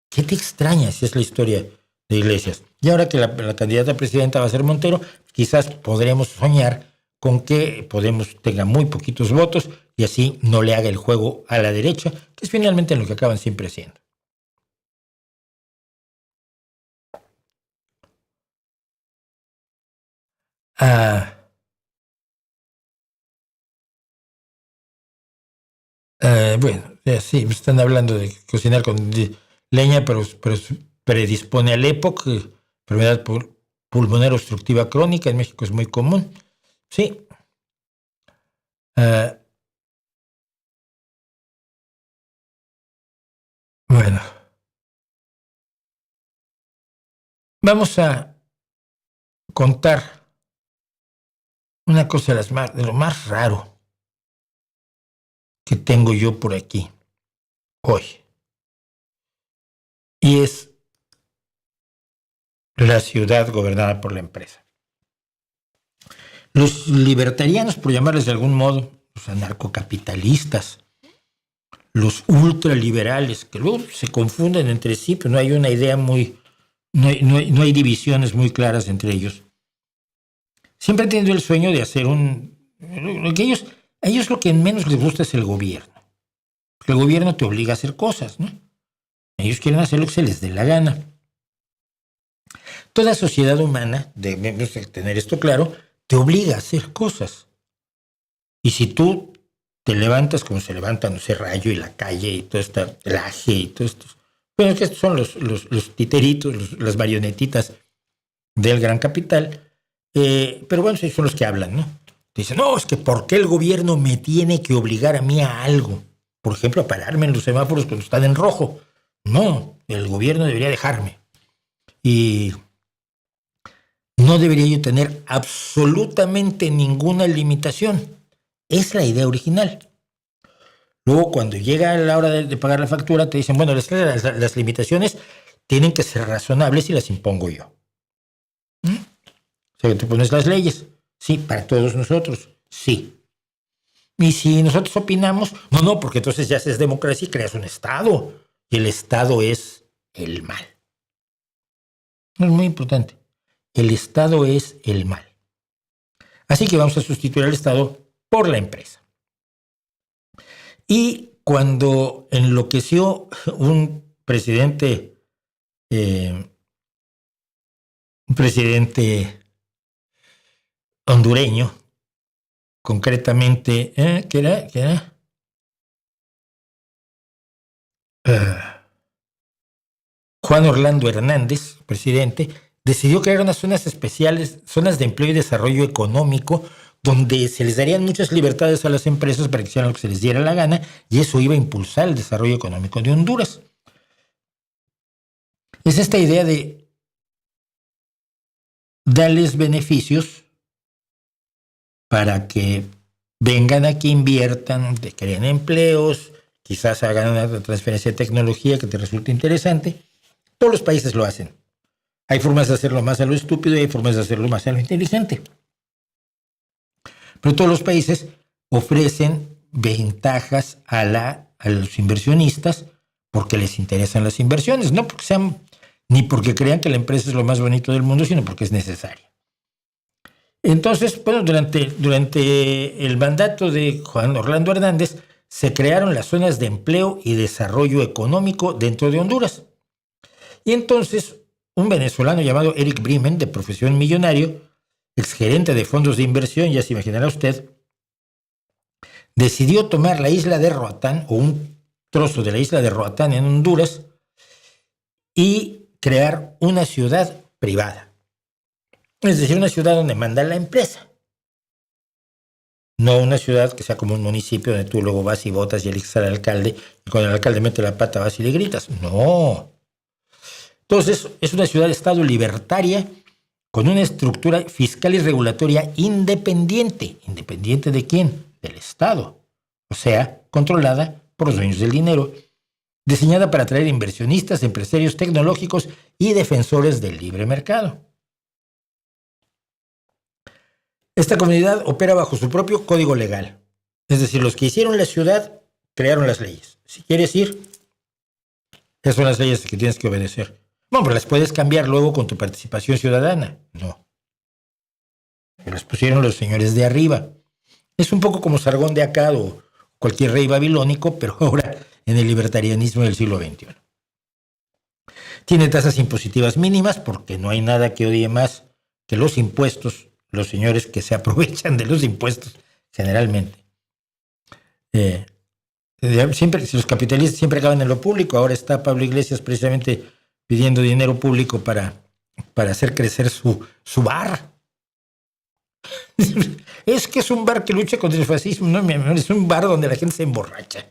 ¿Qué te extraña si es la historia de Iglesias? Y ahora que la candidata a presidenta va a ser Montero, quizás podremos soñar con que Podemos tenga muy poquitos votos y así no le haga el juego a la derecha, que es finalmente lo que acaban siempre haciendo. Bueno, sí, me están hablando de cocinar con leña, pero predispone al EPOC, enfermedad pulmonar obstructiva crónica, en México es muy común. Sí. Bueno. Vamos a contar una cosa de lo más raro que tengo yo por aquí hoy. Y es la ciudad gobernada por la empresa. Los libertarianos, por llamarles de algún modo, los anarcocapitalistas, los ultraliberales, que luego se confunden entre sí, pero no hay una idea no hay divisiones muy claras entre ellos. Siempre han tenido el sueño de hacer a ellos lo que menos les gusta es el gobierno. Porque el gobierno te obliga a hacer cosas, ¿no? Ellos quieren hacer lo que se les dé la gana. Toda sociedad humana, debemos tener esto claro, te obliga a hacer cosas. Y si tú te levantas como se levantan, no sé, Rayo y La Calle y todo esto, Laje y todo esto. Bueno, que estos son los titeritos, las marionetitas del gran capital. Pero bueno, son los que hablan, ¿no? Dicen, no, es que ¿por qué el gobierno me tiene que obligar a mí a algo? Por ejemplo, a pararme en los semáforos cuando están en rojo. No, el gobierno debería dejarme. Y no debería yo tener absolutamente ninguna limitación. Es la idea original. Luego, cuando llega la hora de pagar la factura, te dicen, bueno, las limitaciones tienen que ser razonables y las impongo yo. O sea, que tú pones las leyes. Sí, para todos nosotros. Sí. Y si nosotros opinamos, no, porque entonces ya haces democracia y creas un Estado. Y el Estado es el mal. Es muy importante. El Estado es el mal. Así que vamos a sustituir al Estado por la empresa. Y cuando enloqueció un presidente hondureño, concretamente, ¿qué era? Juan Orlando Hernández, presidente, decidió crear unas zonas especiales, zonas de empleo y desarrollo económico, donde se les darían muchas libertades a las empresas para que hicieran lo que se les diera la gana, y eso iba a impulsar el desarrollo económico de Honduras. Es esta idea de darles beneficios para que vengan aquí, inviertan, te creen empleos, quizás hagan una transferencia de tecnología que te resulte interesante, Todos los países lo hacen. Hay formas de hacerlo más a lo estúpido y hay formas de hacerlo más a lo inteligente. Pero todos los países ofrecen ventajas a los inversionistas porque les interesan las inversiones, no porque sean, ni porque crean que la empresa es lo más bonito del mundo, sino porque es necesaria. Entonces, bueno, durante el mandato de Juan Orlando Hernández se crearon las zonas de empleo y desarrollo económico dentro de Honduras. Y entonces un venezolano llamado Eric Bremen, de profesión millonario, exgerente de fondos de inversión, ya se imaginará usted, decidió tomar la isla de Roatán, o un trozo de la isla de Roatán en Honduras, y crear una ciudad privada. Es decir, una ciudad donde manda la empresa. No una ciudad que sea como un municipio donde tú luego vas y votas y eliges al alcalde, y cuando el alcalde mete la pata vas y le gritas. No. Entonces, es una ciudad-estado libertaria con una estructura fiscal y regulatoria independiente. ¿Independiente de quién? Del Estado. O sea, controlada por los dueños del dinero. Diseñada para atraer inversionistas, empresarios tecnológicos y defensores del libre mercado. Esta comunidad opera bajo su propio código legal. Es decir, los que hicieron la ciudad crearon las leyes. Si quieres ir, esas son las leyes que tienes que obedecer. Bueno, pero las puedes cambiar luego con tu participación ciudadana. No. Las pusieron los señores de arriba. Es un poco como Sargón de Akkad o cualquier rey babilónico, pero ahora en el libertarianismo del siglo XXI. Tiene tasas impositivas mínimas porque no hay nada que odie más que los impuestos, los señores que se aprovechan de los impuestos generalmente. Siempre, si los capitalistas siempre acaban en lo público, ahora está Pablo Iglesias precisamente pidiendo dinero público para hacer crecer su bar. Es que es un bar que lucha contra el fascismo, no, mi amor, es un bar donde la gente se emborracha.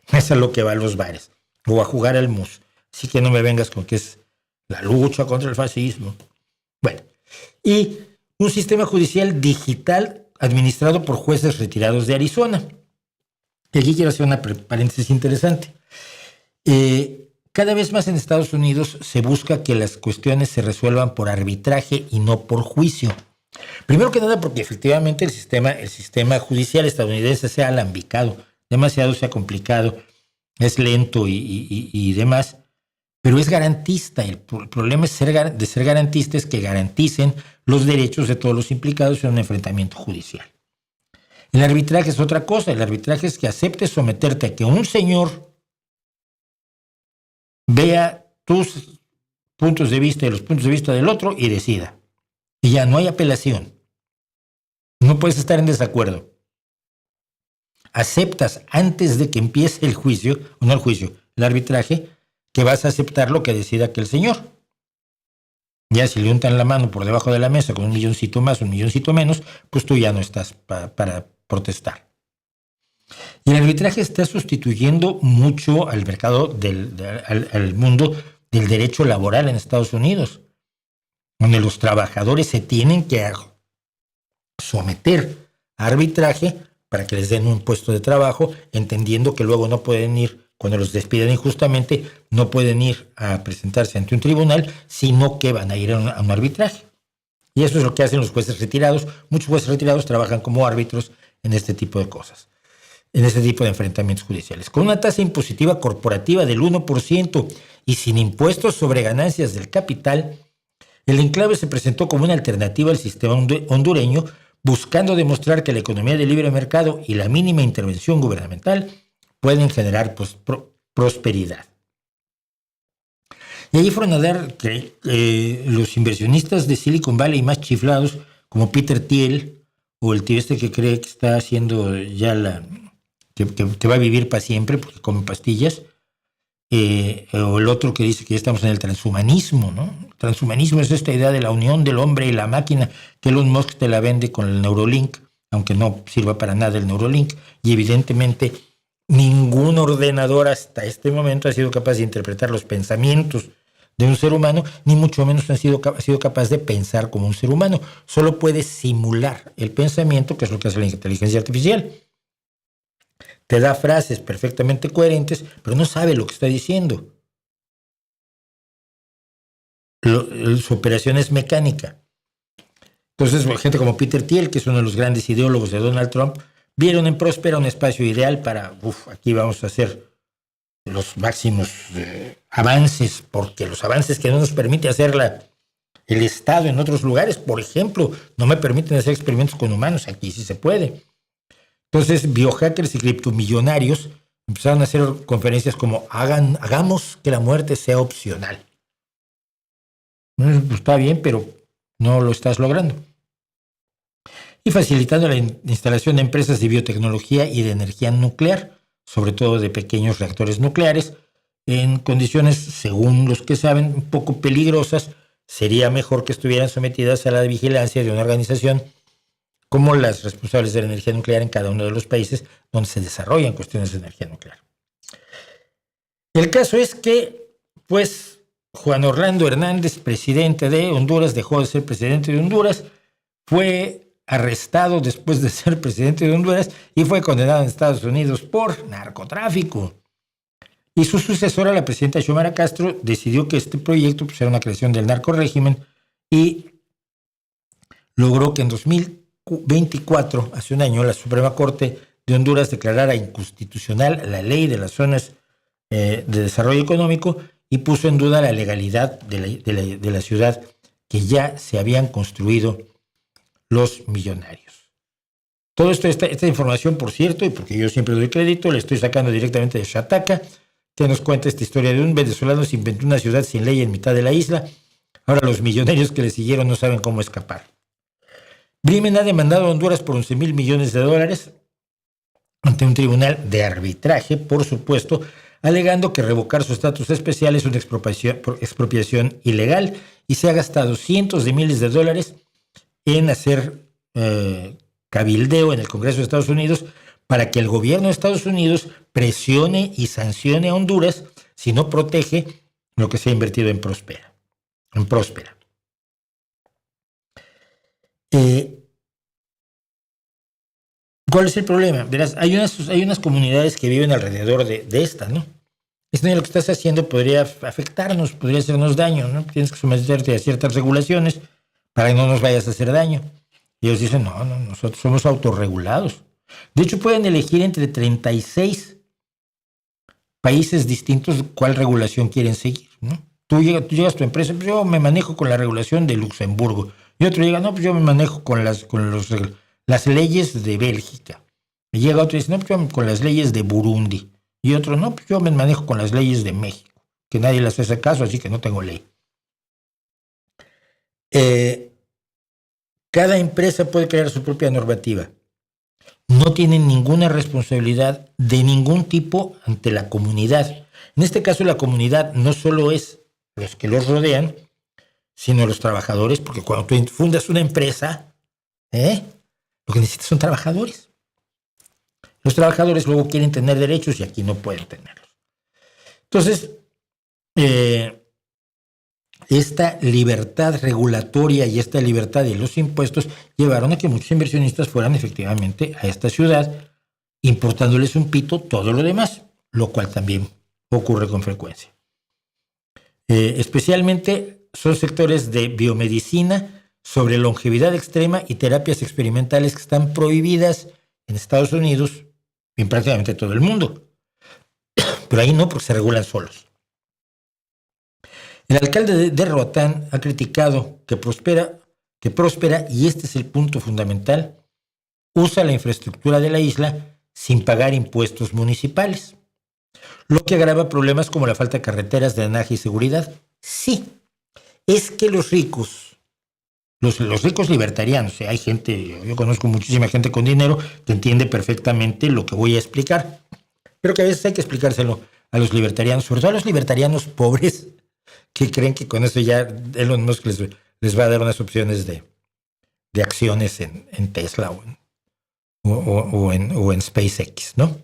Eso es a lo que va a los bares, o a jugar al mus. Así que no me vengas con que es la lucha contra el fascismo. Bueno, y un sistema judicial digital administrado por jueces retirados de Arizona. Y aquí quiero hacer una paréntesis interesante. Cada vez más en Estados Unidos se busca que las cuestiones se resuelvan por arbitraje y no por juicio. Primero que nada porque efectivamente el sistema judicial estadounidense se ha alambicado, demasiado se ha complicado, es lento y demás, pero es garantista. El problema de ser garantista es que garanticen los derechos de todos los implicados en un enfrentamiento judicial. El arbitraje es otra cosa. El arbitraje es que aceptes someterte a que un señor vea tus puntos de vista y los puntos de vista del otro y decida. Y ya no hay apelación. No puedes estar en desacuerdo. Aceptas antes de que empiece el juicio, o no el juicio, el arbitraje, que vas a aceptar lo que decida aquel señor. Ya si le untan la mano por debajo de la mesa con un milloncito más, un milloncito menos, pues tú ya no estás para protestar. Y el arbitraje está sustituyendo mucho al mercado, al mundo del derecho laboral en Estados Unidos, donde los trabajadores se tienen que someter a arbitraje para que les den un puesto de trabajo, entendiendo que luego no pueden ir, cuando los despiden injustamente, no pueden ir a presentarse ante un tribunal, sino que van a ir a un arbitraje. Y eso es lo que hacen los jueces retirados. Muchos jueces retirados trabajan como árbitros en este tipo de cosas, en este tipo de enfrentamientos judiciales. Con una tasa impositiva corporativa del 1% y sin impuestos sobre ganancias del capital, el enclave se presentó como una alternativa al sistema hondureño, buscando demostrar que la economía de libre mercado y la mínima intervención gubernamental pueden generar prosperidad. Y ahí fueron a dar los inversionistas de Silicon Valley más chiflados, como Peter Thiel, o el tío este que cree que está haciendo ya que te va a vivir para siempre porque come pastillas, o el otro que dice que ya estamos en el transhumanismo, ¿no? El transhumanismo es esta idea de la unión del hombre y la máquina, que Elon Musk te la vende con el Neurolink, aunque no sirva para nada el Neurolink, y evidentemente ningún ordenador hasta este momento ha sido capaz de interpretar los pensamientos de un ser humano, ni mucho menos ha sido capaz de pensar como un ser humano. Solo puede simular el pensamiento, que es lo que hace la inteligencia artificial. Te da frases perfectamente coherentes, pero no sabe lo que está diciendo. su operación es mecánica. Entonces, gente como Peter Thiel, que es uno de los grandes ideólogos de Donald Trump, vieron en Próspera un espacio ideal para, aquí vamos a hacer los máximos avances, porque los avances que no nos permite hacer el Estado en otros lugares, por ejemplo, no me permiten hacer experimentos con humanos, aquí sí se puede. Entonces, biohackers y criptomillonarios empezaron a hacer conferencias como hagamos que la muerte sea opcional. Pues está bien, pero no lo estás logrando. Y facilitando la instalación de empresas de biotecnología y de energía nuclear, sobre todo de pequeños reactores nucleares, en condiciones, según los que saben, un poco peligrosas. Sería mejor que estuvieran sometidas a la vigilancia de una organización como las responsables de la energía nuclear en cada uno de los países donde se desarrollan cuestiones de energía nuclear. El caso es que, pues, Juan Orlando Hernández, presidente de Honduras, dejó de ser presidente de Honduras, fue arrestado después de ser presidente de Honduras y fue condenado en Estados Unidos por narcotráfico. Y su sucesora, la presidenta Xiomara Castro, decidió que este proyecto era una creación del narcorrégimen y logró que en 2024, hace un año, la Suprema Corte de Honduras declarara inconstitucional la ley de las zonas de desarrollo económico y puso en duda la legalidad de la ciudad que ya se habían construido los millonarios. Todo esto, esta información, por cierto, y porque yo siempre doy crédito, la estoy sacando directamente de Shataka, que nos cuenta esta historia de un venezolano se inventó una ciudad sin ley en mitad de la isla. Ahora los millonarios que le siguieron no saben cómo escapar. Bremen ha demandado a Honduras por 11,000 millones de dólares ante un tribunal de arbitraje, por supuesto, alegando que revocar su estatus especial es una expropiación ilegal y se ha gastado cientos de miles de dólares en hacer cabildeo en el Congreso de Estados Unidos para que el gobierno de Estados Unidos presione y sancione a Honduras si no protege lo que se ha invertido en Próspera. ¿Cuál es el problema? Verás, hay unas comunidades que viven alrededor de esta, ¿no? Esto lo que estás haciendo podría afectarnos, podría hacernos daño, ¿no? Tienes que someterte a ciertas regulaciones para que no nos vayas a hacer daño. Y ellos dicen, no, nosotros somos autorregulados. De hecho, pueden elegir entre 36 países distintos cuál regulación quieren seguir, ¿no? Tú llegas a tu empresa, pues yo me manejo con la regulación de Luxemburgo. Y otro llega, no, pues yo me manejo con las leyes de Bélgica. Y llega otro y dice, no, pues yo con las leyes de Burundi. Y otro, no, pues yo me manejo con las leyes de México, que nadie les hace caso, así que no tengo ley. Cada empresa puede crear su propia normativa. No tienen ninguna responsabilidad de ningún tipo ante la comunidad. En este caso, la comunidad no solo es los que los rodean, sino los trabajadores, porque cuando tú fundas una empresa, lo que necesitas son trabajadores. Los trabajadores luego quieren tener derechos y aquí no pueden tenerlos. Entonces, esta libertad regulatoria y esta libertad de los impuestos llevaron a que muchos inversionistas fueran efectivamente a esta ciudad, importándoles un pito todo lo demás, lo cual también ocurre con frecuencia. Especialmente son sectores de biomedicina, sobre longevidad extrema y terapias experimentales que están prohibidas en Estados Unidos y en prácticamente todo el mundo. Pero ahí no, porque se regulan solos. El alcalde de Roatán ha criticado que Próspera, y este es el punto fundamental, usa la infraestructura de la isla sin pagar impuestos municipales, lo que agrava problemas como la falta de carreteras, drenaje y seguridad. Sí, es que los ricos libertarianos, hay gente, yo conozco muchísima gente con dinero que entiende perfectamente lo que voy a explicar, pero que a veces hay que explicárselo a los libertarianos, sobre todo a los libertarianos pobres, que creen que con eso ya Elon Musk les va a dar unas opciones de acciones en Tesla o en SpaceX, ¿no?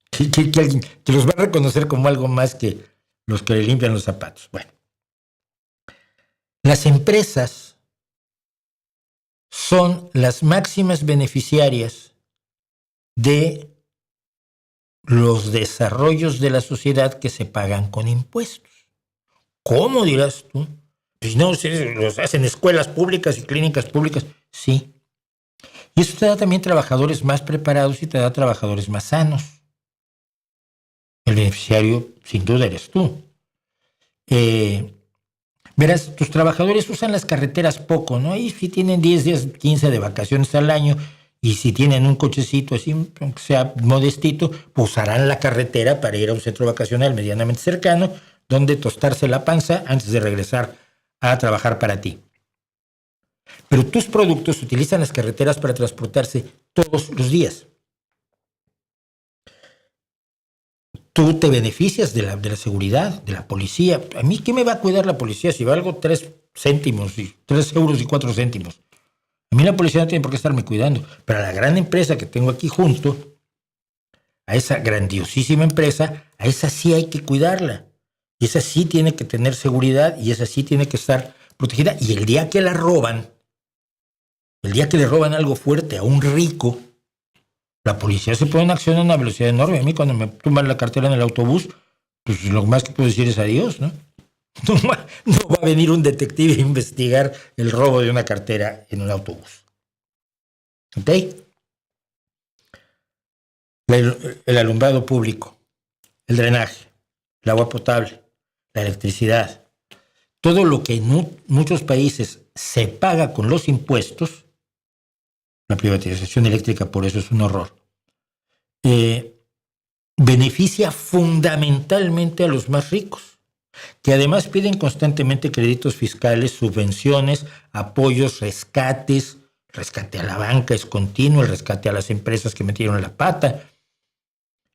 Que los va a reconocer como algo más que los que le limpian los zapatos. Bueno, las empresas son las máximas beneficiarias de los desarrollos de la sociedad que se pagan con impuestos. ¿Cómo, dirás tú? Pues no, los hacen escuelas públicas y clínicas públicas. Sí. Y eso te da también trabajadores más preparados y te da trabajadores más sanos. El beneficiario, sin duda, eres tú. Verás, tus trabajadores usan las carreteras poco, ¿no? Y si tienen 10 días, 15 de vacaciones al año, y si tienen un cochecito así, aunque sea modestito, pues usarán la carretera para ir a un centro vacacional medianamente cercano, donde tostarse la panza antes de regresar a trabajar para ti. Pero tus productos utilizan las carreteras para transportarse todos los días. Tú te beneficias de la seguridad, de la policía. ¿A mí qué me va a cuidar la policía si valgo 3 céntimos, 3 euros y 4 céntimos? A mí la policía no tiene por qué estarme cuidando. Pero a la gran empresa que tengo aquí junto, a esa grandiosísima empresa, a esa sí hay que cuidarla. Y esa sí tiene que tener seguridad y esa sí tiene que estar protegida. Y el día que la roban, el día que le roban algo fuerte a un rico, la policía se pone en acción a una velocidad enorme. A mí cuando me tumban la cartera en el autobús, pues lo más que puedo decir es adiós, ¿no? No va a venir un detective a investigar el robo de una cartera en un autobús. ¿Ok? El alumbrado público, el drenaje, el agua potable, la electricidad, todo lo que en muchos países se paga con los impuestos, la privatización eléctrica por eso es un horror, beneficia fundamentalmente a los más ricos, que además piden constantemente créditos fiscales, subvenciones, apoyos, rescates. Rescate a la banca es continuo, el rescate a las empresas que metieron la pata,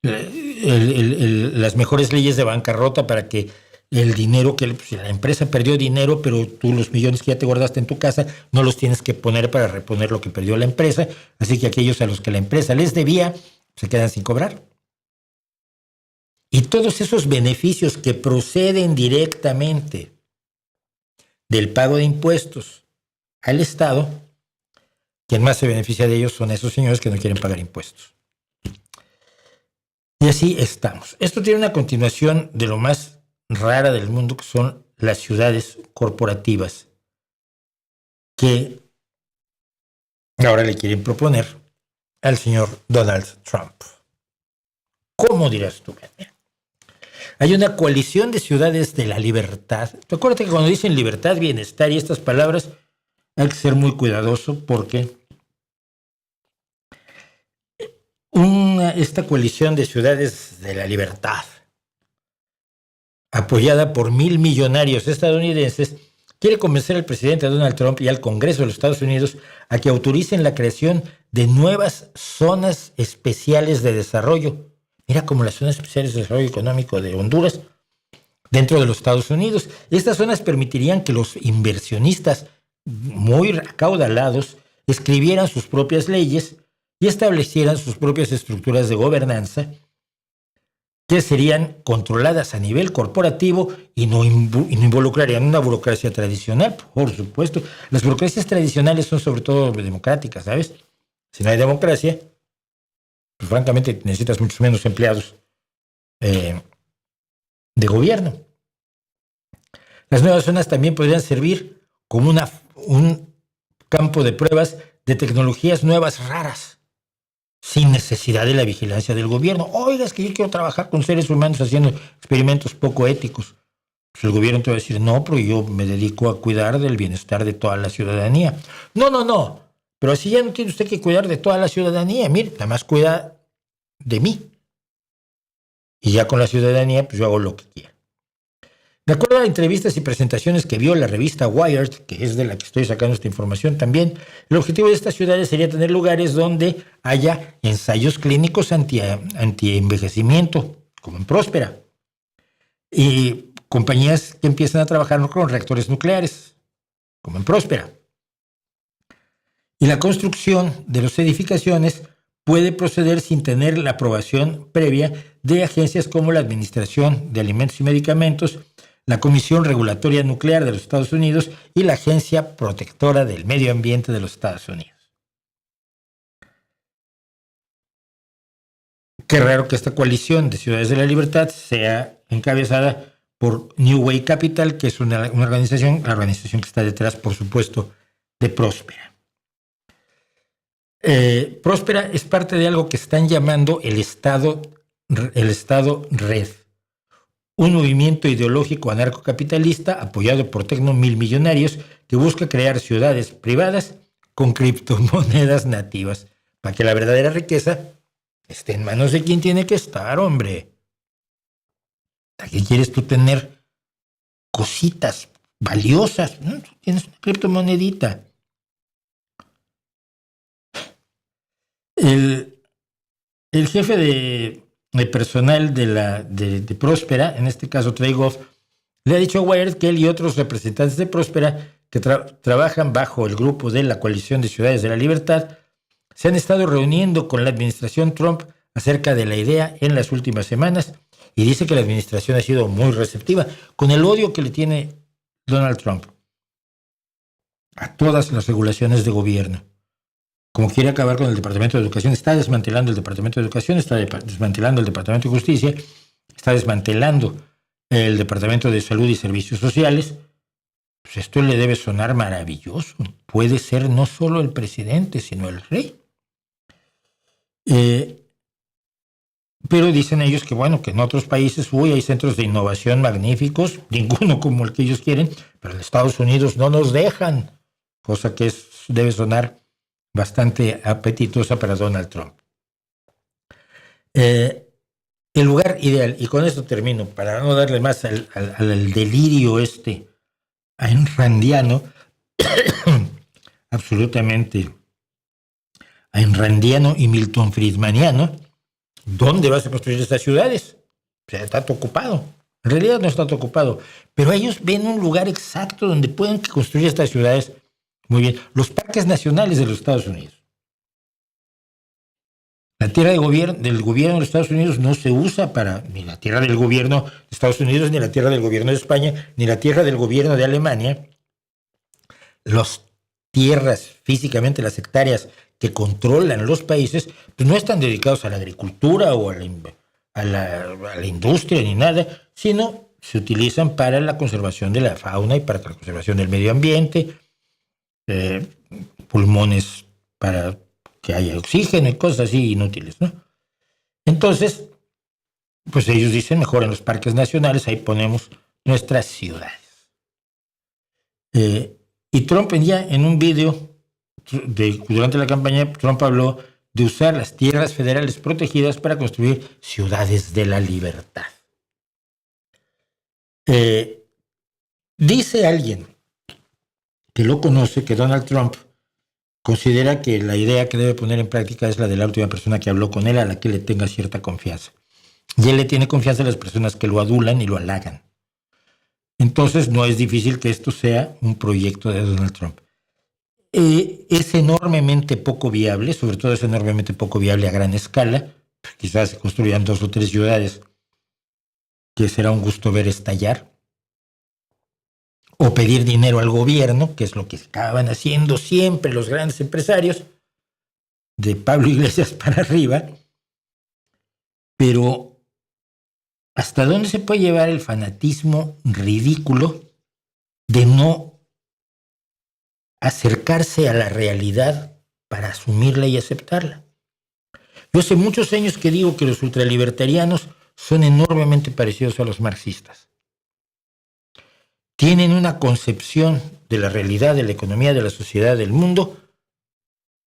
las mejores leyes de bancarrota para que el dinero que la empresa perdió dinero, pero tú los millones que ya te guardaste en tu casa no los tienes que poner para reponer lo que perdió la empresa, así que aquellos a los que la empresa les debía se quedan sin cobrar. Y todos esos beneficios que proceden directamente del pago de impuestos al Estado, quien más se beneficia de ellos son esos señores que no quieren pagar impuestos. Y así estamos. Esto tiene una continuación de lo más rara del mundo, que son las ciudades corporativas, que ahora le quieren proponer al señor Donald Trump. ¿Cómo dirás tú? Hay una coalición de ciudades de la libertad. Acuérdate que cuando dicen libertad, bienestar y estas palabras, hay que ser muy cuidadoso porque esta coalición de ciudades de la libertad, apoyada por 1,000 millonarios estadounidenses, quiere convencer al presidente Donald Trump y al Congreso de los Estados Unidos a que autoricen la creación de nuevas zonas especiales de desarrollo. Mira, como las zonas especiales de desarrollo económico de Honduras, dentro de los Estados Unidos. Estas zonas permitirían que los inversionistas muy acaudalados escribieran sus propias leyes y establecieran sus propias estructuras de gobernanza que serían controladas a nivel corporativo y no involucrarían una burocracia tradicional, por supuesto. Las burocracias tradicionales son sobre todo democráticas, ¿sabes? Si no hay democracia, pues francamente necesitas muchos menos empleados de gobierno. Las nuevas zonas también podrían servir como un campo de pruebas de tecnologías nuevas raras, sin necesidad de la vigilancia del gobierno. Oiga, es que yo quiero trabajar con seres humanos haciendo experimentos poco éticos. Pues el gobierno te va a decir, no, pero yo me dedico a cuidar del bienestar de toda la ciudadanía. No, pero así ya no tiene usted que cuidar de toda la ciudadanía. Mire, nada más cuida de mí. Y ya con la ciudadanía, pues yo hago lo que quiera. De acuerdo a entrevistas y presentaciones que vio la revista Wired, que es de la que estoy sacando esta información también, el objetivo de estas ciudades sería tener lugares donde haya ensayos clínicos anti-envejecimiento, como en Próspera, y compañías que empiezan a trabajar con reactores nucleares, como en Próspera. Y la construcción de las edificaciones puede proceder sin tener la aprobación previa de agencias como la Administración de Alimentos y Medicamentos, la Comisión Regulatoria Nuclear de los Estados Unidos y la Agencia Protectora del Medio Ambiente de los Estados Unidos. Qué raro que esta coalición de ciudades de la libertad sea encabezada por New Way Capital, que es una organización, la organización que está detrás, por supuesto, de Próspera. Próspera es parte de algo que están llamando el Estado Red, un movimiento ideológico anarcocapitalista apoyado por tecnomillonarios que busca crear ciudades privadas con criptomonedas nativas para que la verdadera riqueza esté en manos de quien tiene que estar, hombre. ¿A qué quieres tú tener cositas valiosas? ¿No? Tú tienes una criptomonedita. El jefe de personal de Próspera, en este caso Trey Goff, le ha dicho a Wired que él y otros representantes de Próspera que trabajan bajo el grupo de la Coalición de Ciudades de la Libertad se han estado reuniendo con la administración Trump acerca de la idea en las últimas semanas y dice que la administración ha sido muy receptiva con el odio que le tiene Donald Trump a todas las regulaciones de gobierno. Como quiere acabar con el Departamento de Educación, está desmantelando el Departamento de Educación, está desmantelando el Departamento de Justicia, está desmantelando el Departamento de Salud y Servicios Sociales. Pues esto le debe sonar maravilloso. Puede ser no solo el presidente, sino el rey. Pero dicen ellos que bueno, que en otros países hay centros de innovación magníficos, ninguno como el que ellos quieren, pero en Estados Unidos no nos dejan, cosa que debe sonar bastante apetitosa para Donald Trump. El lugar ideal, y con esto termino, para no darle más al delirio aynrandiano, absolutamente aynrandiano y Milton Friedmaniano, ¿dónde vas a construir estas ciudades? O sea, está todo ocupado. En realidad no está todo ocupado, pero ellos ven un lugar exacto donde pueden construir estas ciudades. Muy bien, los parques nacionales de los Estados Unidos. La tierra del gobierno de los Estados Unidos no se usa para ni la tierra del gobierno de Estados Unidos, ni la tierra del gobierno de España, ni la tierra del gobierno de Alemania. Las tierras, físicamente las hectáreas que controlan los países, pues no están dedicados a la agricultura o a la industria ni nada, sino se utilizan para la conservación de la fauna y para la conservación del medio ambiente, pulmones para que haya oxígeno y cosas así inútiles, ¿no? Entonces, pues ellos dicen, mejor en los parques nacionales, ahí ponemos nuestras ciudades. Y Trump ya en un video durante la campaña, Trump habló de usar las tierras federales protegidas para construir ciudades de la libertad. Dice alguien que lo conoce, que Donald Trump considera que la idea que debe poner en práctica es la de la última persona que habló con él, a la que le tenga cierta confianza. Y él le tiene confianza a las personas que lo adulan y lo halagan. Entonces no es difícil que esto sea un proyecto de Donald Trump. Es enormemente poco viable, sobre todo es enormemente poco viable a gran escala. Quizás se construyan 2 o 3 ciudades que será un gusto ver estallar. O pedir dinero al gobierno, que es lo que acaban haciendo siempre los grandes empresarios, de Pablo Iglesias para arriba. Pero, ¿hasta dónde se puede llevar el fanatismo ridículo de no acercarse a la realidad para asumirla y aceptarla? Yo hace muchos años que digo que los ultralibertarianos son enormemente parecidos a los marxistas. Tienen una concepción de la realidad, de la economía, de la sociedad, del mundo,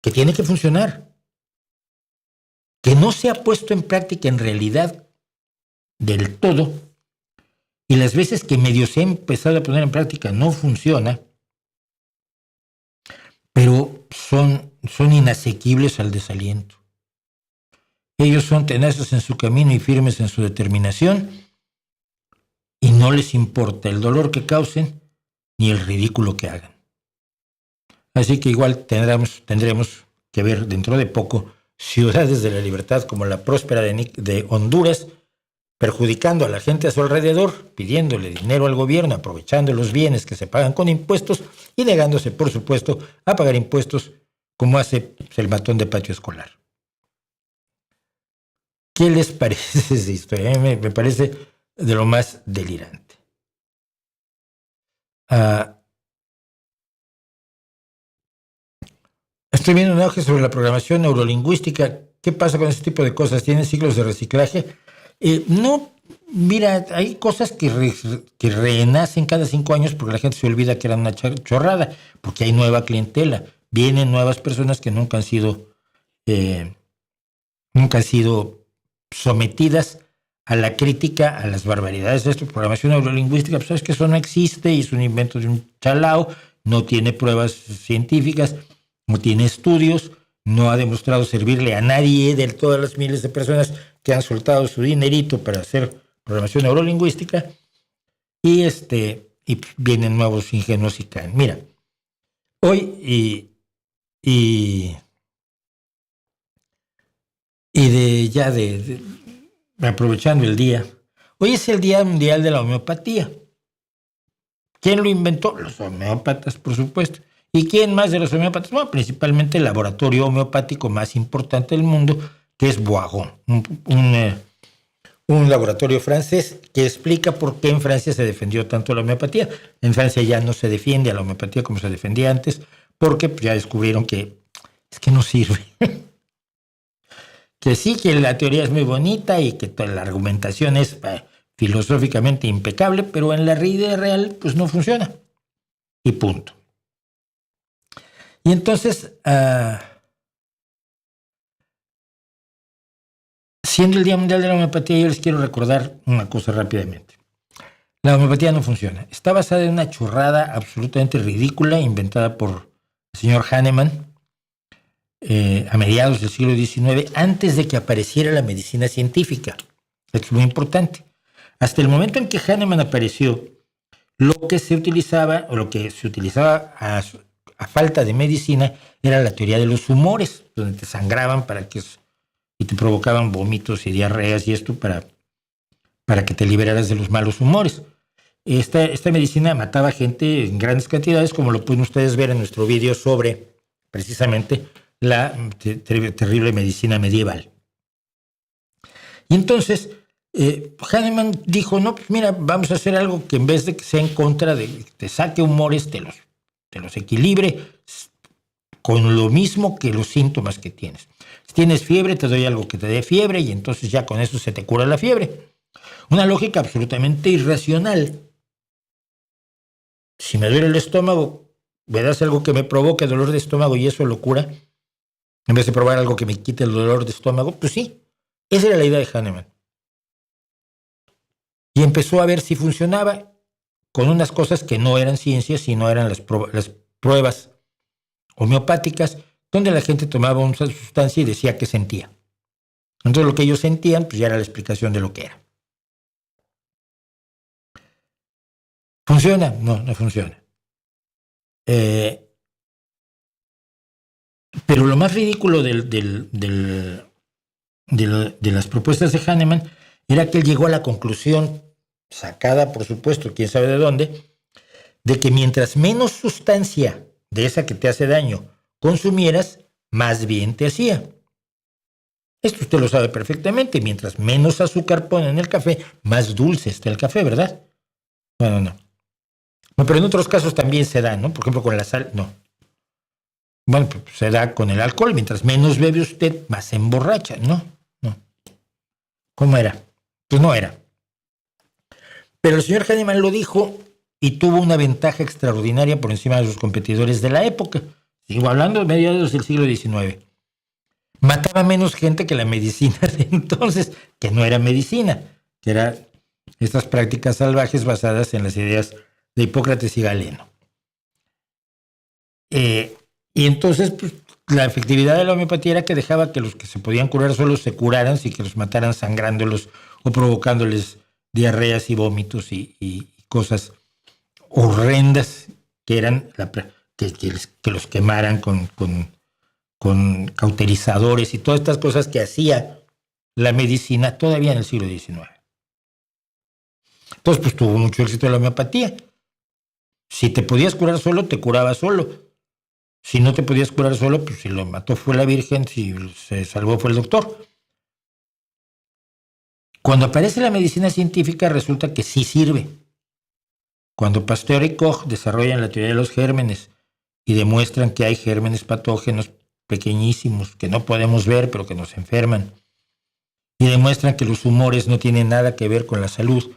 que tiene que funcionar, que no se ha puesto en práctica en realidad del todo, y las veces que medio se ha empezado a poner en práctica no funciona, pero son inasequibles al desaliento. Ellos son tenaces en su camino y firmes en su determinación, y no les importa el dolor que causen ni el ridículo que hagan. Así que igual tendremos que ver dentro de poco ciudades de la libertad como la Próspera de Honduras, perjudicando a la gente a su alrededor, pidiéndole dinero al gobierno, aprovechando los bienes que se pagan con impuestos y negándose, por supuesto, a pagar impuestos como hace el matón de patio escolar. ¿Qué les parece esa historia? A mí me parece de lo más delirante. Estoy viendo un auge sobre la programación neurolingüística. ¿Qué pasa con ese tipo de cosas? ¿Tienen ciclos de reciclaje? No, mira, hay cosas que renacen cada 5 años porque la gente se olvida que eran una chorrada, porque hay nueva clientela. Vienen nuevas personas que nunca han sido sometidas a la crítica, a las barbaridades de esto. Programación neurolingüística, pues sabes que eso no existe y es un invento de un chalao, no tiene pruebas científicas, no tiene estudios, no ha demostrado servirle a nadie de todas las miles de personas que han soltado su dinerito para hacer programación neurolingüística, y vienen nuevos ingenuos y caen. Mira, hoy aprovechando el día, hoy es el Día Mundial de la Homeopatía. ¿Quién lo inventó? Los homeópatas, por supuesto. ¿Y quién más de los homeópatas? Bueno, principalmente el laboratorio homeopático más importante del mundo, que es Boiron, un laboratorio francés que explica por qué en Francia se defendió tanto la homeopatía. En Francia ya no se defiende a la homeopatía como se defendía antes, porque ya descubrieron que es que no sirve. Que sí, que la teoría es muy bonita y que toda la argumentación es filosóficamente impecable, pero en la vida real pues no funciona. Y punto. Y entonces, siendo el Día Mundial de la Homeopatía, yo les quiero recordar una cosa rápidamente. La homeopatía no funciona. Está basada en una churrada absolutamente ridícula inventada por el señor Hahnemann a mediados del siglo XIX, antes de que apareciera la medicina científica. Esto es muy importante. Hasta el momento en que Hahnemann apareció, lo que se utilizaba a falta de medicina era la teoría de los humores, donde te sangraban y te provocaban vómitos y diarreas y esto para que te liberaras de los malos humores. Esta medicina mataba gente en grandes cantidades, como lo pueden ustedes ver en nuestro video sobre precisamente la terrible medicina medieval. Y entonces Hahnemann dijo, no, pues mira, vamos a hacer algo que en vez de que sea en contra de que te saque humores, te los equilibre con lo mismo que los síntomas que tienes. Si tienes fiebre, te doy algo que te dé fiebre y entonces ya con eso se te cura la fiebre. Una lógica absolutamente irracional. Si me duele el estómago, me das algo que me provoque dolor de estómago y eso lo cura, en vez de probar algo que me quite el dolor de estómago. Pues sí, esa era la idea de Hahnemann. Y empezó a ver si funcionaba con unas cosas que no eran ciencias, sino eran las pruebas homeopáticas, donde la gente tomaba una sustancia y decía qué sentía. Entonces lo que ellos sentían, pues ya era la explicación de lo que era. ¿Funciona? No, no funciona. Pero lo más ridículo de las propuestas de Hahnemann era que él llegó a la conclusión, sacada por supuesto, quién sabe de dónde, de que mientras menos sustancia de esa que te hace daño consumieras, más bien te hacía. Esto usted lo sabe perfectamente. Mientras menos azúcar pone en el café, más dulce está el café, ¿verdad? Bueno, no. No, pero en otros casos también se da, ¿no? Por ejemplo, con la sal, no. Bueno, pues se da con el alcohol. Mientras menos bebe usted, más se emborracha. No, no. ¿Cómo era? Pues no era. Pero el señor Hahnemann lo dijo y tuvo una ventaja extraordinaria por encima de sus competidores de la época. Sigo hablando de mediados del siglo XIX. Mataba menos gente que la medicina de entonces, que no era medicina, que eran estas prácticas salvajes basadas en las ideas de Hipócrates y Galeno. Y entonces, pues, la efectividad de la homeopatía era que dejaba que los que se podían curar solos se curaran sin que los mataran sangrándolos o provocándoles diarreas y vómitos y cosas horrendas que eran que los quemaran con cauterizadores y todas estas cosas que hacía la medicina todavía en el siglo XIX. Entonces, pues tuvo mucho éxito la homeopatía. Si te podías curar solo, te curabas solo. Si no te podías curar solo, pues si lo mató fue la Virgen, si se salvó fue el doctor. Cuando aparece la medicina científica, resulta que sí sirve. Cuando Pasteur y Koch desarrollan la teoría de los gérmenes y demuestran que hay gérmenes patógenos pequeñísimos que no podemos ver pero que nos enferman, y demuestran que los humores no tienen nada que ver con la salud,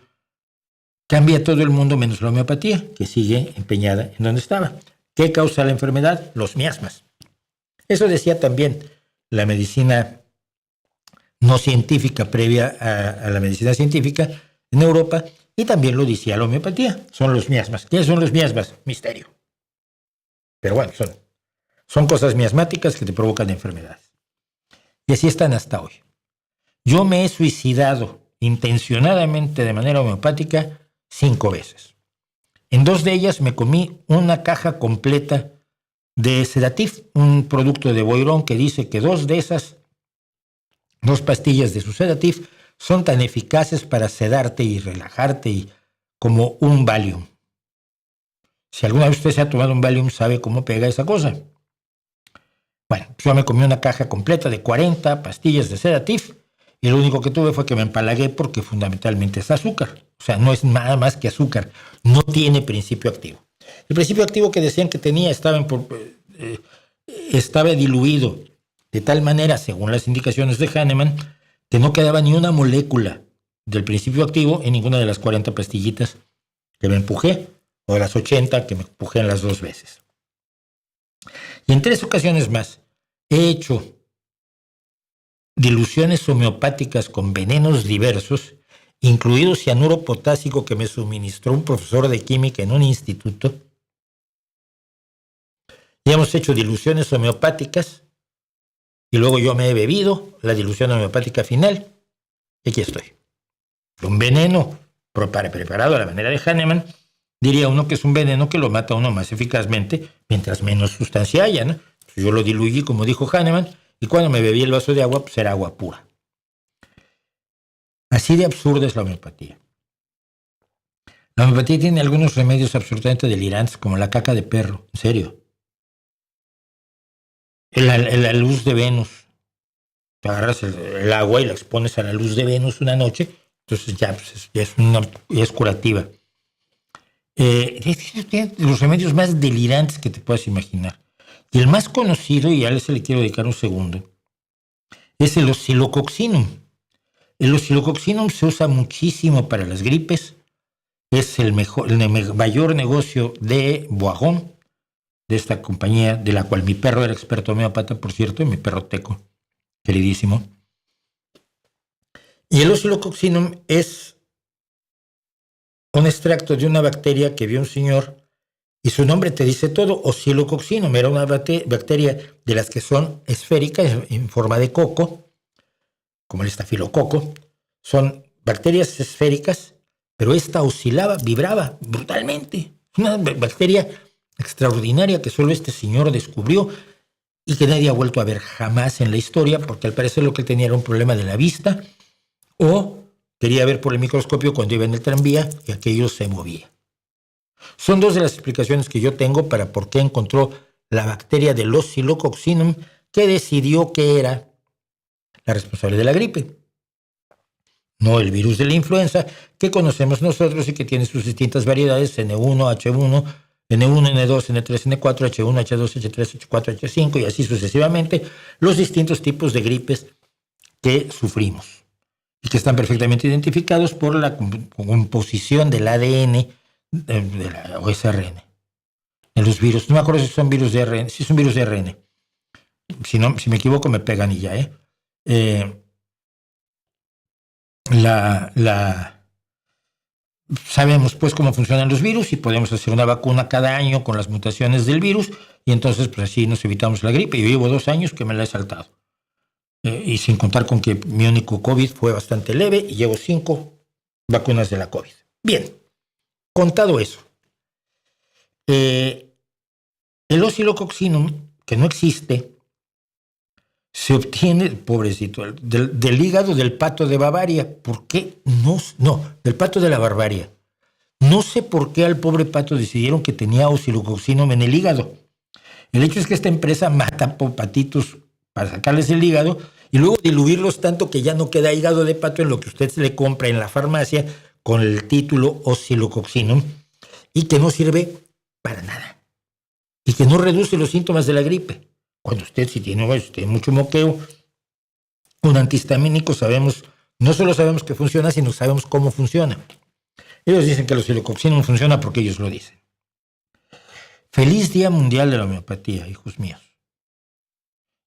cambia todo el mundo menos la homeopatía, que sigue empeñada en donde estaba. ¿Qué causa la enfermedad? Los miasmas. Eso decía también la medicina no científica previa a la medicina científica en Europa, y también lo decía la homeopatía. Son los miasmas. ¿Qué son los miasmas? Misterio. Pero bueno, son cosas miasmáticas que te provocan enfermedades. Y así están hasta hoy. Yo me he suicidado intencionadamente de manera homeopática 5 veces. En 2 de ellas me comí una caja completa de Sedatif, un producto de Boiron que dice que 2 de esas 2 pastillas de su Sedatif son tan eficaces para sedarte y relajarte como un Valium. Si alguna vez usted se ha tomado un Valium, sabe cómo pega esa cosa. Bueno, pues yo me comí una caja completa de 40 pastillas de Sedatif y lo único que tuve fue que me empalagué porque fundamentalmente es azúcar. O sea, no es nada más que azúcar. No tiene principio activo. El principio activo que decían que tenía estaba diluido de tal manera, según las indicaciones de Hahnemann, que no quedaba ni una molécula del principio activo en ninguna de las 40 pastillitas que me empujé, o de las 80 que me empujé en las 2 veces. Y en 3 ocasiones más he hecho diluciones homeopáticas con venenos diversos, incluido cianuro potásico que me suministró un profesor de química en un instituto. Y hemos hecho diluciones homeopáticas y luego yo me he bebido la dilución homeopática final. Y aquí estoy. Un veneno preparado a la manera de Hahnemann, diría uno que es un veneno que lo mata a uno más eficazmente mientras menos sustancia haya, ¿no? Yo lo diluí, como dijo Hahnemann, y cuando me bebí el vaso de agua, pues era agua pura. Así de absurda es la homeopatía. La homeopatía tiene algunos remedios absolutamente delirantes, como la caca de perro, en serio. La luz de Venus. Te agarras el agua y la expones a la luz de Venus una noche, entonces ya es curativa. Tiene los remedios más delirantes que te puedas imaginar. Y el más conocido, y a ese le quiero dedicar un segundo, es el Oscillococcinum. El Oscillococcinum se usa muchísimo para las gripes. Es el mayor negocio de Boagón, de esta compañía de la cual mi perro era experto homeópata, por cierto, mi perro Teco, queridísimo. Y el Oscillococcinum es un extracto de una bacteria que vio un señor, y su nombre te dice todo, Oscillococcinum. Era una bacteria de las que son esféricas en forma de coco, como el estafilococo. Son bacterias esféricas, pero esta oscilaba, vibraba brutalmente. Una bacteria extraordinaria que solo este señor descubrió y que nadie ha vuelto a ver jamás en la historia, porque al parecer lo que tenía era un problema de la vista, o quería ver por el microscopio cuando iba en el tranvía y aquello se movía. Son 2 de las explicaciones que yo tengo para por qué encontró la bacteria del Oscillococcinum que decidió que era la responsable de la gripe. No el virus de la influenza que conocemos nosotros y que tiene sus distintas variedades, N1, H1, N1, N2, N3, N4, H1, H2, H3, H4, H5 y así sucesivamente, los distintos tipos de gripes que sufrimos y que están perfectamente identificados por la composición del ADN o SRN en los virus. No me acuerdo si son virus de ARN, si son virus de ARN. Si me equivoco me pegan y ya, sabemos pues cómo funcionan los virus y podemos hacer una vacuna cada año con las mutaciones del virus y entonces pues así nos evitamos la gripe. Yo llevo 2 años que me la he saltado. Y sin contar con que mi único COVID fue bastante leve y llevo 5 vacunas de la COVID. Bien, contado eso, el Oscillococcinum, que no existe, se obtiene, pobrecito, del hígado del pato de Bavaria. ¿Por qué? No, del pato de la Barbaria. No sé por qué al pobre pato decidieron que tenía Oscillococcinum en el hígado. El hecho es que esta empresa mata patitos para sacarles el hígado y luego diluirlos tanto que ya no queda hígado de pato en lo que usted se le compra en la farmacia con el título Oscillococcinum. y que no sirve para nada y que no reduce los síntomas de la gripe. Cuando usted, si tiene mucho moqueo, un antihistamínico no solo sabemos que funciona, sino sabemos cómo funciona. Ellos dicen que la osilocoxina no funciona porque ellos lo dicen. Feliz Día Mundial de la Homeopatía, hijos míos.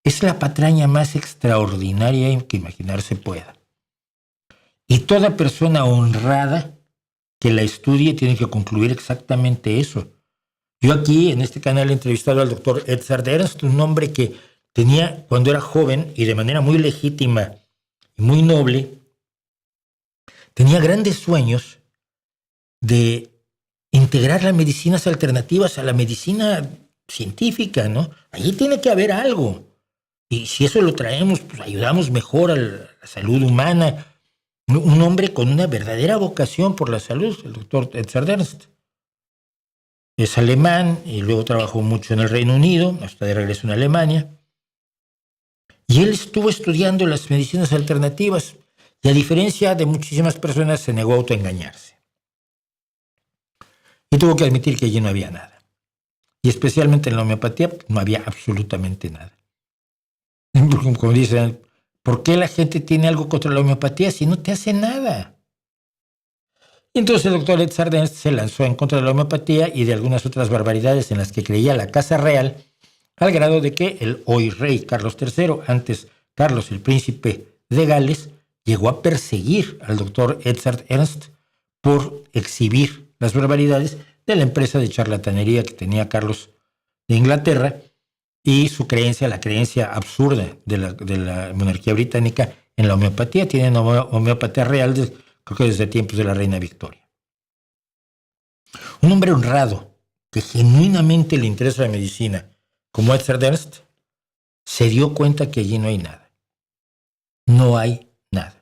Es la patraña más extraordinaria que imaginarse pueda. Y toda persona honrada que la estudie tiene que concluir exactamente eso. Yo aquí, en este canal, he entrevistado al doctor Edzard Ernst, un hombre que tenía, cuando era joven y de manera muy legítima y muy noble, tenía grandes sueños de integrar las medicinas alternativas a la medicina científica, ¿no? Allí tiene que haber algo. Y si eso lo traemos, pues ayudamos mejor a la salud humana. Un hombre con una verdadera vocación por la salud, el doctor Edzard Ernst. Es alemán y luego trabajó mucho en el Reino Unido, hasta de regreso en Alemania. Y él estuvo estudiando las medicinas alternativas y a diferencia de muchísimas personas se negó a autoengañarse. Y tuvo que admitir que allí no había nada. Y especialmente en la homeopatía no había absolutamente nada. Como dicen, ¿por qué la gente tiene algo contra la homeopatía si no te hace nada? Y entonces el doctor Edzard Ernst se lanzó en contra de la homeopatía y de algunas otras barbaridades en las que creía la Casa Real, al grado de que el hoy rey Carlos III, antes Carlos el Príncipe de Gales, llegó a perseguir al doctor Edzard Ernst por exhibir las barbaridades de la empresa de charlatanería que tenía Carlos de Inglaterra y su creencia, la creencia absurda de la monarquía británica en la homeopatía. Tienen homeopatía real, creo que desde tiempos de la reina Victoria. Un hombre honrado, que genuinamente le interesa la medicina, como Edzard Ernst, se dio cuenta que allí no hay nada. No hay nada.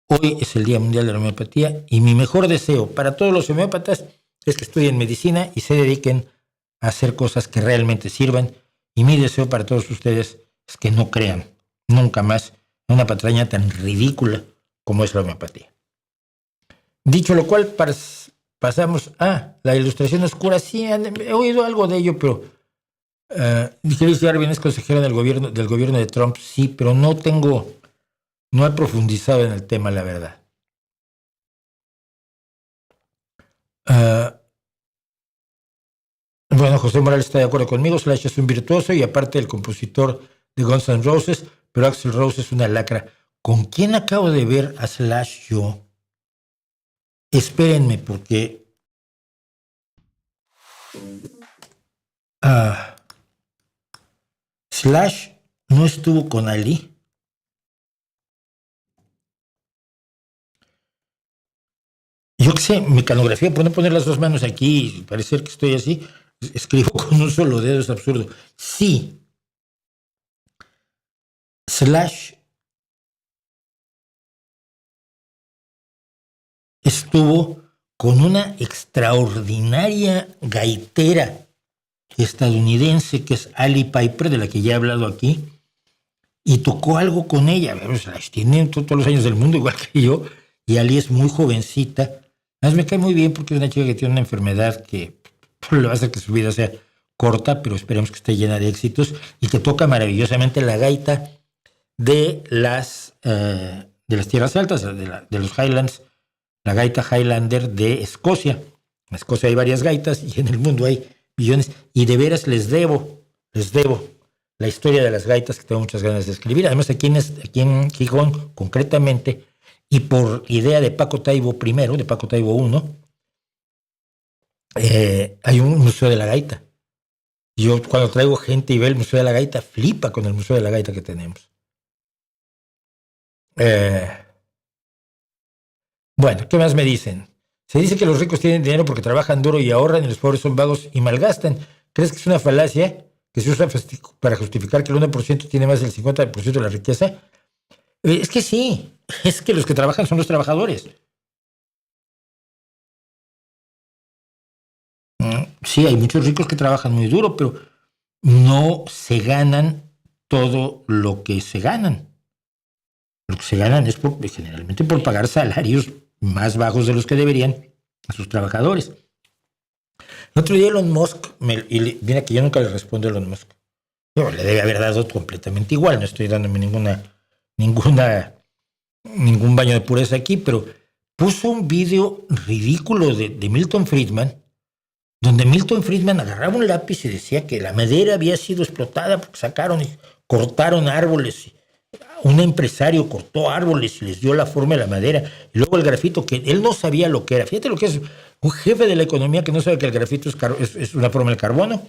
Hoy es el Día Mundial de la Homeopatía y mi mejor deseo para todos los homeópatas es que estudien medicina y se dediquen a hacer cosas que realmente sirvan. Y mi deseo para todos ustedes es que no crean nunca más en una patraña tan ridícula como es la homeopatía. Dicho lo cual, pasamos a la ilustración oscura. Sí, he oído algo de ello, pero Chris Jarvin es consejero del gobierno de Trump, sí, pero no he profundizado en el tema, la verdad. Bueno, José Morales está de acuerdo conmigo. Slash es un virtuoso y aparte el compositor de Guns N' Roses, pero Axl Rose es una lacra. ¿Con quién acabo de ver a Slash yo? Espérenme, porque Slash no estuvo con Ali. Yo qué sé, mecanografía, por no poner las dos manos aquí y parecer que estoy así, escribo con un solo dedo, es absurdo. Sí, Slash estuvo con una extraordinaria gaitera estadounidense que es Ali Piper, de la que ya he hablado aquí, y tocó algo con ella. Slash tiene todos los años del mundo, igual que yo, y Ali es muy jovencita. Además, me cae muy bien porque es una chica que tiene una enfermedad que le va a hacer que su vida sea corta, pero esperemos que esté llena de éxitos y que toca maravillosamente la gaita de las tierras altas, de los Highlands, la gaita Highlander de Escocia. En Escocia hay varias gaitas y en el mundo hay millones. Y de veras les debo la historia de las gaitas que tengo muchas ganas de escribir. Además, aquí en Gijón, concretamente, y por idea de Paco Taibo I, de Paco Taibo I, hay un museo de la gaita. Yo cuando traigo gente y ve el Museo de la Gaita, flipa con el Museo de la Gaita que tenemos. Bueno, ¿qué más me dicen? Se dice que los ricos tienen dinero porque trabajan duro y ahorran y los pobres son vagos y malgastan. ¿Crees que es una falacia que se usa para justificar que el 1% tiene más del 50% de la riqueza? Es que sí, es que los que trabajan son los trabajadores. Sí, hay muchos ricos que trabajan muy duro, pero no se ganan todo lo que se ganan. Lo que se ganan es generalmente por pagar salarios más bajos de los que deberían a sus trabajadores. El otro día Elon Musk, mira que yo nunca le respondo a Elon Musk. Yo le debe haber dado completamente igual, no estoy dándome ningún baño de pureza aquí, pero puso un video ridículo de Milton Friedman, donde Milton Friedman agarraba un lápiz y decía que la madera había sido explotada porque sacaron y cortaron árboles. Un empresario cortó árboles y les dio la forma de la madera. Y luego el grafito, que él no sabía lo que era. Fíjate lo que es un jefe de la economía que no sabe que el grafito es una forma del carbono,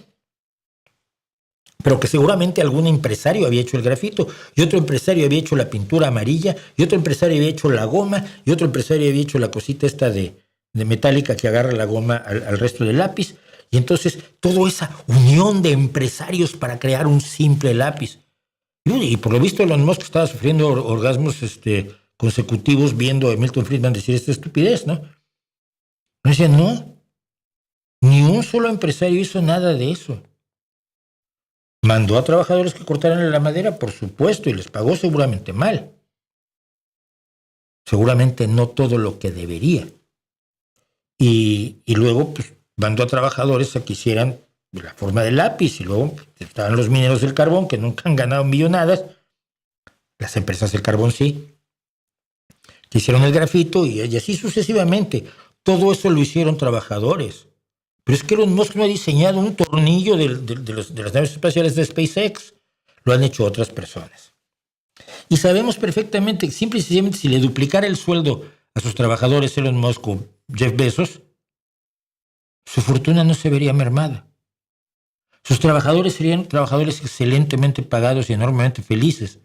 pero que seguramente algún empresario había hecho el grafito, y otro empresario había hecho la pintura amarilla, y otro empresario había hecho la goma, y otro empresario había hecho la cosita esta de metálica que agarra la goma al resto del lápiz. Y entonces toda esa unión de empresarios para crear un simple lápiz. Y por lo visto Elon Musk estaba sufriendo orgasmos consecutivos viendo a Milton Friedman decir esta estupidez, ¿no? Me decían, no, ni un solo empresario hizo nada de eso. Mandó a trabajadores que cortaran la madera, por supuesto, y les pagó seguramente mal. Seguramente no todo lo que debería. Y luego pues, mandó a trabajadores a que hicieran la forma del lápiz, y luego estaban los mineros del carbón que nunca han ganado millonadas, las empresas del carbón sí, que hicieron el grafito y así sucesivamente. Todo eso lo hicieron trabajadores. Pero es que Elon Musk no ha diseñado un tornillo de las naves espaciales de SpaceX, lo han hecho otras personas. Y sabemos perfectamente, simple y sencillamente, si le duplicara el sueldo a sus trabajadores Elon Musk o Jeff Bezos, su fortuna no se vería mermada. Sus trabajadores serían trabajadores excelentemente pagados y enormemente felices.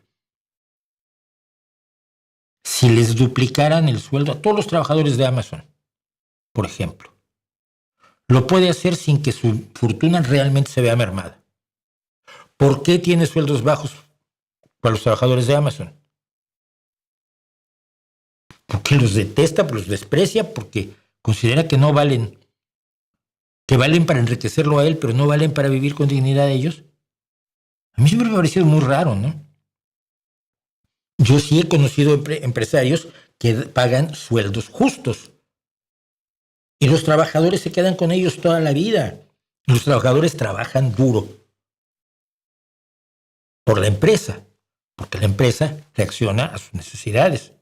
Si les duplicaran el sueldo a todos los trabajadores de Amazon, por ejemplo, lo puede hacer sin que su fortuna realmente se vea mermada. ¿Por qué tiene sueldos bajos para los trabajadores de Amazon? Porque los detesta, porque los desprecia, porque considera que no valen, que valen para enriquecerlo a él, pero no valen para vivir con dignidad a ellos. A mí siempre me ha parecido muy raro, ¿no? Yo sí he conocido empresarios que pagan sueldos justos. Y los trabajadores se quedan con ellos toda la vida. Los trabajadores trabajan duro por la empresa, porque la empresa reacciona a sus necesidades.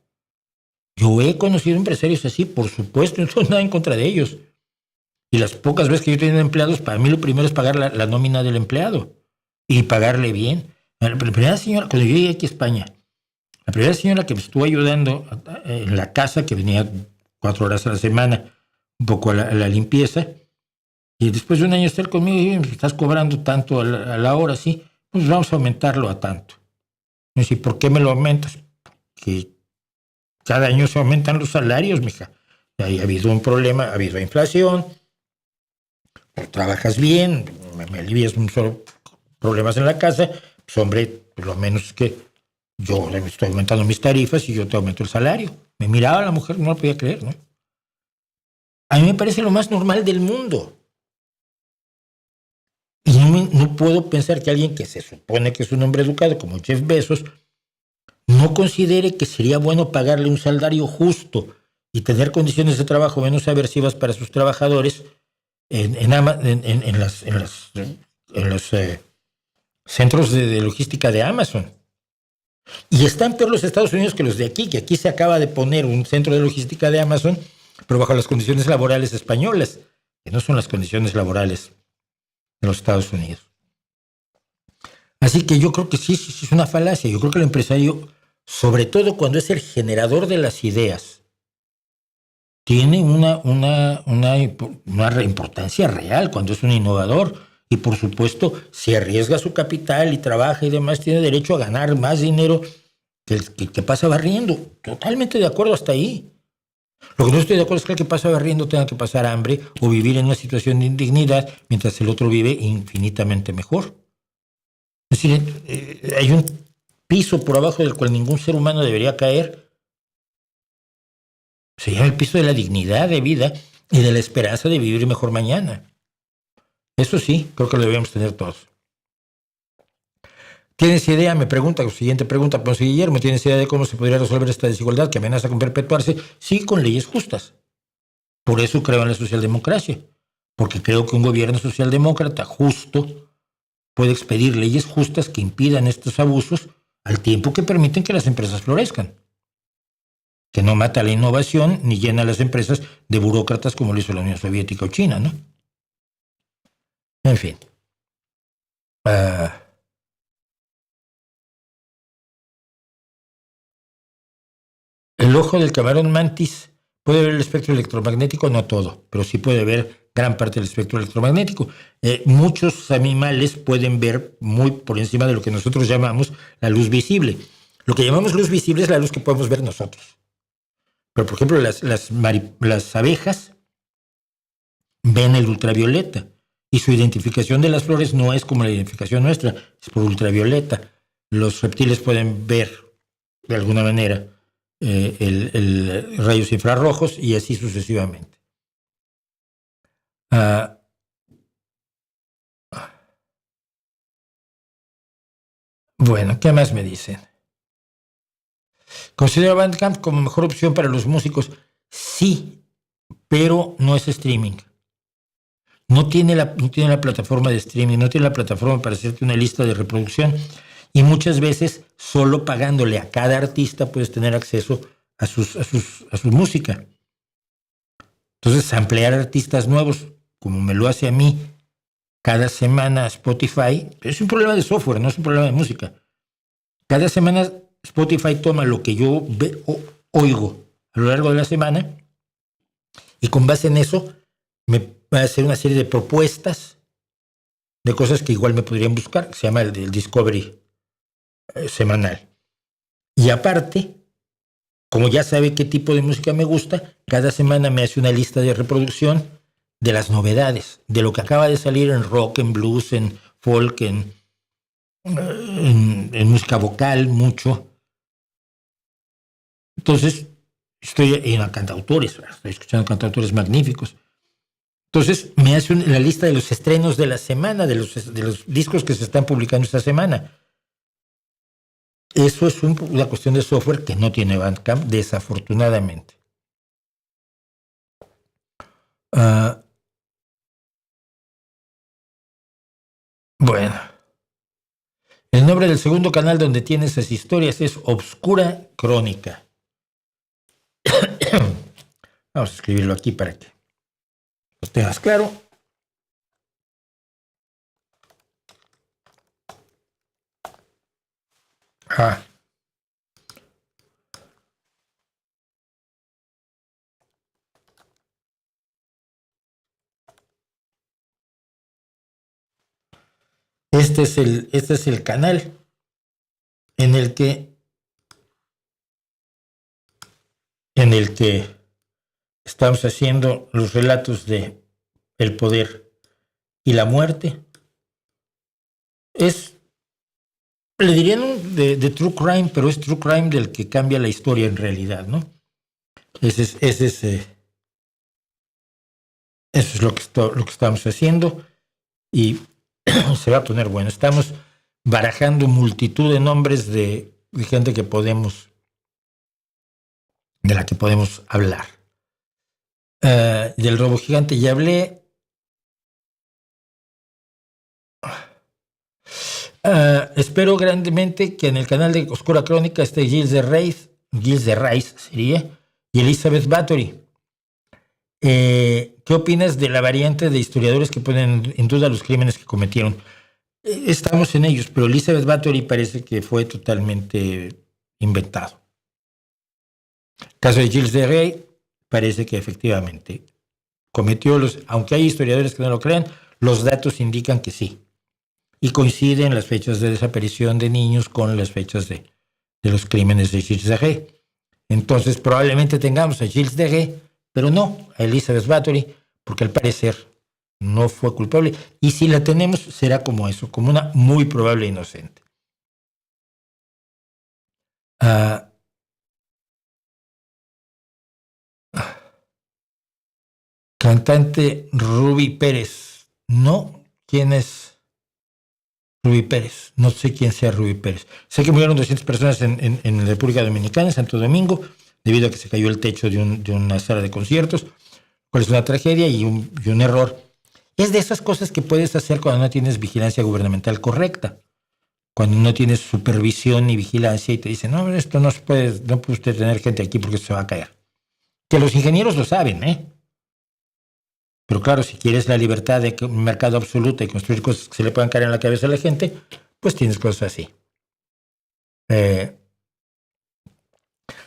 Yo he conocido empresarios así, por supuesto, no tengo nada en contra de ellos. Y las pocas veces que yo he tenido empleados, para mí lo primero es pagar la nómina del empleado y pagarle bien. La primera señora, cuando yo llegué aquí a España, la primera señora que me estuvo ayudando en la casa, que venía 4 horas a la semana, un poco a la limpieza, y después de un año estar conmigo, estás cobrando tanto a la hora, sí, pues vamos a aumentarlo a tanto. Y dice, ¿por qué me lo aumentas? Que cada año se aumentan los salarios, mija. Ahí ha habido un problema, ha habido inflación, trabajas bien, me alivias un solo problemas en la casa, pues hombre, por lo menos que yo estoy aumentando mis tarifas y yo te aumento el salario. Me miraba la mujer, no lo podía creer, ¿no? A mí me parece lo más normal del mundo. Y no puedo pensar que alguien que se supone que es un hombre educado como Jeff Bezos no considere que sería bueno pagarle un salario justo y tener condiciones de trabajo menos aversivas para sus trabajadores en los centros de logística de Amazon. Y están peor los Estados Unidos que los de aquí, que aquí se acaba de poner un centro de logística de Amazon, pero bajo las condiciones laborales españolas, que no son las condiciones laborales de los Estados Unidos. Así que yo creo que sí es una falacia. Yo creo que el empresario, sobre todo cuando es el generador de las ideas, tiene una importancia real cuando es un innovador. Y por supuesto, si arriesga su capital y trabaja y demás, tiene derecho a ganar más dinero que pasa barriendo. Totalmente de acuerdo hasta ahí. Lo que no estoy de acuerdo es que el que pasa barriendo tenga que pasar hambre o vivir en una situación de indignidad mientras el otro vive infinitamente mejor. Es decir, hay un piso por abajo del cual ningún ser humano debería caer. Se llama el piso de la dignidad de vida y de la esperanza de vivir mejor mañana. Eso sí, creo que lo debemos tener todos. ¿Tienes idea? Me pregunta, siguiente pregunta, Ponce Guillermo, ¿tienes idea de cómo se podría resolver esta desigualdad que amenaza con perpetuarse? Sí, con leyes justas. Por eso creo en la socialdemocracia. porque creo que un gobierno socialdemócrata justo puede expedir leyes justas que impidan estos abusos al tiempo que permiten que las empresas florezcan, que no mata la innovación ni llena a las empresas de burócratas como lo hizo la Unión Soviética o China, ¿no? En fin. El ojo del camarón mantis puede ver el espectro electromagnético, no todo, pero sí puede ver gran parte del espectro electromagnético. Muchos animales pueden ver muy por encima de lo que nosotros llamamos la luz visible. Lo que llamamos luz visible es la luz que podemos ver nosotros. Pero, por ejemplo, las abejas ven el ultravioleta y su identificación de las flores no es como la identificación nuestra, es por ultravioleta. Los reptiles pueden ver, de alguna manera, rayos infrarrojos y así sucesivamente. Bueno, ¿qué más me dicen? ¿Considera Bandcamp como mejor opción para los músicos? Sí, pero no es streaming. No tiene la plataforma de streaming, no tiene la plataforma para hacerte una lista de reproducción y muchas veces solo pagándole a cada artista puedes tener acceso a su música. Entonces, ampliar artistas nuevos, como me lo hace a mí cada semana Spotify, es un problema de software, no es un problema de música. Cada semana Spotify toma lo que yo oigo a lo largo de la semana y con base en eso me va a hacer una serie de propuestas de cosas que igual me podrían buscar, que se llama el Discovery semanal. Y aparte, como ya sabe qué tipo de música me gusta, cada semana me hace una lista de reproducción de las novedades, de lo que acaba de salir en rock, en blues, en folk, en música vocal, mucho. Entonces, estoy en cantautores, estoy escuchando cantautores magníficos. Entonces, me hace la lista de los estrenos de la semana, de los discos que se están publicando esta semana. Eso es una cuestión de software que no tiene Bandcamp, desafortunadamente. Bueno. El nombre del segundo canal donde tiene esas historias es Obscura Crónica. Vamos a escribirlo aquí para que lo tengas claro. Este es el canal en el que estamos haciendo los relatos de el poder y la muerte. Le dirían de true crime, pero es true crime del que cambia la historia en realidad, ¿no? Eso es lo que estamos haciendo y se va a poner bueno. Estamos barajando multitud de nombres de gente de la que podemos hablar. Del robo gigante ya hablé. Espero grandemente que en el canal de Oscura Crónica esté Gilles de Rais sería, y Elizabeth Bathory. ¿Qué opinas de la variante de historiadores que ponen en duda los crímenes que cometieron? Estamos en ellos, pero Elizabeth Bathory parece que fue totalmente inventado. El caso de Gilles de Rais parece que efectivamente cometió aunque hay historiadores que no lo crean, los datos indican que sí. Y coinciden las fechas de desaparición de niños con las fechas de los crímenes de Gilles de Rais. Entonces probablemente tengamos a Gilles de Rais, pero no a Elizabeth Bathory, porque al parecer no fue culpable. Y si la tenemos, será como eso, como una muy probable inocente. Cantante Ruby Pérez. No, ¿quién es Ruby Pérez? No sé quién sea Ruby Pérez. Sé que murieron 200 personas en la República Dominicana, en Santo Domingo, debido a que se cayó el techo de una sala de conciertos, cual es una tragedia y un error. Es de esas cosas que puedes hacer cuando no tienes vigilancia gubernamental correcta. Cuando no tienes supervisión ni vigilancia y te dicen, no, esto no se puede, no puede usted tener gente aquí porque se va a caer. Que los ingenieros lo saben, ¿eh? Pero claro, si quieres la libertad de un mercado absoluto y construir cosas que se le puedan caer en la cabeza a la gente, pues tienes cosas así. ¿Hay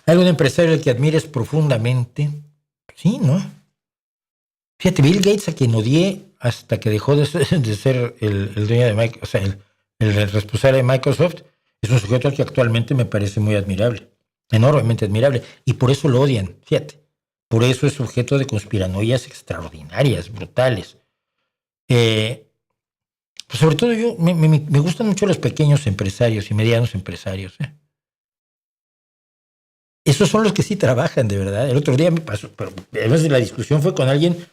algún empresario al que admires profundamente? Sí, ¿no? Fíjate, Bill Gates, a quien odié hasta que dejó de ser el dueño de Microsoft, o sea, el responsable de Microsoft, es un sujeto al que actualmente me parece muy admirable, enormemente admirable, y por eso lo odian, fíjate. Por eso es sujeto de conspiranoias extraordinarias, brutales. Pues sobre todo me gustan mucho los pequeños empresarios y medianos empresarios. Esos son los que sí trabajan, de verdad. El otro día me pasó, pero además de la discusión fue con alguien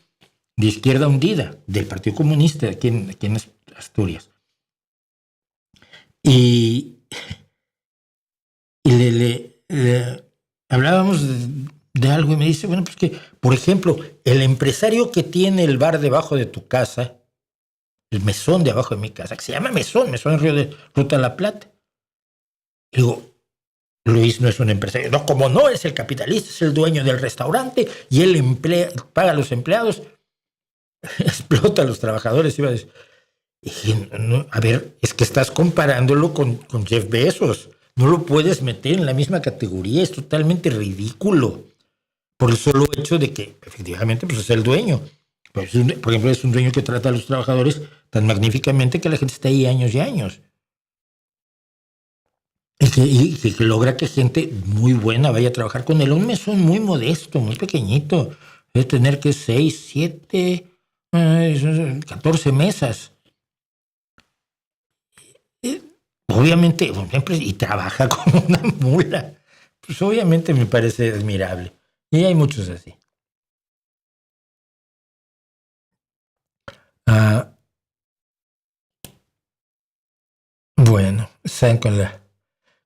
de izquierda hundida, del Partido Comunista, aquí en Asturias. Y le hablábamos de algo y me dice, bueno, pues que, por ejemplo, el empresario que tiene el bar debajo de tu casa, el mesón de abajo de mi casa, que se llama mesón en Río de Ruta de la Plata. Y digo, Luis no es un empresario. No, como no, es el capitalista, es el dueño del restaurante y él paga a los empleados, explota a los trabajadores. Iba a decir, no, a ver, es que estás comparándolo con Jeff Bezos. No lo puedes meter en la misma categoría, es totalmente ridículo. Por el solo hecho de que, efectivamente, pues es el dueño. Pues, por ejemplo, es un dueño que trata a los trabajadores tan magníficamente que la gente está ahí años y años. Y que logra que gente muy buena vaya a trabajar con él. Un mesón muy modesto, muy pequeñito. Debe tener que 6, 7, 14 mesas. Obviamente, y trabaja como una mula. Pues obviamente me parece admirable. Y hay muchos así. Bueno, saben con la...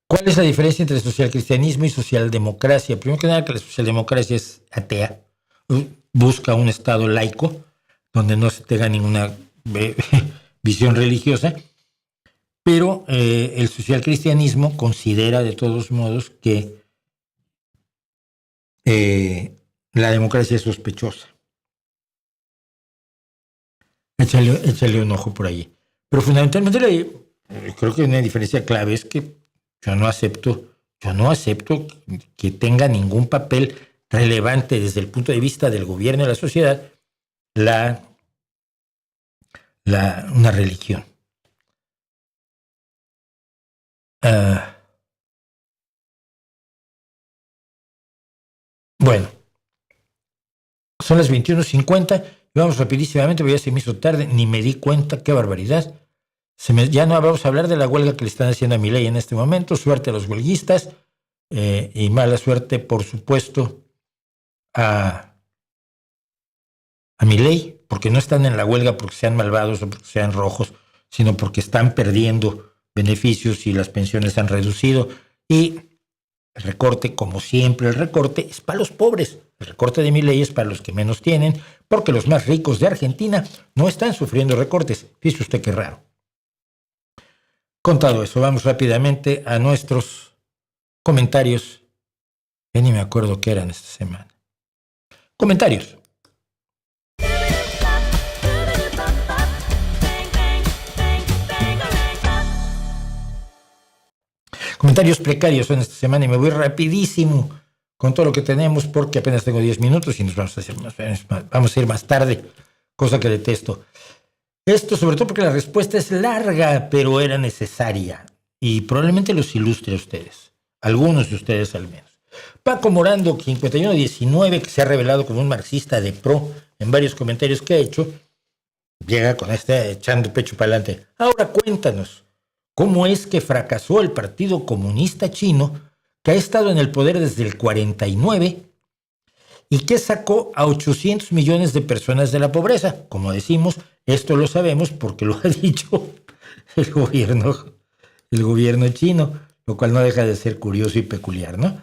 ¿Cuál es la diferencia entre socialcristianismo y socialdemocracia? Primero que nada, que la socialdemocracia es atea. Busca un Estado laico, donde no se tenga ninguna visión religiosa. Pero el socialcristianismo considera de todos modos que la democracia es sospechosa. Échale un ojo por allí. Pero fundamentalmente creo que una diferencia clave es que yo no acepto que tenga ningún papel relevante desde el punto de vista del gobierno y la sociedad una religión. Bueno, son las 21:50. Vamos rapidísimamente, porque ya se me hizo tarde, ni me di cuenta, qué barbaridad. Ya no vamos a hablar de la huelga que le están haciendo a Milei en este momento. Suerte a los huelguistas y mala suerte, por supuesto, a Milei, porque no están en la huelga porque sean malvados o porque sean rojos, sino porque están perdiendo beneficios y las pensiones han reducido. Y el recorte, como siempre, el recorte es para los pobres. El recorte de Milei es para los que menos tienen, porque los más ricos de Argentina no están sufriendo recortes. Fíjese usted qué raro. Contado eso, vamos rápidamente a nuestros comentarios. Ya ni me acuerdo qué eran esta semana. Comentarios. Comentarios precarios son esta semana y me voy rapidísimo con todo lo que tenemos porque apenas tengo 10 minutos y nos vamos a ir más tarde, cosa que detesto. Esto sobre todo porque la respuesta es larga, pero era necesaria y probablemente los ilustre a ustedes, algunos de ustedes al menos. Paco Morando, 5119, que se ha revelado como un marxista de pro en varios comentarios que ha hecho, llega con echando pecho para adelante. Ahora cuéntanos, ¿cómo es que fracasó el Partido Comunista Chino, que ha estado en el poder desde el 49 y que sacó a 800 millones de personas de la pobreza? Como decimos, esto lo sabemos porque lo ha dicho el gobierno chino, lo cual no deja de ser curioso y peculiar, ¿no?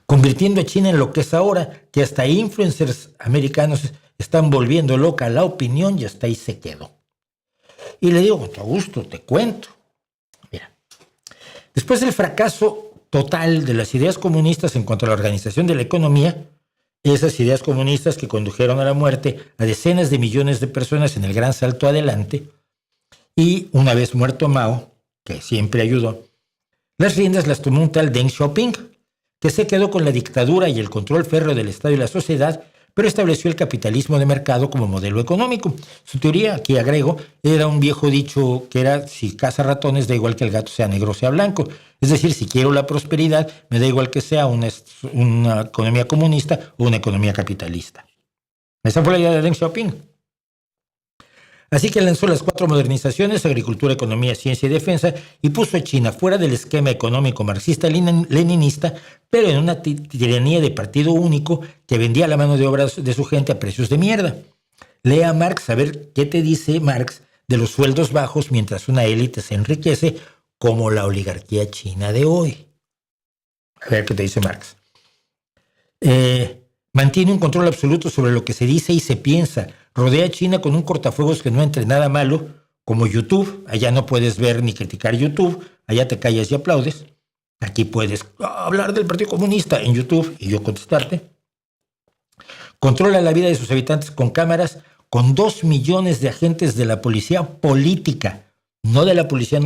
Convirtiendo a China en lo que es ahora, que hasta influencers americanos están volviendo loca la opinión y hasta ahí se quedó. Y le digo, con todo gusto, te cuento. Mira, después del fracaso total de las ideas comunistas en cuanto a la organización de la economía, esas ideas comunistas que condujeron a la muerte a decenas de millones de personas en el gran salto adelante, y una vez muerto Mao, que siempre ayudó, las riendas las tomó un tal Deng Xiaoping, que se quedó con la dictadura y el control férreo del Estado y la sociedad, pero estableció el capitalismo de mercado como modelo económico. Su teoría, aquí agrego, era un viejo dicho que era: si caza ratones, da igual que el gato sea negro o sea blanco. Es decir, si quiero la prosperidad, me da igual que sea una economía comunista o una economía capitalista. Esa fue la idea de Deng Xiaoping. Así que lanzó las 4 modernizaciones: agricultura, economía, ciencia y defensa, y puso a China fuera del esquema económico marxista-leninista, pero en una tiranía de partido único que vendía la mano de obra de su gente a precios de mierda. Lea Marx a ver qué te dice Marx de los sueldos bajos mientras una élite se enriquece, como la oligarquía china de hoy. A ver qué te dice Marx. Mantiene un control absoluto sobre lo que se dice y se piensa. Rodea a China con un cortafuegos que no entre nada malo, como YouTube. Allá no puedes ver ni criticar YouTube, allá te callas y aplaudes. Aquí puedes hablar del Partido Comunista en YouTube y yo contestarte. Controla la vida de sus habitantes con cámaras, con 2 millones de agentes de la policía política, no de la policía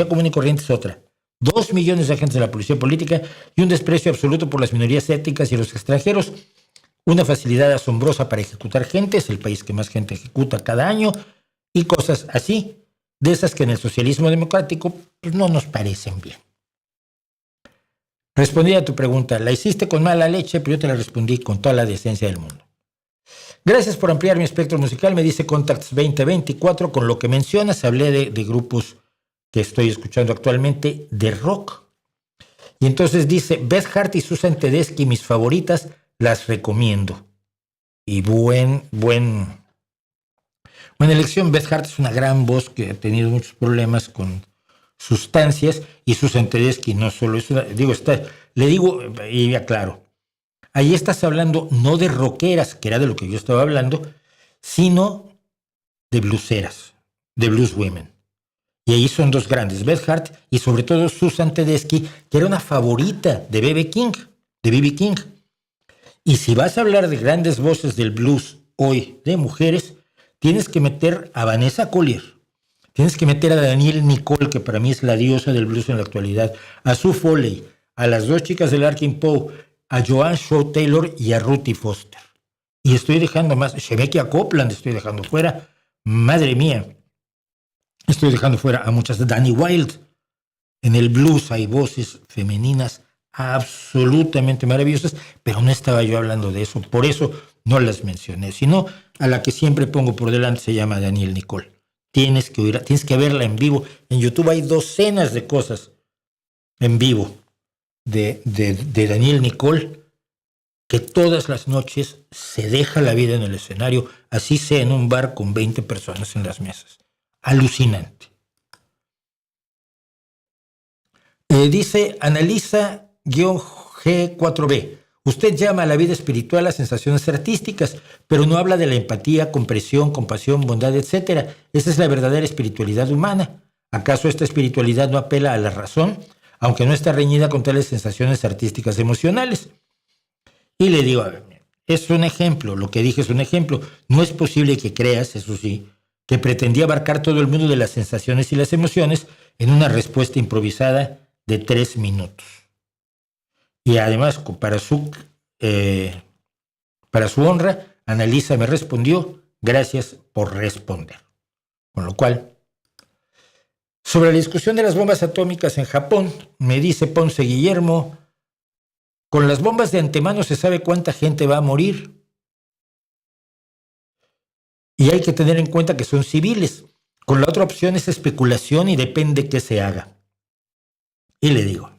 común y corriente es otra. 2 millones de agentes de la policía política y un desprecio absoluto por las minorías étnicas y los extranjeros. Una facilidad asombrosa para ejecutar gente, es el país que más gente ejecuta cada año, y cosas así, de esas que en el socialismo democrático pues, no nos parecen bien. Respondí a tu pregunta, la hiciste con mala leche, pero yo te la respondí con toda la decencia del mundo. Gracias por ampliar mi espectro musical, me dice Contacts 2024, con lo que mencionas, hablé de grupos que estoy escuchando actualmente de rock. Y entonces dice, Beth Hart y Susan Tedeschi, mis favoritas, las recomiendo. Y buena elección. Beth Hart es una gran voz que ha tenido muchos problemas con sustancias, y Susan Tedeschi no solo es una, le digo y aclaro, ahí estás hablando no de rockeras, que era de lo que yo estaba hablando, sino de blueseras, de blues women. Y ahí son 2 grandes, Beth Hart y sobre todo Susan Tedeschi, que era una favorita de B.B. King. Y si vas a hablar de grandes voces del blues hoy de mujeres, tienes que meter a Vanessa Collier, tienes que meter a Danielle Nicole, que para mí es la diosa del blues en la actualidad, a Sue Foley, a las 2 chicas de Larkin Poe, a Joanne Shaw Taylor y a Ruthie Foster. Y estoy dejando más, Shemekia Copeland estoy dejando fuera, madre mía, estoy dejando fuera a muchas de Danny Wilde. En el blues hay voces femeninas absolutamente maravillosas, pero no estaba yo hablando de eso, por eso no las mencioné, sino a la que siempre pongo por delante se llama Danielle Nicole. Tienes que verla en vivo. En YouTube hay docenas de cosas en vivo de Danielle Nicole, que todas las noches se deja la vida en el escenario, así sea en un bar con 20 personas en las mesas. Alucinante. Dice Analisa-G4B. Usted llama a la vida espiritual a sensaciones artísticas, pero no habla de la empatía, comprensión, compasión, bondad, etc. Esa es la verdadera espiritualidad humana. ¿Acaso esta espiritualidad no apela a la razón, aunque no está reñida con tales sensaciones artísticas emocionales? Y le digo, a ver, es un ejemplo, lo que dije es un ejemplo. No es posible que creas, eso sí, que pretendía abarcar todo el mundo de las sensaciones y las emociones en una respuesta improvisada de 3 minutos. Y además, para su honra, Analisa me respondió, gracias por responder. Con lo cual, sobre la discusión de las bombas atómicas en Japón, me dice Ponce Guillermo, con las bombas de antemano se sabe cuánta gente va a morir. Y hay que tener en cuenta que son civiles. Con la otra opción es especulación y depende qué se haga. Y le digo,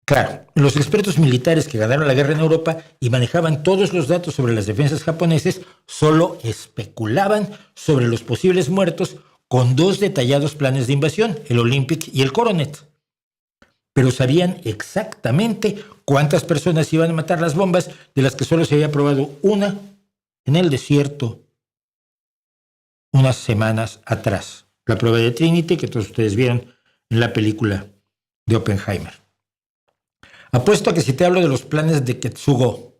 claro, los expertos militares que ganaron la guerra en Europa y manejaban todos los datos sobre las defensas japoneses solo especulaban sobre los posibles muertos con 2 detallados planes de invasión, el Olympic y el Coronet. Pero sabían exactamente cuántas personas iban a matar las bombas, de las que solo se había probado una en el desierto unas semanas atrás. La prueba de Trinity, que todos ustedes vieron en la película de Oppenheimer. Apuesto a que si te hablo de los planes de Ketsugo,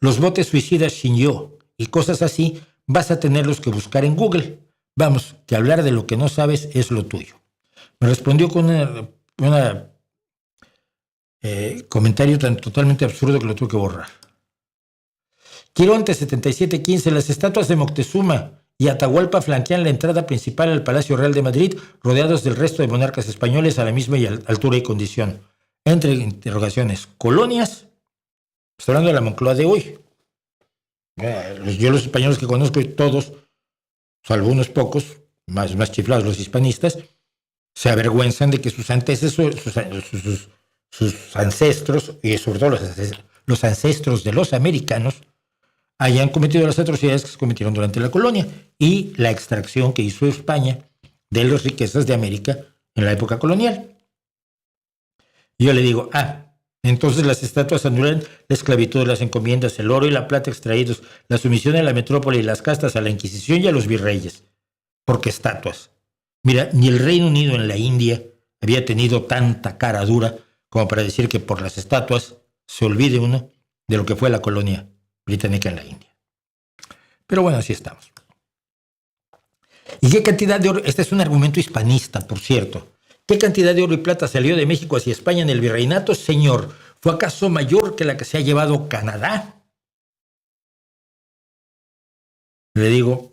los botes suicidas Shinyo y cosas así, vas a tenerlos que buscar en Google. Vamos, que hablar de lo que no sabes es lo tuyo. Me respondió con un comentario tan totalmente absurdo que lo tuve que borrar. Quironte 7715, las estatuas de Moctezuma y Atahualpa flanquean la entrada principal al Palacio Real de Madrid, rodeados del resto de monarcas españoles a la misma altura y condición. Entre interrogaciones, colonias, estoy hablando de la Moncloa de hoy. Yo los españoles que conozco, todos, salvo unos pocos, más chiflados los hispanistas, se avergüenzan de que sus ancestros, y sobre todo los ancestros de los americanos, hayan cometido las atrocidades que se cometieron durante la colonia y la extracción que hizo España de las riquezas de América en la época colonial. Y yo le digo, entonces las estatuas anulan la esclavitud, las encomiendas, el oro y la plata extraídos, la sumisión a la metrópoli y las castas, a la Inquisición y a los virreyes. Porque estatuas. Mira, ni el Reino Unido en la India había tenido tanta cara dura como para decir que por las estatuas se olvide uno de lo que fue la colonia británica en la India. Pero bueno, así estamos. ¿Y qué cantidad de oro? Este es un argumento hispanista, por cierto. ¿Qué cantidad de oro y plata salió de México hacia España en el virreinato, señor? ¿Fue acaso mayor que la que se ha llevado Canadá? Le digo,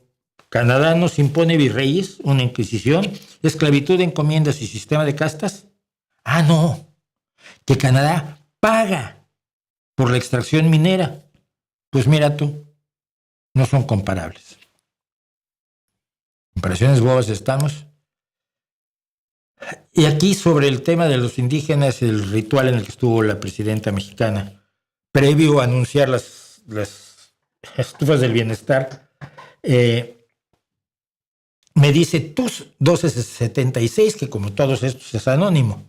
¿Canadá nos impone virreyes, una inquisición, esclavitud, encomiendas y sistema de castas? No, que Canadá paga por la extracción minera. Pues mira tú, no son comparables. Comparaciones bobas estamos. Y aquí sobre el tema de los indígenas, el ritual en el que estuvo la presidenta mexicana, previo a anunciar las estufas del bienestar, me dice TUS 1276, que como todos estos es anónimo.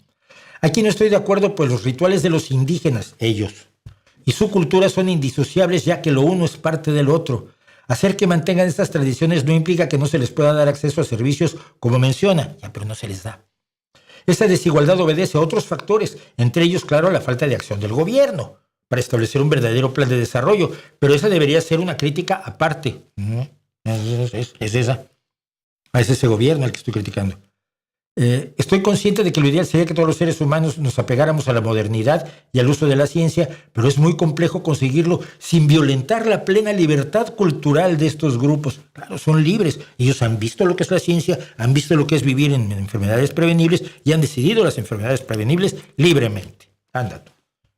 Aquí no estoy de acuerdo, pues los rituales de los indígenas, ellos, y su cultura son indisociables, ya que lo uno es parte del otro. Hacer que mantengan estas tradiciones no implica que no se les pueda dar acceso a servicios como menciona, pero no se les da. Esta desigualdad obedece a otros factores, entre ellos, claro, la falta de acción del gobierno para establecer un verdadero plan de desarrollo, pero esa debería ser una crítica aparte. Es esa. Es ese gobierno al que estoy criticando. Estoy consciente de que lo ideal sería que todos los seres humanos nos apegáramos a la modernidad y al uso de la ciencia, pero es muy complejo conseguirlo sin violentar la plena libertad cultural de estos grupos. Claro, son libres. Ellos han visto lo que es la ciencia, han visto lo que es vivir en enfermedades prevenibles y han decidido las enfermedades prevenibles libremente. Anda tú.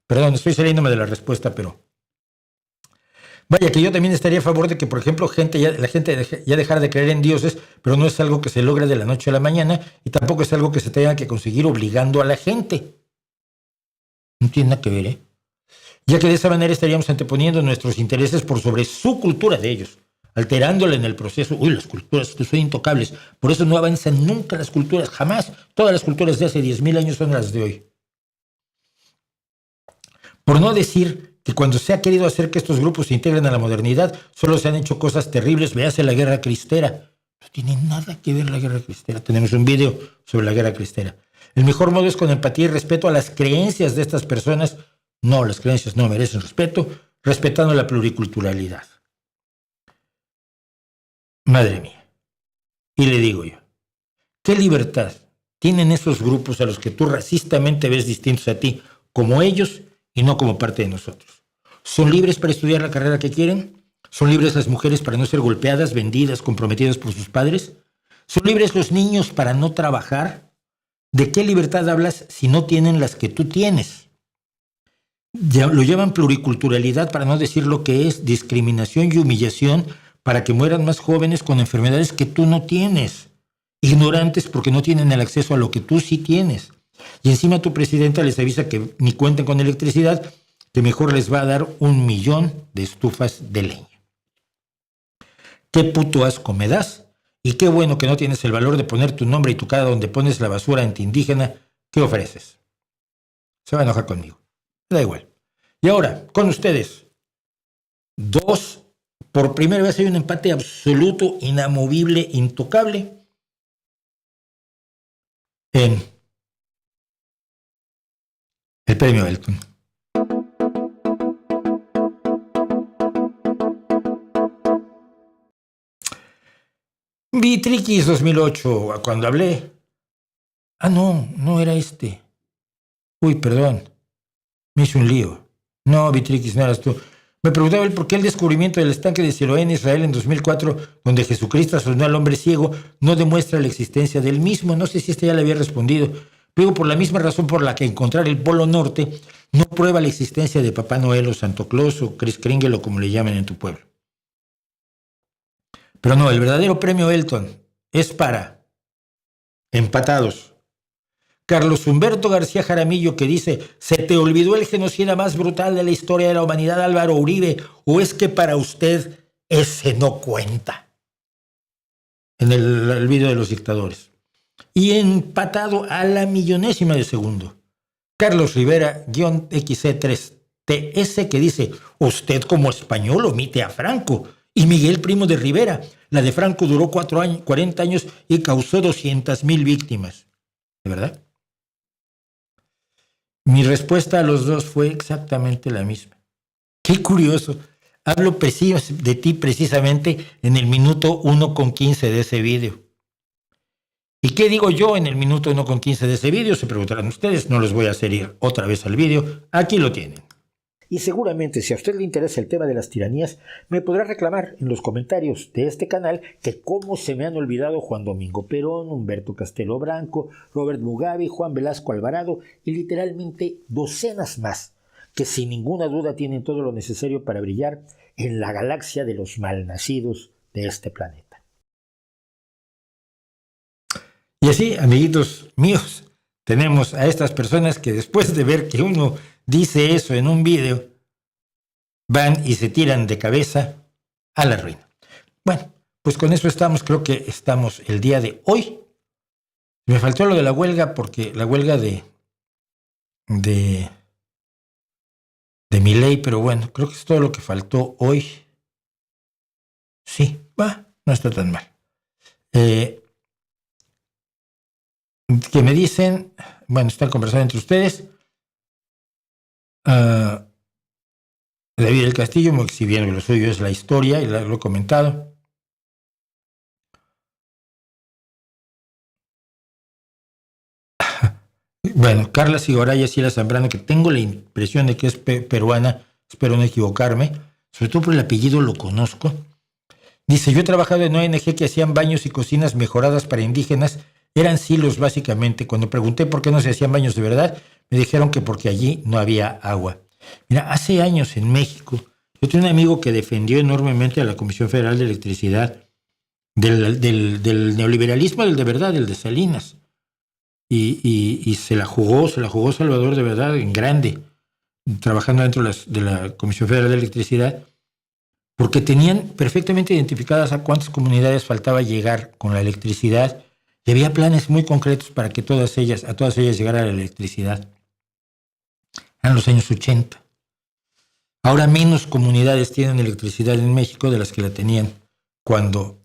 Perdón, estoy saliéndome de la respuesta, pero... Vaya, que yo también estaría a favor de que, por ejemplo, la gente ya dejara de creer en dioses, pero no es algo que se logra de la noche a la mañana y tampoco es algo que se tenga que conseguir obligando a la gente. No tiene nada que ver, ¿eh? Ya que de esa manera estaríamos anteponiendo nuestros intereses por sobre su cultura de ellos, alterándola en el proceso. Las culturas son intocables, por eso no avanzan nunca las culturas, jamás. Todas las culturas de hace 10,000 años son las de hoy. Por no decir que cuando se ha querido hacer que estos grupos se integren a la modernidad, solo se han hecho cosas terribles. Véase la Guerra Cristera. No tiene nada que ver la Guerra Cristera. Tenemos un video sobre la Guerra Cristera. El mejor modo es con empatía y respeto a las creencias de estas personas. No, las creencias no merecen respeto, respetando la pluriculturalidad. Madre mía. Y le digo yo, ¿qué libertad tienen esos grupos a los que tú racistamente ves distintos a ti, como ellos y no como parte de nosotros? ¿Son libres para estudiar la carrera que quieren? ¿Son libres las mujeres para no ser golpeadas, vendidas, comprometidas por sus padres? ¿Son libres los niños para no trabajar? ¿De qué libertad hablas si no tienen las que tú tienes? Lo llaman pluriculturalidad, para no decir lo que es discriminación y humillación, para que mueran más jóvenes con enfermedades que tú no tienes, ignorantes porque no tienen el acceso a lo que tú sí tienes. Y encima tu presidenta les avisa que ni cuenten con electricidad, que mejor les va a dar 1,000,000 de estufas de leña. Qué puto asco me das, y qué bueno que no tienes el valor de poner tu nombre y tu cara donde pones la basura antiindígena que ofreces. Se va a enojar conmigo. Da igual. Y ahora, con ustedes, 2 Por primera vez hay un empate absoluto, inamovible, intocable en el premio Elton. Vi Triquis 2008 cuando hablé. No era este. Uy, perdón. Me hice un lío. No, Vitriquis, no eras tú. Me preguntaba él por qué el descubrimiento del estanque de Siloé en Israel en 2004, donde Jesucristo sanó al hombre ciego, no demuestra la existencia del mismo. No sé si este ya le había respondido. Pero por la misma razón por la que encontrar el Polo Norte no prueba la existencia de Papá Noel o Santo Claus o Kris Kringle o como le llaman en tu pueblo. Pero no, el verdadero premio Elton es para empatados. Carlos Humberto García Jaramillo, que dice: ¿se te olvidó el genocida más brutal de la historia de la humanidad, Álvaro Uribe? ¿O es que para usted ese no cuenta? En el video de los dictadores. Y empatado a la millonésima de segundo, Carlos Rivera-XC3TS, que dice: usted como español omite a Franco. Y Miguel Primo de Rivera: la de Franco duró 40 años y causó 200,000 víctimas. ¿De verdad? Mi respuesta a los dos fue exactamente la misma. Qué curioso. Hablo de ti precisamente en el minuto 1:15 de ese vídeo. ¿Y qué digo yo en el minuto 1:15 de ese vídeo? Se preguntarán ustedes, no les voy a hacer ir otra vez al vídeo. Aquí lo tienen. Y seguramente, si a usted le interesa el tema de las tiranías, me podrá reclamar en los comentarios de este canal que cómo se me han olvidado Juan Domingo Perón, Humberto Castelo Branco, Robert Mugabe, Juan Velasco Alvarado y literalmente docenas más, que sin ninguna duda tienen todo lo necesario para brillar en la galaxia de los malnacidos de este planeta. Y así, amiguitos míos, tenemos a estas personas que después de ver que uno dice eso en un vídeo, van y se tiran de cabeza a la ruina. Bueno, pues con eso estamos, creo que estamos el día de hoy. Me faltó lo de la huelga, porque la huelga de Milei, pero bueno, creo que es todo lo que faltó hoy. Sí, no está tan mal. Que me dicen, bueno, están conversando entre ustedes. David del Castillo, si bien lo suyo es la historia, y lo he comentado. Bueno, Carla Sigoraya Sila Zambrano, que tengo la impresión de que es peruana, espero no equivocarme, sobre todo por el apellido lo conozco. Dice: yo he trabajado en ONG que hacían baños y cocinas mejoradas para indígenas, eran silos básicamente. Cuando pregunté por qué no se hacían baños de verdad, me dijeron que porque allí no había agua. Mira, hace años en México, yo tenía un amigo que defendió enormemente a la Comisión Federal de Electricidad del neoliberalismo, del de verdad, del de Salinas. Y se la jugó Salvador de verdad en grande, trabajando dentro de la Comisión Federal de Electricidad, porque tenían perfectamente identificadas a cuántas comunidades faltaba llegar con la electricidad, y había planes muy concretos para que a todas ellas llegara la electricidad. Eran los años 80. Ahora menos comunidades tienen electricidad en México de las que la tenían cuando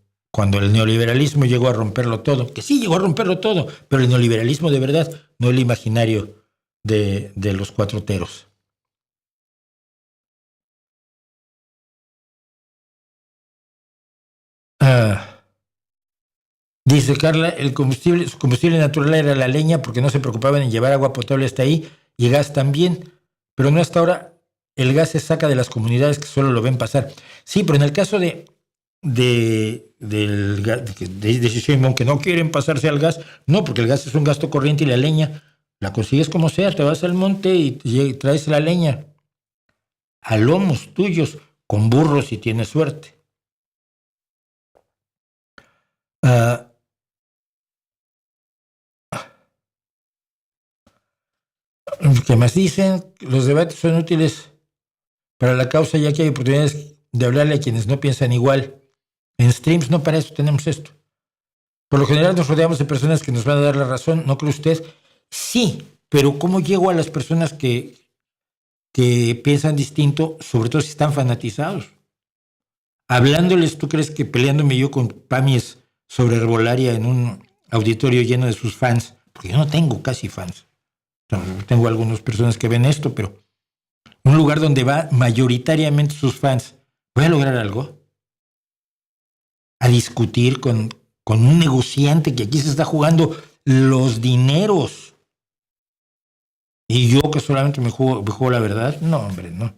el neoliberalismo llegó a romperlo todo, que sí llegó a romperlo todo, pero el neoliberalismo de verdad, no el imaginario de los cuatroteros. Dice Carla: su combustible natural era la leña, porque no se preocupaban en llevar agua potable hasta ahí, y gas también, pero no hasta ahora. El gas se saca de las comunidades que solo lo ven pasar. Sí, pero en el caso de Sheinbaum, que no quieren pasarse al gas, no, porque el gas es un gasto corriente y la leña la consigues como sea, te vas al monte y traes la leña a lomos tuyos, con burros si tienes suerte. ¿Qué más dicen? Los debates son útiles para la causa, ya que hay oportunidades de hablarle a quienes no piensan igual. En streams no, para eso tenemos esto. Por lo general nos rodeamos de personas que nos van a dar la razón, ¿no cree usted? Sí, pero ¿cómo llego a las personas que piensan distinto, sobre todo si están fanatizados? hablándoles, ¿tú crees que peleándome yo con Pamies sobre herbolaria en un auditorio lleno de sus fans? Porque yo no tengo casi fans. Tengo algunas personas que ven esto, pero un lugar donde va mayoritariamente sus fans, ¿voy a lograr algo? A discutir con un negociante que aquí se está jugando los dineros. Y yo que solamente me juego la verdad, no, hombre, no.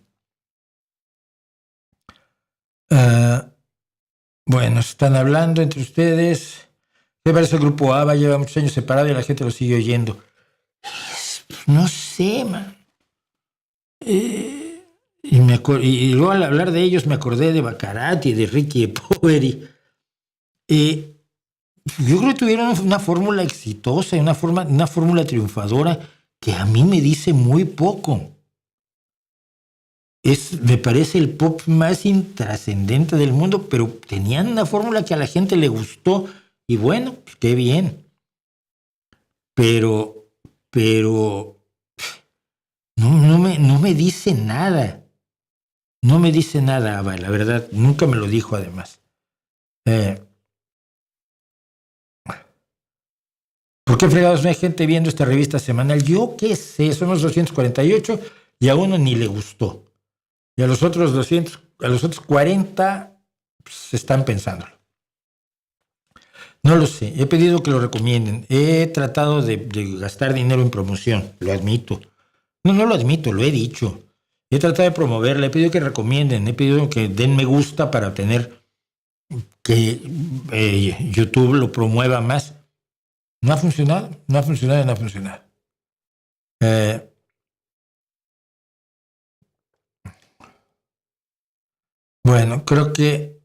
Bueno, están hablando entre ustedes. ¿Qué parece el grupo ABBA? Lleva muchos años separado y la gente lo sigue oyendo. No sé, man. Y luego al hablar de ellos me acordé de Baccarat y de Ricky de Poveri. Yo creo que tuvieron una fórmula exitosa y una fórmula triunfadora que a mí me dice muy poco. Me parece el pop más intrascendente del mundo, pero tenían una fórmula que a la gente le gustó y bueno, pues qué bien. Pero no me dice nada. No me dice nada, Abba, la verdad, nunca me lo dijo además. ¿Por qué fregados no hay gente viendo esta revista semanal? Yo qué sé, somos 248 y a uno ni le gustó. Y a los otros 40 pues, están pensándolo. No lo sé, he pedido que lo recomienden. He tratado de gastar dinero en promoción, lo admito. No lo admito, lo he dicho. He tratado de promoverla, he pedido que recomienden, he pedido que den me gusta para tener que YouTube lo promueva más. No ha funcionado. Bueno, creo que...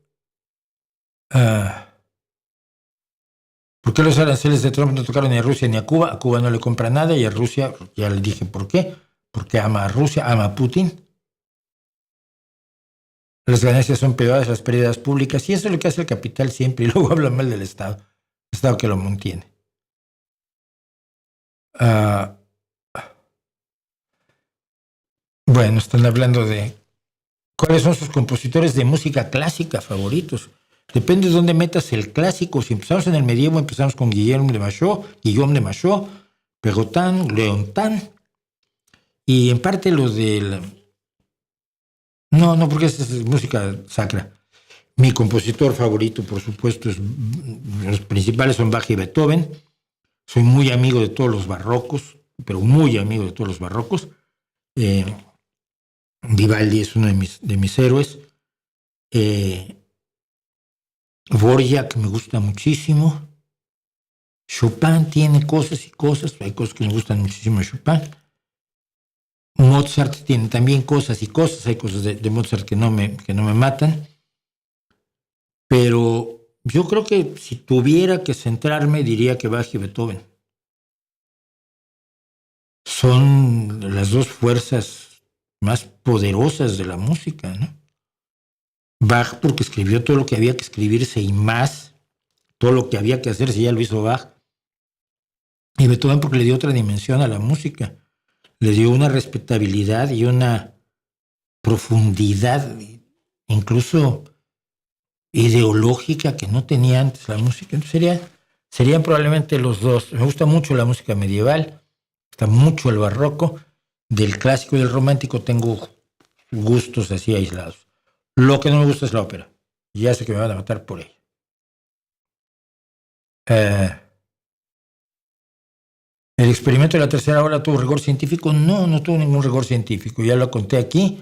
¿por qué los aranceles de Trump no tocaron ni a Rusia ni a Cuba? A Cuba no le compra nada y a Rusia, ya le dije por qué. Porque ama a Rusia, ama a Putin. Las ganancias son privadas, las pérdidas públicas. Y eso es lo que hace el capital siempre. Y luego habla mal del Estado. El Estado que lo mantiene. Bueno, están hablando de cuáles son sus compositores de música clásica favoritos. Depende de dónde metas el clásico. Si empezamos en el medievo, empezamos con Guillaume de Machaut, Perrotin, Leontin. Y en parte los del... No, porque esa es música sacra. Mi compositor favorito, por supuesto, los principales son Bach y Beethoven. Soy muy amigo de todos los barrocos, pero muy amigo de todos los barrocos. Vivaldi es uno de mis héroes. Dvorak me gusta muchísimo. Chopin tiene cosas y cosas. Hay cosas que me gustan muchísimo de Chopin. Mozart tiene también cosas y cosas. Hay cosas de Mozart que no me matan. Pero yo creo que si tuviera que centrarme, diría que Bach y Beethoven son las dos fuerzas más poderosas de la música, ¿no? Bach porque escribió todo lo que había que escribirse y más, todo lo que había que hacerse ya lo hizo Bach. Y Beethoven porque le dio otra dimensión a la música, le dio una respetabilidad y una profundidad, incluso ideológica que no tenía antes la música. Entonces serían probablemente los dos. Me gusta mucho la música medieval, me gusta mucho el barroco. Del clásico y del romántico tengo gustos así aislados. Lo que no me gusta es la ópera. Ya sé que me van a matar por ello. ¿El experimento de la tercera ola tuvo rigor científico? No tuvo ningún rigor científico. Ya lo conté aquí.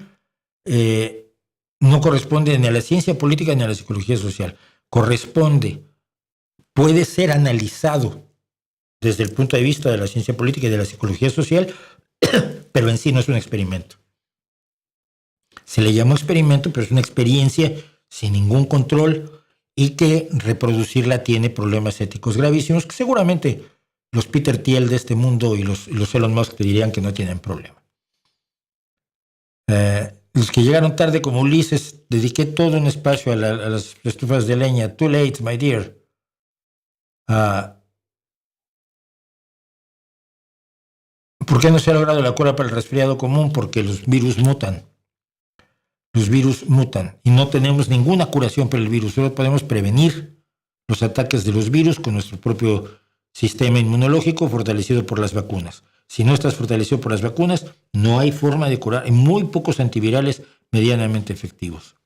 No corresponde ni a la ciencia política ni a la psicología social. Puede ser analizado desde el punto de vista de la ciencia política y de la psicología social, pero en sí no es un experimento. Se le llamó experimento, pero es una experiencia sin ningún control y que reproducirla tiene problemas éticos gravísimos que seguramente los Peter Thiel de este mundo y los Elon Musk te dirían que no tienen problema. Los que llegaron tarde como Ulises, dediqué todo un espacio a las estufas de leña. Too late, my dear. ¿Por qué no se ha logrado la cura para el resfriado común? Porque los virus mutan. los virus mutan y no tenemos ninguna curación para el virus, solo podemos prevenir los ataques de los virus con nuestro propio sistema inmunológico fortalecido por las vacunas. Si no estás fortalecido por las vacunas, no hay forma de curar. Hay muy pocos antivirales medianamente efectivos.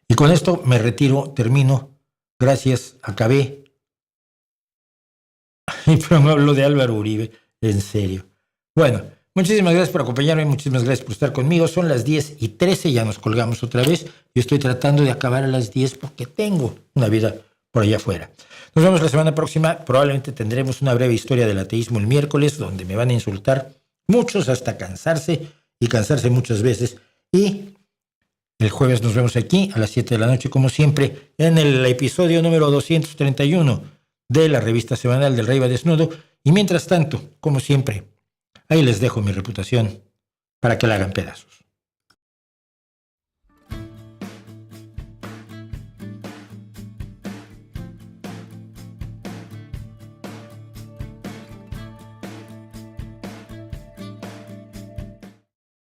Y con esto me retiro, termino. Gracias, acabé. Pero no hablo de Álvaro Uribe, en serio. Bueno, muchísimas gracias por acompañarme, muchísimas gracias por estar conmigo. Son las 10:13, ya nos colgamos otra vez. Yo estoy tratando de acabar a las 10 porque tengo una vida por allá afuera. Nos vemos la semana próxima. Probablemente tendremos una breve historia del ateísmo el miércoles, donde me van a insultar muchos hasta cansarse y cansarse muchas veces. Y el jueves nos vemos aquí a las 7 de la noche, como siempre, en el episodio número 231 de la revista semanal del Rey va Desnudo. Y mientras tanto, como siempre, ahí les dejo mi reputación para que la hagan pedazos.